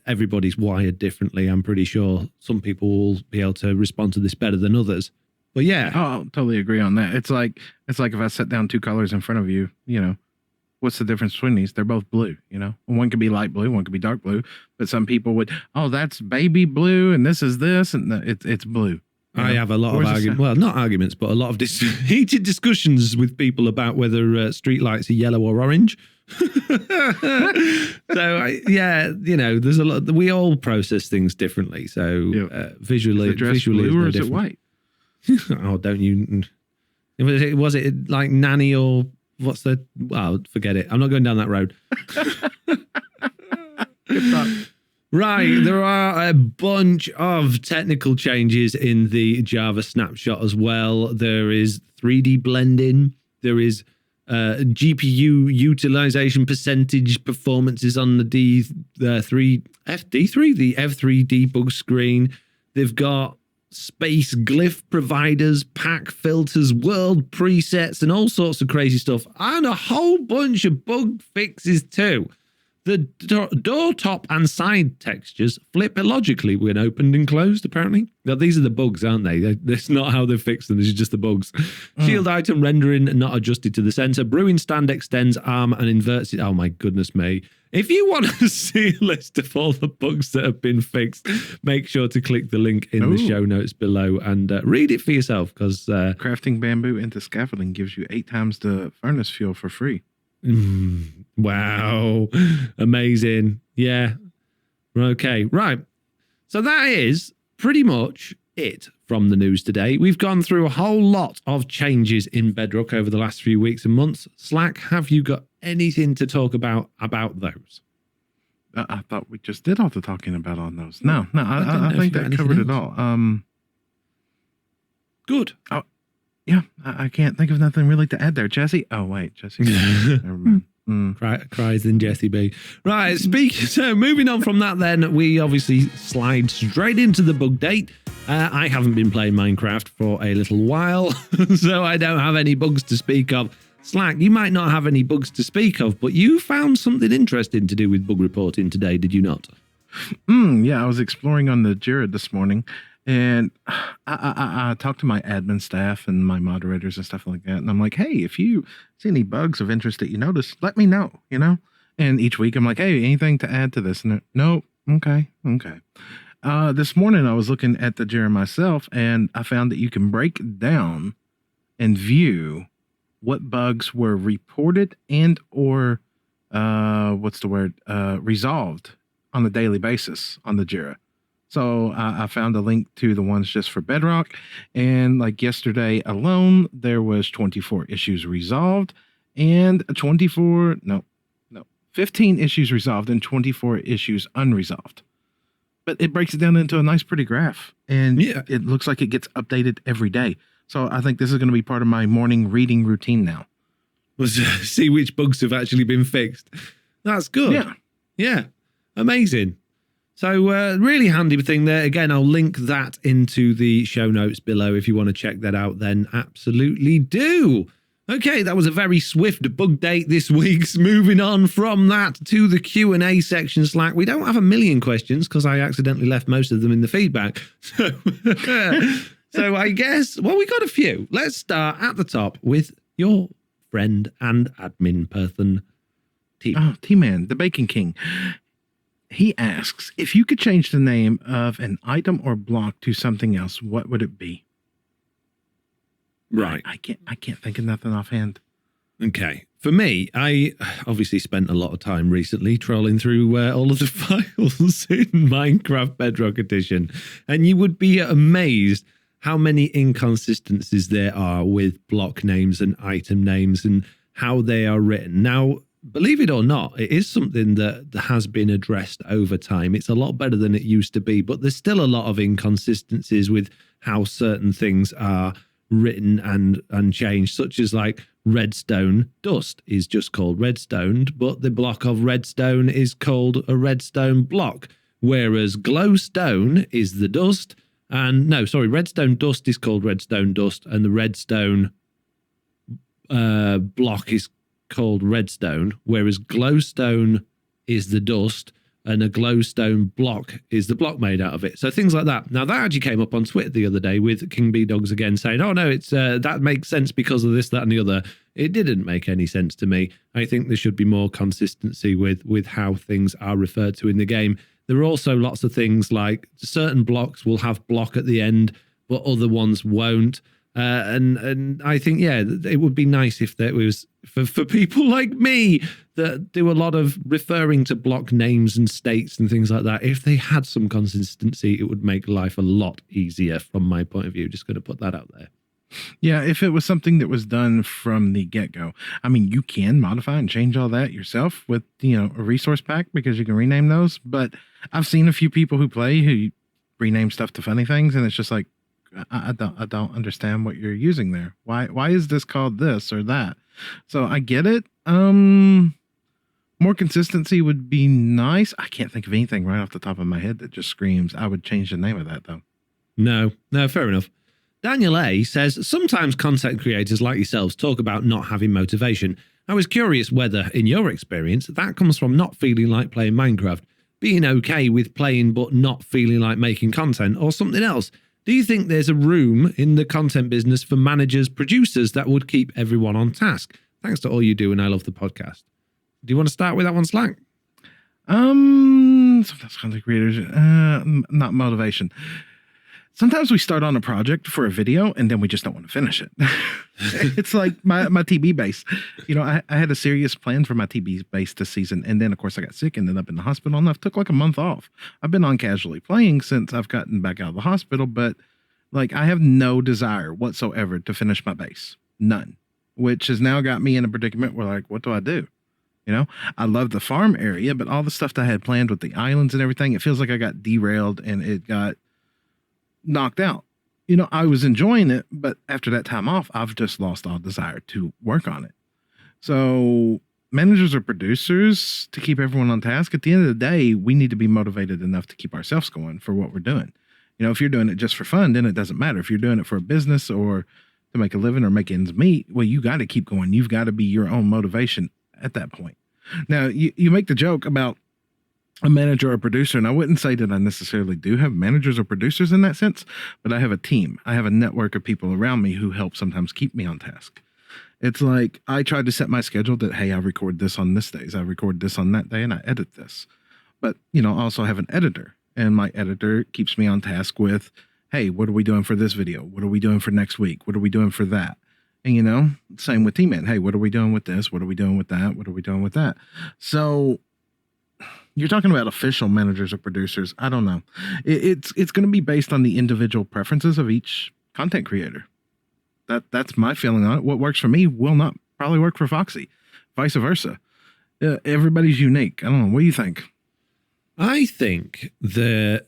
everybody's wired differently. I'm pretty sure some people will be able to respond to this better than others. But yeah, I'll totally agree on that. It's like if I set down two colors in front of you, you know, what's the difference between these? They're both blue, you know. One could be light blue, one could be dark blue. But some people would, oh, that's baby blue, and this is this, and it's blue. I have a lot of arguments. Well, not arguments, but a lot of heated discussions with people about whether streetlights are yellow or orange. So yeah, you know, there's a lot. We all process things differently. So visually, blue no or is different. it white? Oh, don't you? Was it like nanny or what's the? Well, forget it. I'm not going down that road. Good thought. Right, there are a bunch of technical changes in the Java Snapshot as well. There is 3D blending. There is GPU utilization percentage performances on the D3 the F3 debug screen. They've got space glyph providers, pack filters, world presets, and all sorts of crazy stuff, and a whole bunch of bug fixes too. The door top and side textures flip illogically when opened and closed, apparently. Now, these are the bugs, aren't they? That's not how they've fixed them. This is just the bugs. Shield item rendering not adjusted to the center. Brewing stand extends arm and inverts it. Oh, my goodness me. If you want to see a list of all the bugs that have been fixed, make sure to click the link in the show notes below and read it for yourself. Because crafting bamboo into scaffolding gives you 8 times the furnace fuel for free. Wow. Amazing. Yeah. Okay. Right. So that is pretty much it from the news today. We've gone through a whole lot of changes in Bedrock over the last few weeks and months. Slack, have you got anything to talk about those? I thought we just did all the talking about on those. No, I think that covered it all. Good. Oh, yeah, I can't think of nothing really to add there. Jessiie? Oh, wait, Jessiie. Never mind. Cries in Jessiie B. Right, so moving on from that then, we obviously slide straight into the Bugdate. I haven't been playing Minecraft for a little while, so I don't have any bugs to speak of. Slack, you might not have any bugs to speak of, but you found something interesting to do with bug reporting today, did you not? Yeah, I was exploring on the Jira this morning, and I talked to my admin staff and my moderators and stuff like that. And I'm like, hey, if you see any bugs of interest that you notice, let me know, you know? And each week I'm like, hey, anything to add to this? And no, okay. This morning I was looking at the Jira myself, and I found that you can break down and view what bugs were reported and or resolved on a daily basis on the Jira. So I found a link to the ones just for Bedrock, and like yesterday alone, there was 24 issues resolved and 15 issues resolved and 24 issues unresolved. But it breaks it down into a nice, pretty graph, and it looks like it gets updated every day. So I think this is going to be part of my morning reading routine now. Was see which bugs have actually been fixed. That's good. Yeah. Amazing. So really handy thing there. Again, I'll link that into the show notes below if you want to check that out, then absolutely do. Okay, that was a very swift bug date this week. Moving on from that to the Q&A section, Slack. We don't have a million questions because I accidentally left most of them in the feedback. So I guess, well, we got a few. Let's start at the top with your friend and admin person, T-Man. Oh, T-Man, the Bacon King. He asks, if you could change the name of an item or block to something else, what would it be? Right. I can't think of nothing offhand. Okay. For me, I obviously spent a lot of time recently trolling through all of the files in Minecraft Bedrock Edition, and you would be amazed how many inconsistencies there are with block names and item names and how they are written. Now, believe it or not, it is something that has been addressed over time. It's a lot better than it used to be, but there's still a lot of inconsistencies with how certain things are written and changed, such as like redstone dust is just called redstone, but the block of redstone is called a redstone block, whereas glowstone is the dust. And no, sorry, redstone dust is called redstone dust, and the redstone block is called redstone, whereas glowstone is the dust and a glowstone block is the block made out of it. So things like that. Now that actually came up on Twitter the other day with KingBDogz again saying, oh no, it's that makes sense because of this, that and the other. It didn't make any sense to me. I think there should be more consistency with how things are referred to in the game. There are also lots of things like certain blocks will have block at the end, but other ones won't. And I think, yeah, it would be nice if there was, for people like me that do a lot of referring to block names and states and things like that, if they had some consistency, it would make life a lot easier from my point of view. Just going to put that out there. Yeah, if it was something that was done from the get-go. I mean, you can modify and change all that yourself with, a resource pack because you can rename those. But I've seen a few people who play who rename stuff to funny things, and it's just like, I don't understand what you're using there. Why is this called this or that? So I get it. More consistency would be nice. I can't think of anything right off the top of my head that just screams I would change the name of that though. No, fair enough. Daniel A says, sometimes content creators like yourselves talk about not having motivation. I was curious whether, in your experience, that comes from not feeling like playing Minecraft, being okay with playing but not feeling like making content, or something else. Do you think there's a room in the content business for managers, producers that would keep everyone on task? Thanks to all you do, and I love the podcast. Do you want to start with that one, Slack? Sometimes content creators, not motivation. Sometimes we start on a project for a video and then we just don't want to finish it. It's like my TB base. I had a serious plan for my TB base this season. And then, of course, I got sick and ended up in the hospital and I took like a month off. I've been on casually playing since I've gotten back out of the hospital, but like I have no desire whatsoever to finish my base. None. Which has now got me in a predicament where like, what do I do? I love the farm area, but all the stuff that I had planned with the islands and everything, it feels like I got derailed and it got knocked out. I was enjoying it, but after that time off, I've just lost all desire to work on it. So managers or producers, to keep everyone on task, at the end of the day, we need to be motivated enough to keep ourselves going for what we're doing. If you're doing it just for fun, then it doesn't matter. If you're doing it for a business or to make a living or make ends meet, well, you got to keep going. You've got to be your own motivation at that point. Now, you make the joke about a manager or a producer, and I wouldn't say that I necessarily do have managers or producers in that sense, but I have a team. I have a network of people around me who help sometimes keep me on task. It's like I try to set my schedule that, hey, I record this on this days, I record this on that day, and I edit this. But, I also have an editor, and my editor keeps me on task with, hey, what are we doing for this video? What are we doing for next week? What are we doing for that? And, same with T-Man. Hey, what are we doing with this? What are we doing with that? What are we doing with that? So you're talking about official managers or producers. I don't know. It's going to be based on the individual preferences of each content creator. That's my feeling on it. What works for me will not probably work for Foxy, vice versa. Everybody's unique. I don't know. What do you think? I think yes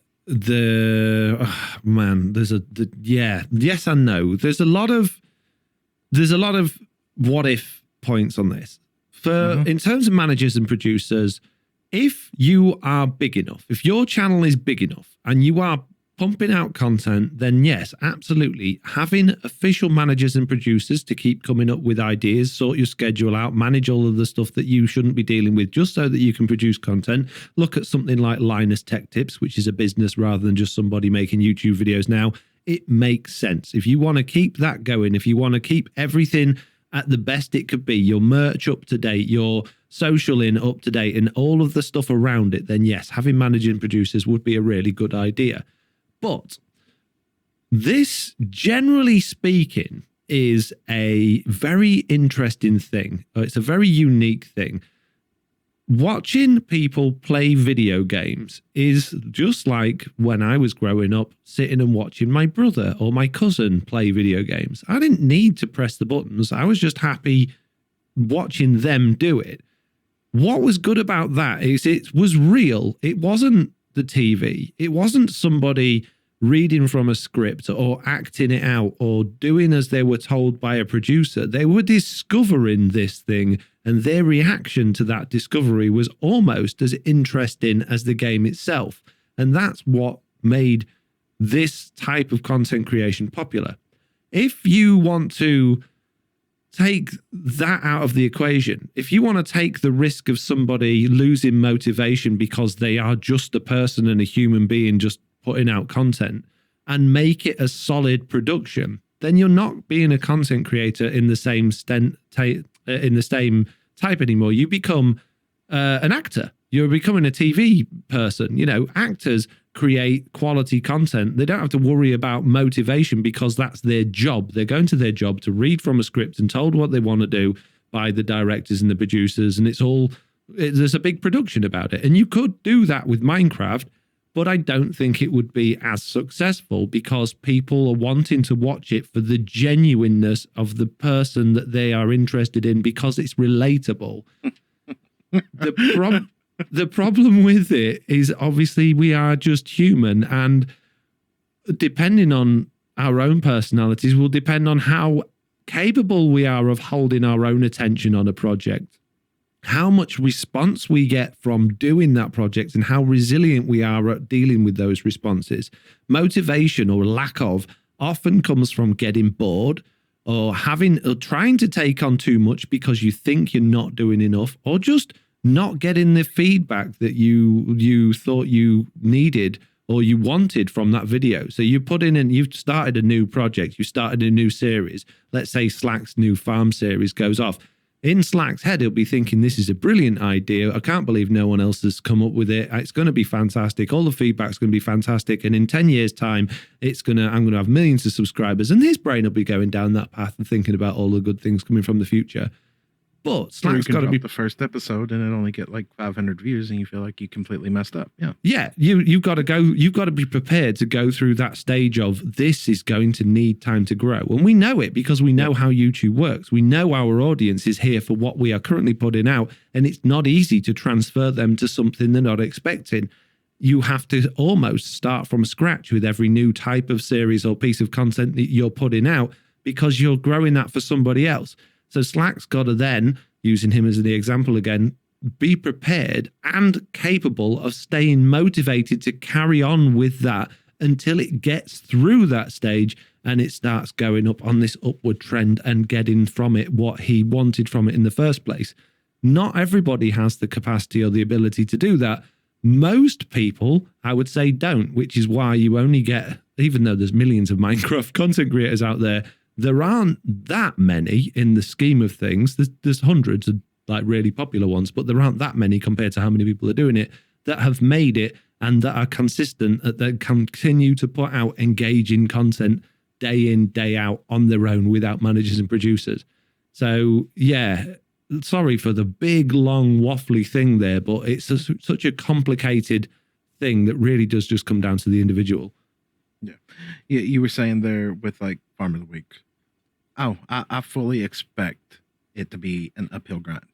and no. There's a lot of what if points on this. In terms of managers and producers, if you are big enough, if your channel is big enough and you are pumping out content, then yes, absolutely. Having official managers and producers to keep coming up with ideas, sort your schedule out, manage all of the stuff that you shouldn't be dealing with just so that you can produce content. Look at something like Linus Tech Tips, which is a business rather than just somebody making YouTube videos now. It makes sense. If you want to keep that going, if you want to keep everything at the best it could be, your merch up to date, your social up to date, and all of the stuff around it, then yes, having managing producers would be a really good idea. But this, generally speaking, is a very interesting thing. It's a very unique thing. Watching people play video games is just like when I was growing up, sitting and watching my brother or my cousin play video games. I didn't need to press the buttons. I was just happy watching them do it. What was good about that is it was real. It wasn't the TV. It wasn't somebody reading from a script or acting it out or doing as they were told by a producer. They were discovering this thing, and their reaction to that discovery was almost as interesting as the game itself. And that's what made this type of content creation popular. If you want to take that out of the equation, if you want to take the risk of somebody losing motivation because they are just a person and a human being just putting out content and make it a solid production, then you're not being a content creator in the same type anymore. You become an actor. You're becoming a TV person. Actors create quality content. They don't have to worry about motivation because that's their job. They're going to their job to read from a script and told what they want to do by the directors and the producers, and there's a big production about it. And you could do that with Minecraft, but I don't think it would be as successful because people are wanting to watch it for the genuineness of the person that they are interested in because it's relatable. The problem with it is obviously we are just human, and depending on our own personalities will depend on how capable we are of holding our own attention on a project, how much response we get from doing that project, and how resilient we are at dealing with those responses. Motivation or lack of often comes from getting bored or trying to take on too much because you think you're not doing enough, or just not getting the feedback that you thought you needed or you wanted from that video. So you put in and you've started a new project, you started a new series. Let's say Slack's new farm series goes off. In Slack's head, he'll be thinking, this is a brilliant idea. I can't believe no one else has come up with it. It's going to be fantastic. All the feedback's going to be fantastic. And in 10 years' time, I'm going to have millions of subscribers. And his brain will be going down that path and thinking about all the good things coming from the future. But Slack's got to be the first episode and it only get like 500 views and you feel like you completely messed up. Yeah. You've got to be prepared to go through that stage of this is going to need time to grow. And we know it because we know how YouTube works. We know our audience is here for what we are currently putting out, and it's not easy to transfer them to something they're not expecting. You have to almost start from scratch with every new type of series or piece of content that you're putting out because you're growing that for somebody else. So Slack's got to then, using him as the example again, be prepared and capable of staying motivated to carry on with that until it gets through that stage and it starts going up on this upward trend and getting from it what he wanted from it in the first place. Not everybody has the capacity or the ability to do that. Most people, I would say, don't, which is why you only get, even though there's millions of Minecraft content creators out there aren't that many in the scheme of things. There's hundreds of like really popular ones, but there aren't that many compared to how many people are doing it that have made it and that are consistent, that continue to put out engaging content day in, day out on their own without managers and producers. So yeah, sorry for the big, long, waffly thing there, but it's such a complicated thing that really does just come down to the individual. Yeah. You were saying there with like Farm of the Week. Oh, I fully expect it to be an uphill grind.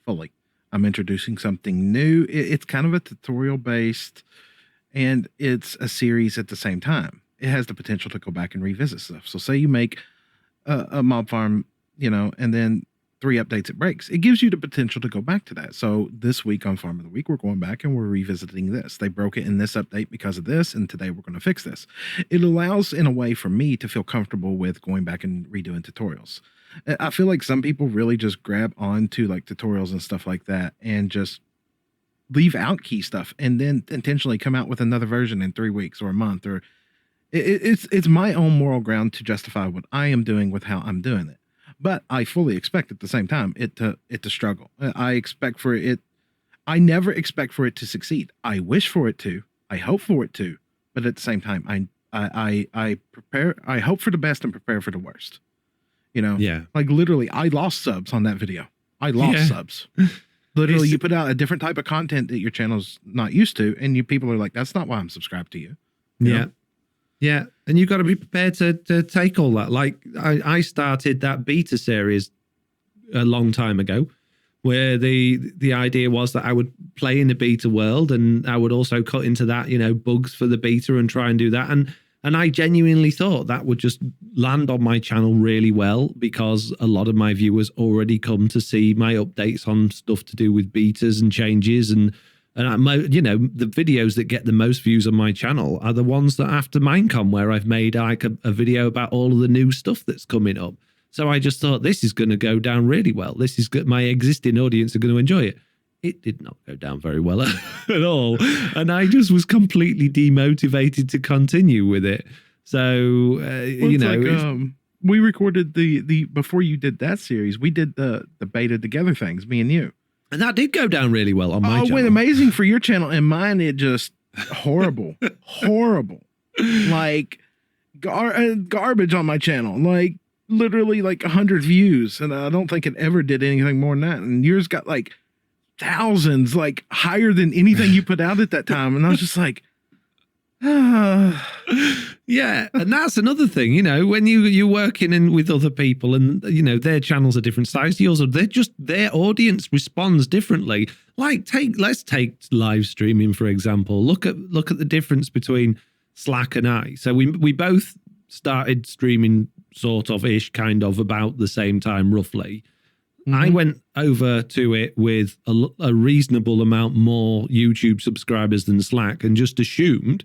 Fully. I'm introducing something new. It's kind of a tutorial based, and it's a series at the same time. It has the potential to go back and revisit stuff. So say you make a mob farm, and then 3 updates it breaks. It gives you the potential to go back to that. So this week on Farm of the Week, we're going back and we're revisiting this. They broke it in this update because of this, and today we're going to fix this. It allows, in a way, for me to feel comfortable with going back and redoing tutorials. I feel like some people really just grab onto like tutorials and stuff like that and just leave out key stuff and then intentionally come out with another version in 3 weeks or a month. Or it's my own moral ground to justify what I am doing with how I'm doing it. But I fully expect at the same time it to struggle. I never expect for it to succeed. I wish for it to. I hope for it to. But at the same time, I hope for the best and prepare for the worst. Yeah. Like literally, I lost subs on that video. I lost subs. Literally, you put out a different type of content that your channel's not used to, and people are like, "That's not why I'm subscribed to you." You know? Yeah, and you've got to be prepared to take all that. Like I started that beta series a long time ago, where the idea was that I would play in the beta world, and I would also cut into that, bugs for the beta and try and do that. And I genuinely thought that would just land on my channel really well because a lot of my viewers already come to see my updates on stuff to do with betas and changes and the videos that get the most views on my channel are the ones that after Minecon, where I've made like a video about all of the new stuff that's coming up. So I just thought this is going to go down really well. This is good. My existing audience are going to enjoy it. It did not go down very well at all. And I just was completely demotivated to continue with it. So, we recorded the before you did that series, we did the beta together things, me and you. And that did go down really well on my channel. Oh, went amazing for your channel. And mine, it just horrible. Horrible. Like garbage on my channel. Like literally like 100 views. And I don't think it ever did anything more than that. And yours got like thousands, like higher than anything you put out at that time. And I was just like, Yeah, and that's another thing, you know, when you're working in with other people and, you know, their channels are different size to yours, or their audience responds differently. Like let's take live streaming, for example. Look at the difference between Slack and I. So we both started streaming sort of ish, kind of about the same time, roughly. I went over to it with a reasonable amount more YouTube subscribers than Slack and just assumed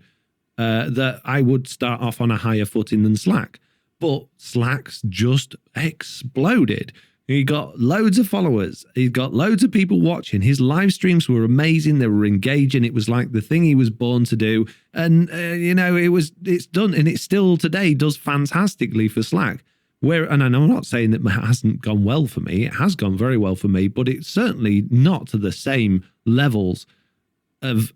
that I would start off on a higher footing than Slack. But Slack's just exploded. He got loads of followers. He's got loads of people watching. His live streams were amazing. They were engaging. It was like the thing he was born to do. And, you know, it's done. And it still today does fantastically for Slack. And I'm not saying that it hasn't gone well for me. It has gone very well for me, but it's certainly not to the same levels of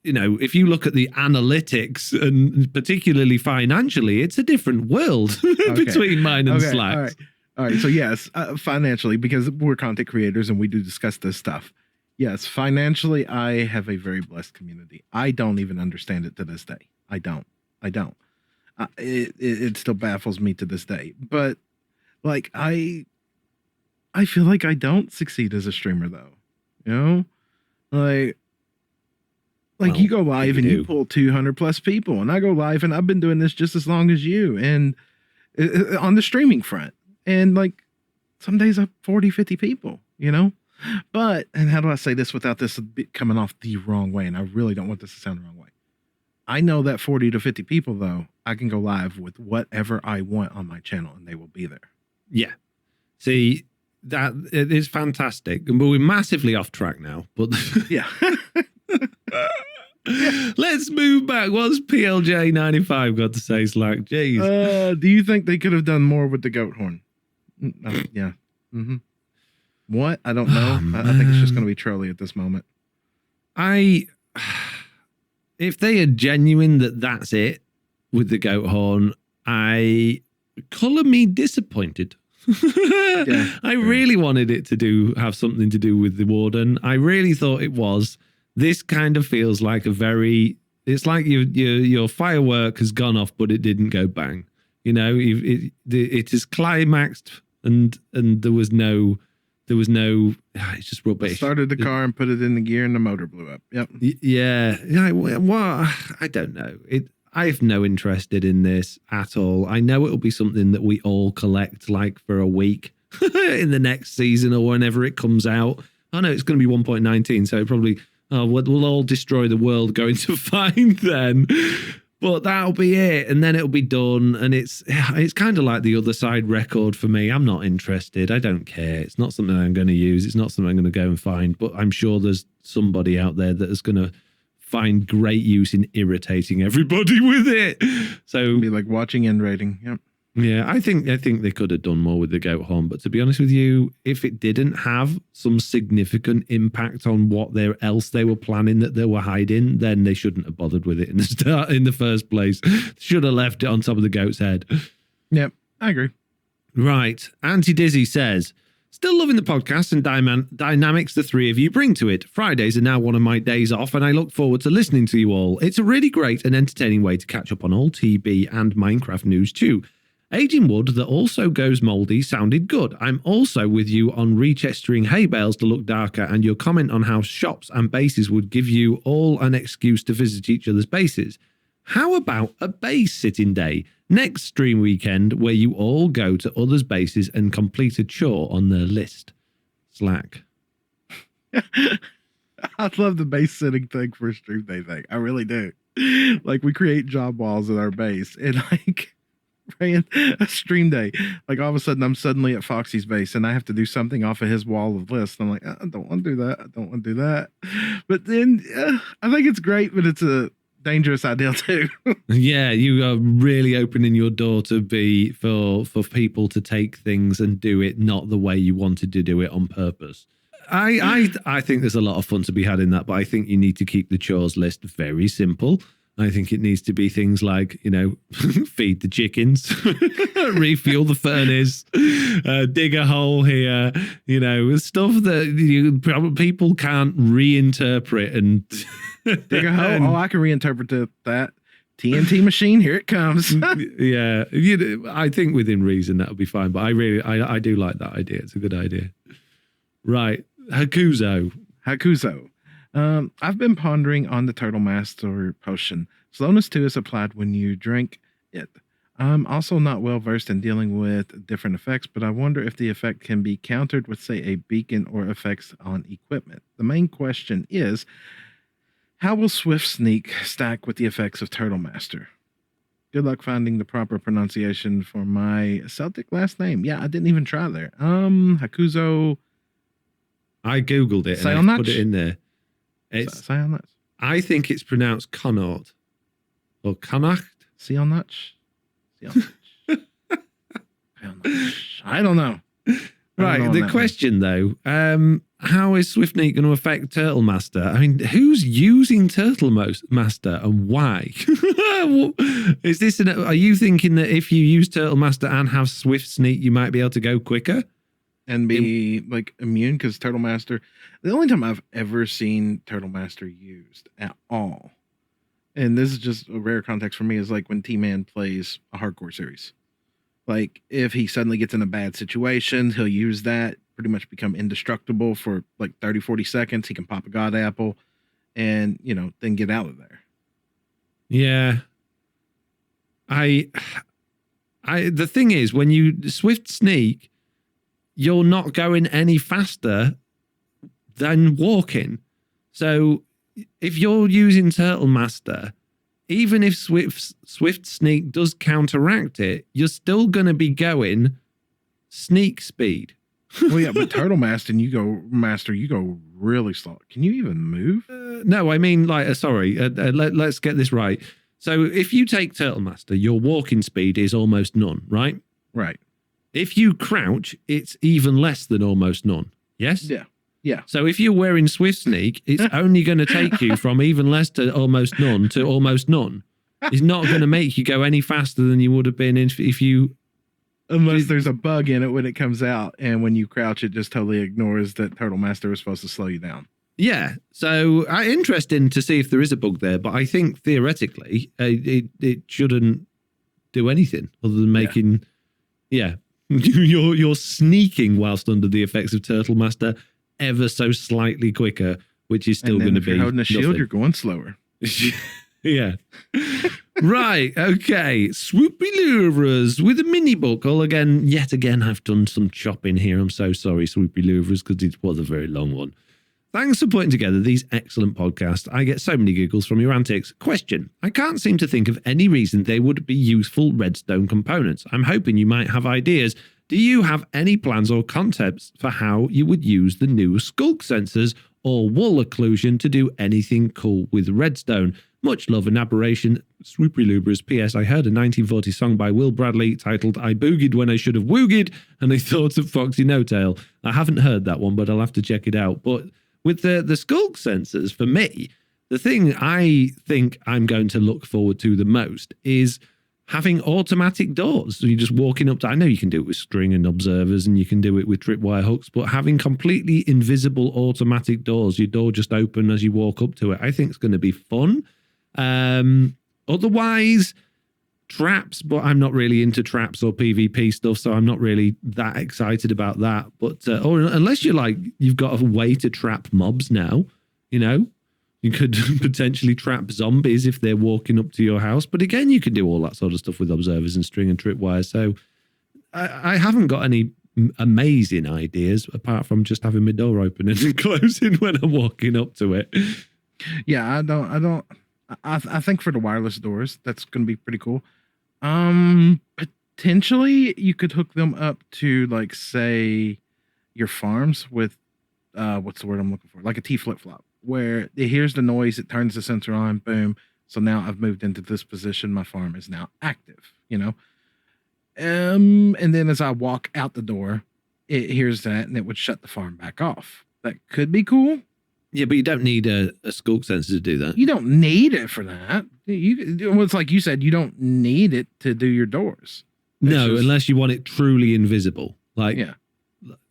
you know, if you look at the analytics and particularly financially, it's a different world between mine and Slack. All right. So yes, financially, because we're content creators and we do discuss this stuff. Yes, financially, I have a very blessed community. I don't even understand it to this day. I don't. It still baffles me to this day. But like, I feel like I don't succeed as a streamer though. You know, like well, you go live and you pull 200 plus people, and I go live and I've been doing this just as long as you, and on the streaming front, and like some days I have 40, 50 people, you know. But, and how do I say this without this coming off the wrong way? And I really don't want this to sound the wrong way. I know that 40 to 50 people, though, I can go live with whatever I want on my channel and they will be there. Yeah. See, that it is fantastic. But we're massively off track now. But yeah. Let's move back. What's PLJ95 got to say, Slack? Jeez. Do you think they could have done more with the goat horn? Yeah. Mm-hmm. What? I don't know. I think it's just going to be trolly at this moment. If they are genuine that that's it with the goat horn, colour me disappointed. I really wanted it to have something to do with the warden. I really thought it was. This kind of feels like it's like your firework has gone off, but it didn't go bang. You know, it is climaxed and there was no, it's just rubbish. I started the car and put it in the gear and the motor blew up. Yep. Yeah. Well, I don't know. I have no interest in this at all. I know it'll be something that we all collect like for a week in the next season or whenever it comes out. I know it's going to be 1.19, so probably we'll all destroy the world going to find then. But that'll be it, and then it'll be done. And it's kind of like the other side record for me. I'm not interested. I don't care. It's not something I'm going to use. It's not something I'm going to go and find. But I'm sure there's somebody out there that is going to find great use in irritating everybody with it. So it'll be like watching end rating. Yep. Yeah, I think they could have done more with the goat horn, but to be honest with you, if it didn't have some significant impact on what else they were planning that they were hiding, then they shouldn't have bothered with it in the first place. Should have left it on top of the goat's head. Yep, I agree. Right. Auntie Dizzy says, still loving the podcast and dynamics the three of you bring to it. Fridays are now one of my days off, and I look forward to listening to you all. It's a really great and entertaining way to catch up on all TB and Minecraft news too. Aging wood that also goes mouldy sounded good. I'm also with you on rechestering hay bales to look darker, and your comment on how shops and bases would give you all an excuse to visit each other's bases. How about a base sitting day? Next stream weekend where you all go to others' bases and complete a chore on their list. Slack. I love the base sitting thing for a stream day thing. I really do. Like, we create job walls in our base, and like ran a stream day. Like, all of a sudden I'm suddenly at Foxy's base and I have to do something off of his wall of lists. I'm like, I don't want to do that. I don't want to do that. But then I think it's great, but it's a dangerous idea too. Yeah, you are really opening your door to be for people to take things and do it not the way you wanted to do it on purpose. I think there's a lot of fun to be had in that, but I think you need to keep the chores list very simple. I think it needs to be things like, you know, feed the chickens, refuel the furnace, dig a hole here, you know, stuff that people can't reinterpret and Dig a hole. Oh, I can reinterpret that. TNT machine, here it comes. Yeah, I think within reason that would be fine. But I do like that idea. It's a good idea. Right, Hakuzo. I've been pondering on the Turtle Master potion. Slowness 2 is applied when you drink it. I'm also not well versed in dealing with different effects, but I wonder if the effect can be countered with, say, a beacon or effects on equipment. The main question is, how will Swift Sneak stack with the effects of Turtle Master? Good luck finding the proper pronunciation for my Celtic last name. Yeah, I didn't even try there. Hakuzo. I googled it and I put it in there. It's I think it's pronounced Connacht or Connacht. Sionach. I don't know. Right. The question though, how is Swiftneak going to affect Turtle Master? I mean, who's using Turtle Master and why? Is this? Are you thinking that if you use Turtle Master and have Swift Sneak, you might be able to go quicker and be like immune? Because Turtle Master, the only time I've ever seen Turtle Master used at all, and this is just a rare context for me, is like when T-Man plays a hardcore series. Like if he suddenly gets in a bad situation, he'll use that, pretty much become indestructible for like 30, 40 seconds. He can pop a god apple and, then get out of there. Yeah. The thing is, when you Swift Sneak, you're not going any faster than walking. So if you're using Turtle Master, even if Swift Sneak does counteract it, you're still going to be going sneak speed. Well, yeah, but Turtle Master, you go really slow. Can you even move? No, I mean, let's get this right. So if you take Turtle Master, your walking speed is almost none, right? Right. If you crouch, it's even less than almost none. Yes? Yeah. Yeah. So if you're wearing Swift Sneak, it's only going to take you from even less to almost none to almost none. It's not going to make you go any faster than you would have been if you... Unless there's a bug in it when it comes out, and when you crouch, it just totally ignores that Turtle Master is supposed to slow you down. Yeah. So interesting to see if there is a bug there, but I think theoretically it shouldn't do anything other than making... Yeah. You're sneaking whilst under the effects of Turtle Master ever so slightly quicker, which is still going to be... If you're holding a shield, you're going slower. Yeah. Right. Okay. Swoopy Louvres with a mini book. Yet again, I've done some chopping here. I'm so sorry, Swoopy Louvres, because it was a very long one. Thanks for putting together these excellent podcasts. I get so many giggles from your antics. Question. I can't seem to think of any reason they would be useful redstone components. I'm hoping you might have ideas. Do you have any plans or concepts for how you would use the new skulk sensors or wall occlusion to do anything cool with redstone? Much love and aberration. Swoopy Lubras. P.S. I heard a 1940 song by Will Bradley titled I Boogied When I Should Have Woogied, and I thought of FoxyNoTail. I haven't heard that one, but I'll have to check it out. But with the skulk sensors, for me, the thing I think I'm going to look forward to the most is having automatic doors. So you're just walking up to, I know you can do it with string and observers and you can do it with tripwire hooks, but having completely invisible automatic doors, your door just open as you walk up to it, I think it's going to be fun. Otherwise, traps, but I'm not really into traps or PvP stuff, so I'm not really that excited about that. But or unless you've got a way to trap mobs now, you could potentially trap zombies if they're walking up to your house. But again, you can do all that sort of stuff with observers and string and tripwire. So I haven't got any amazing ideas apart from just having my door open and closing when I'm walking up to it. Yeah, I think for the wireless doors, that's going to be pretty cool. Potentially you could hook them up to, like, say, your farms with, what's the word I'm looking for? Like a T flip-flop, where it hears the noise, it turns the sensor on, boom. So now I've moved into this position. My farm is now active, and then as I walk out the door, it hears that and it would shut the farm back off. That could be cool. Yeah, but you don't need a skulk sensor to do that. You don't need it for that. It's like you said, you don't need it to do your doors. Unless you want it truly invisible. Yeah.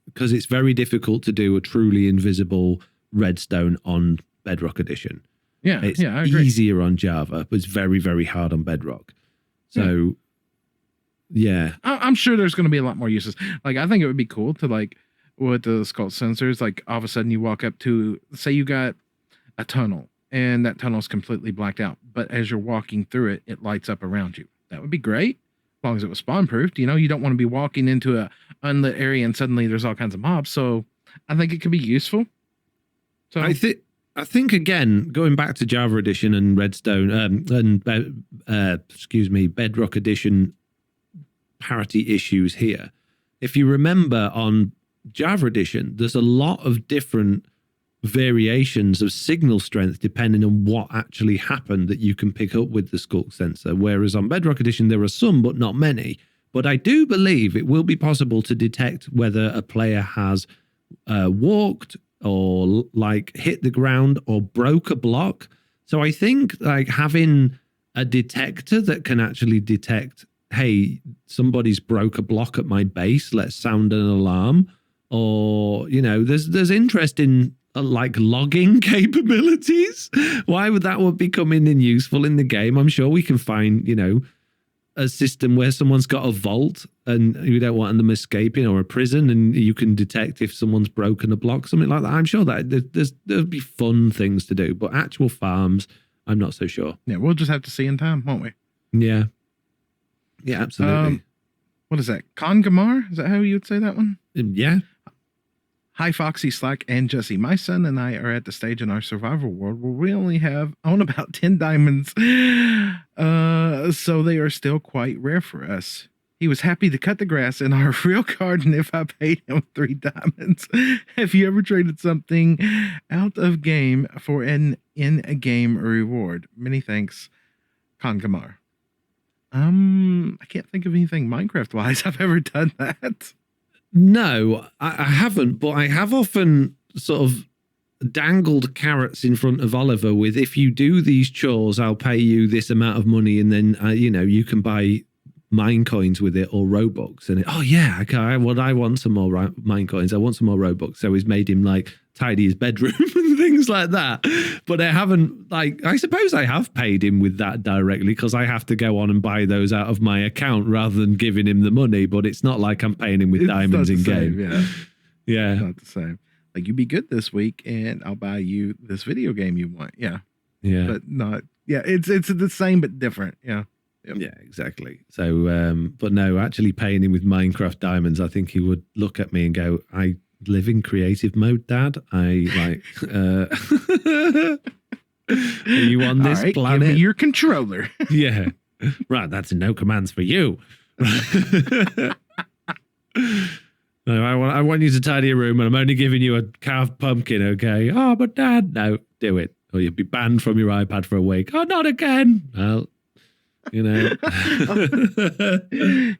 Because it's very difficult to do a truly invisible redstone on Bedrock Edition. Yeah, It's I agree. easier on Java, but it's very, very hard on Bedrock. So, yeah. I'm sure there's going to be a lot more uses. Like, I think it would be cool to, like, with the skull sensors, like, all of a sudden you walk up to, say you got a tunnel, and that tunnel's completely blacked out. But as you're walking through it, it lights up around you. That would be great, as long as it was spawn-proofed. You know, you don't want to be walking into a unlit area and suddenly there's all kinds of mobs. So I think it could be useful. So I think again, going back to Java Edition and Redstone Bedrock Edition parity issues here. If you remember on Java Edition, there's a lot of different variations of signal strength depending on what actually happened that you can pick up with the skulk sensor. Whereas on Bedrock Edition, there are some, but not many. But I do believe it will be possible to detect whether a player has walked or like hit the ground or broke a block. So I think like having a detector that can actually detect, hey, somebody's broke a block at my base, let's sound an alarm. Or, you know, there's interest in like logging capabilities. Why would that be coming in useful in the game? I'm sure we can find, you know, a system where someone's got a vault and you don't want them escaping, or a prison, and you can detect if someone's broken a block, something like that. I'm sure that there'll be fun things to do, but actual farms, I'm not so sure. yeah, we'll just have to see in time, won't we? Yeah. Yeah, absolutely. What is that? Kongamar? Is that how you would say that one? Yeah. Hi, Foxy, Slack, and Jessiie. My son and I are at the stage in our survival world where we only own about 10 diamonds. So they are still quite rare for us. He was happy to cut the grass in our real garden if I paid him 3 diamonds. Have you ever traded something out of game for an in-game reward? Many thanks, Kongamar. I can't think of anything Minecraft-wise I've ever done that. No, I haven't, but I have often sort of dangled carrots in front of Oliver with, if you do these chores, I'll pay you this amount of money, and then, you know, you can buy mine coins with it or Robux. And I want some more mine coins. I want some more Robux. So he's made him like tidy his bedroom and things like that. But I haven't, like, I suppose I have paid him with that directly because I have to go on and buy those out of my account rather than giving him the money. But it's not like I'm paying him with diamonds in game. Yeah. It's not the same. Like, you be good this week and I'll buy you this video game you want. Yeah. Yeah. But not, yeah, it's the same but different. Yeah. Yep. Yeah, exactly. So, but no, actually paying him with Minecraft diamonds, I think he would look at me and go, I live in creative mode, Dad. I like, are you on this planet? Give me your controller. Yeah. Right, that's no commands for you. No, I want you to tidy a room, and I'm only giving you a carved pumpkin, okay? Oh, but Dad, no, do it. Or you'll be banned from your iPad for a week. Oh, not again. Well, you know.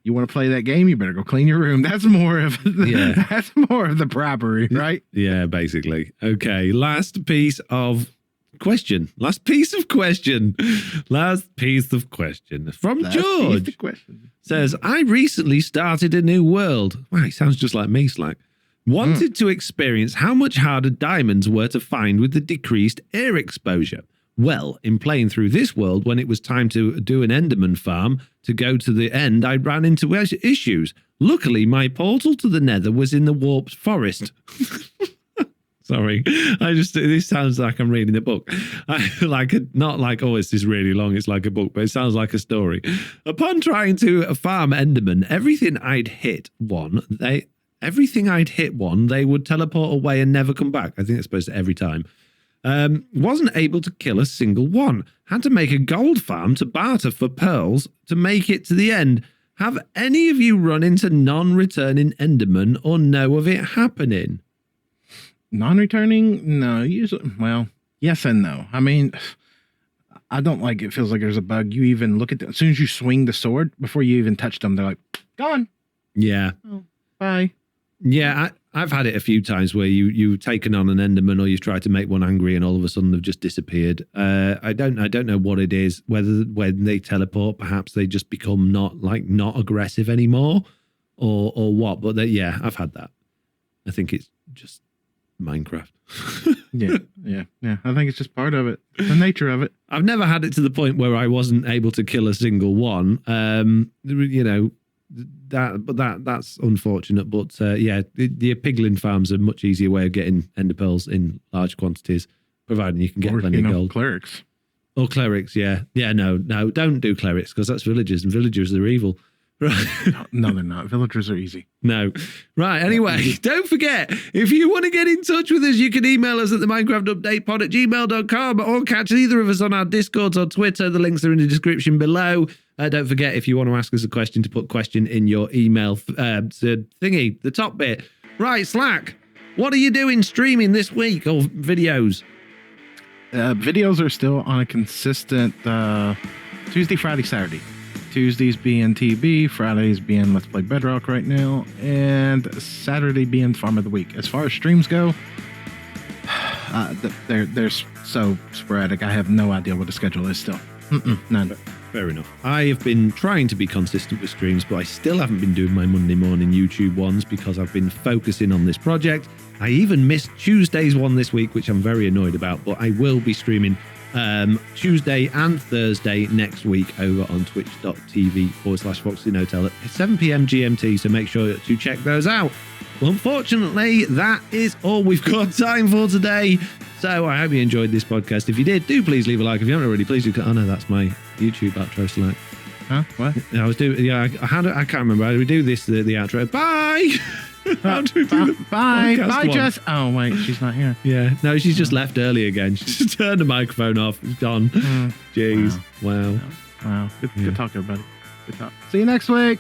You want to play that game, you better go clean your room. That's more of the bribery, right? Yeah, basically. Okay, last piece of question from George. Says, I recently started a new world. Wow, he sounds just like me, Slack. Wanted to experience how much harder diamonds were to find with the decreased air exposure. Well, in playing through this world, when it was time to do an Enderman farm to go to the end, I ran into issues. Luckily, my portal to the Nether was in the warped forest. Sorry, this sounds like I'm reading a book. Not like, oh, this is really long, it's like a book, but it sounds like a story. Upon trying to farm Enderman, everything I'd hit one, they would teleport away and never come back. I think it's supposed to every time. Wasn't able to kill a single one. Had to make a gold farm to barter for pearls to make it to the end. Have any of you run into non-returning Enderman or know of it happening? Non-returning? No, usually, well, yes and no. I mean, I don't like it. Feels like there's a bug. You even look at them, as soon as you swing the sword, before you even touch them, they're like, gone. Yeah. Oh, bye. Yeah, I've had it a few times where you've taken on an Enderman or you've tried to make one angry and all of a sudden they've just disappeared. I don't know what it is, whether when they teleport, perhaps they just become not aggressive anymore or what. But yeah, I've had that. I think it's just Minecraft. Yeah. I think it's just part of it. The nature of it. I've never had it to the point where I wasn't able to kill a single one. That's unfortunate. But the piglin farm's a much easier way of getting ender pearls in large quantities, providing you can get plenty of gold. Clerics. Or clerics, yeah. Yeah, no, don't do clerics because that's villagers, and villagers are evil. Right. No, they're not. Villagers are easy. No. Right. Anyway, don't forget, if you want to get in touch with us, you can email us at theminecraftupdatepod@gmail.com or catch either of us on our Discords or Twitter. The links are in the description below. Don't forget, if you want to ask us a question, to put question in your email thingy, the top bit. Right, Slack, what are you doing streaming this week, or videos? Videos are still on a consistent Tuesday, Friday, Saturday. Tuesdays being TB, Fridays being Let's Play Bedrock right now, and Saturday being Farm of the Week. As far as streams go, they're so sporadic. I have no idea what the schedule is still. None. Fair enough. I have been trying to be consistent with streams, but I still haven't been doing my Monday morning YouTube ones because I've been focusing on this project. I even missed Tuesday's one this week, which I'm very annoyed about, but I will be streaming Tuesday and Thursday next week over on twitch.tv/FoxyNoTail at 7 p.m. GMT, so make sure to check those out. Well, unfortunately, that is all we've got time for today. So I hope you enjoyed this podcast. If you did, do please leave a like. If you haven't already, please do. Oh no, that's my YouTube outro Slack. Huh? What? I was doing. Yeah, I can't remember. How do we do this? The outro. Bye. Bye, Jess. Oh wait, she's not here. Yeah, no, she's just left early again. She just turned the microphone off. It's gone. Jeez. Wow. Good talk, everybody. Good talk. See you next week.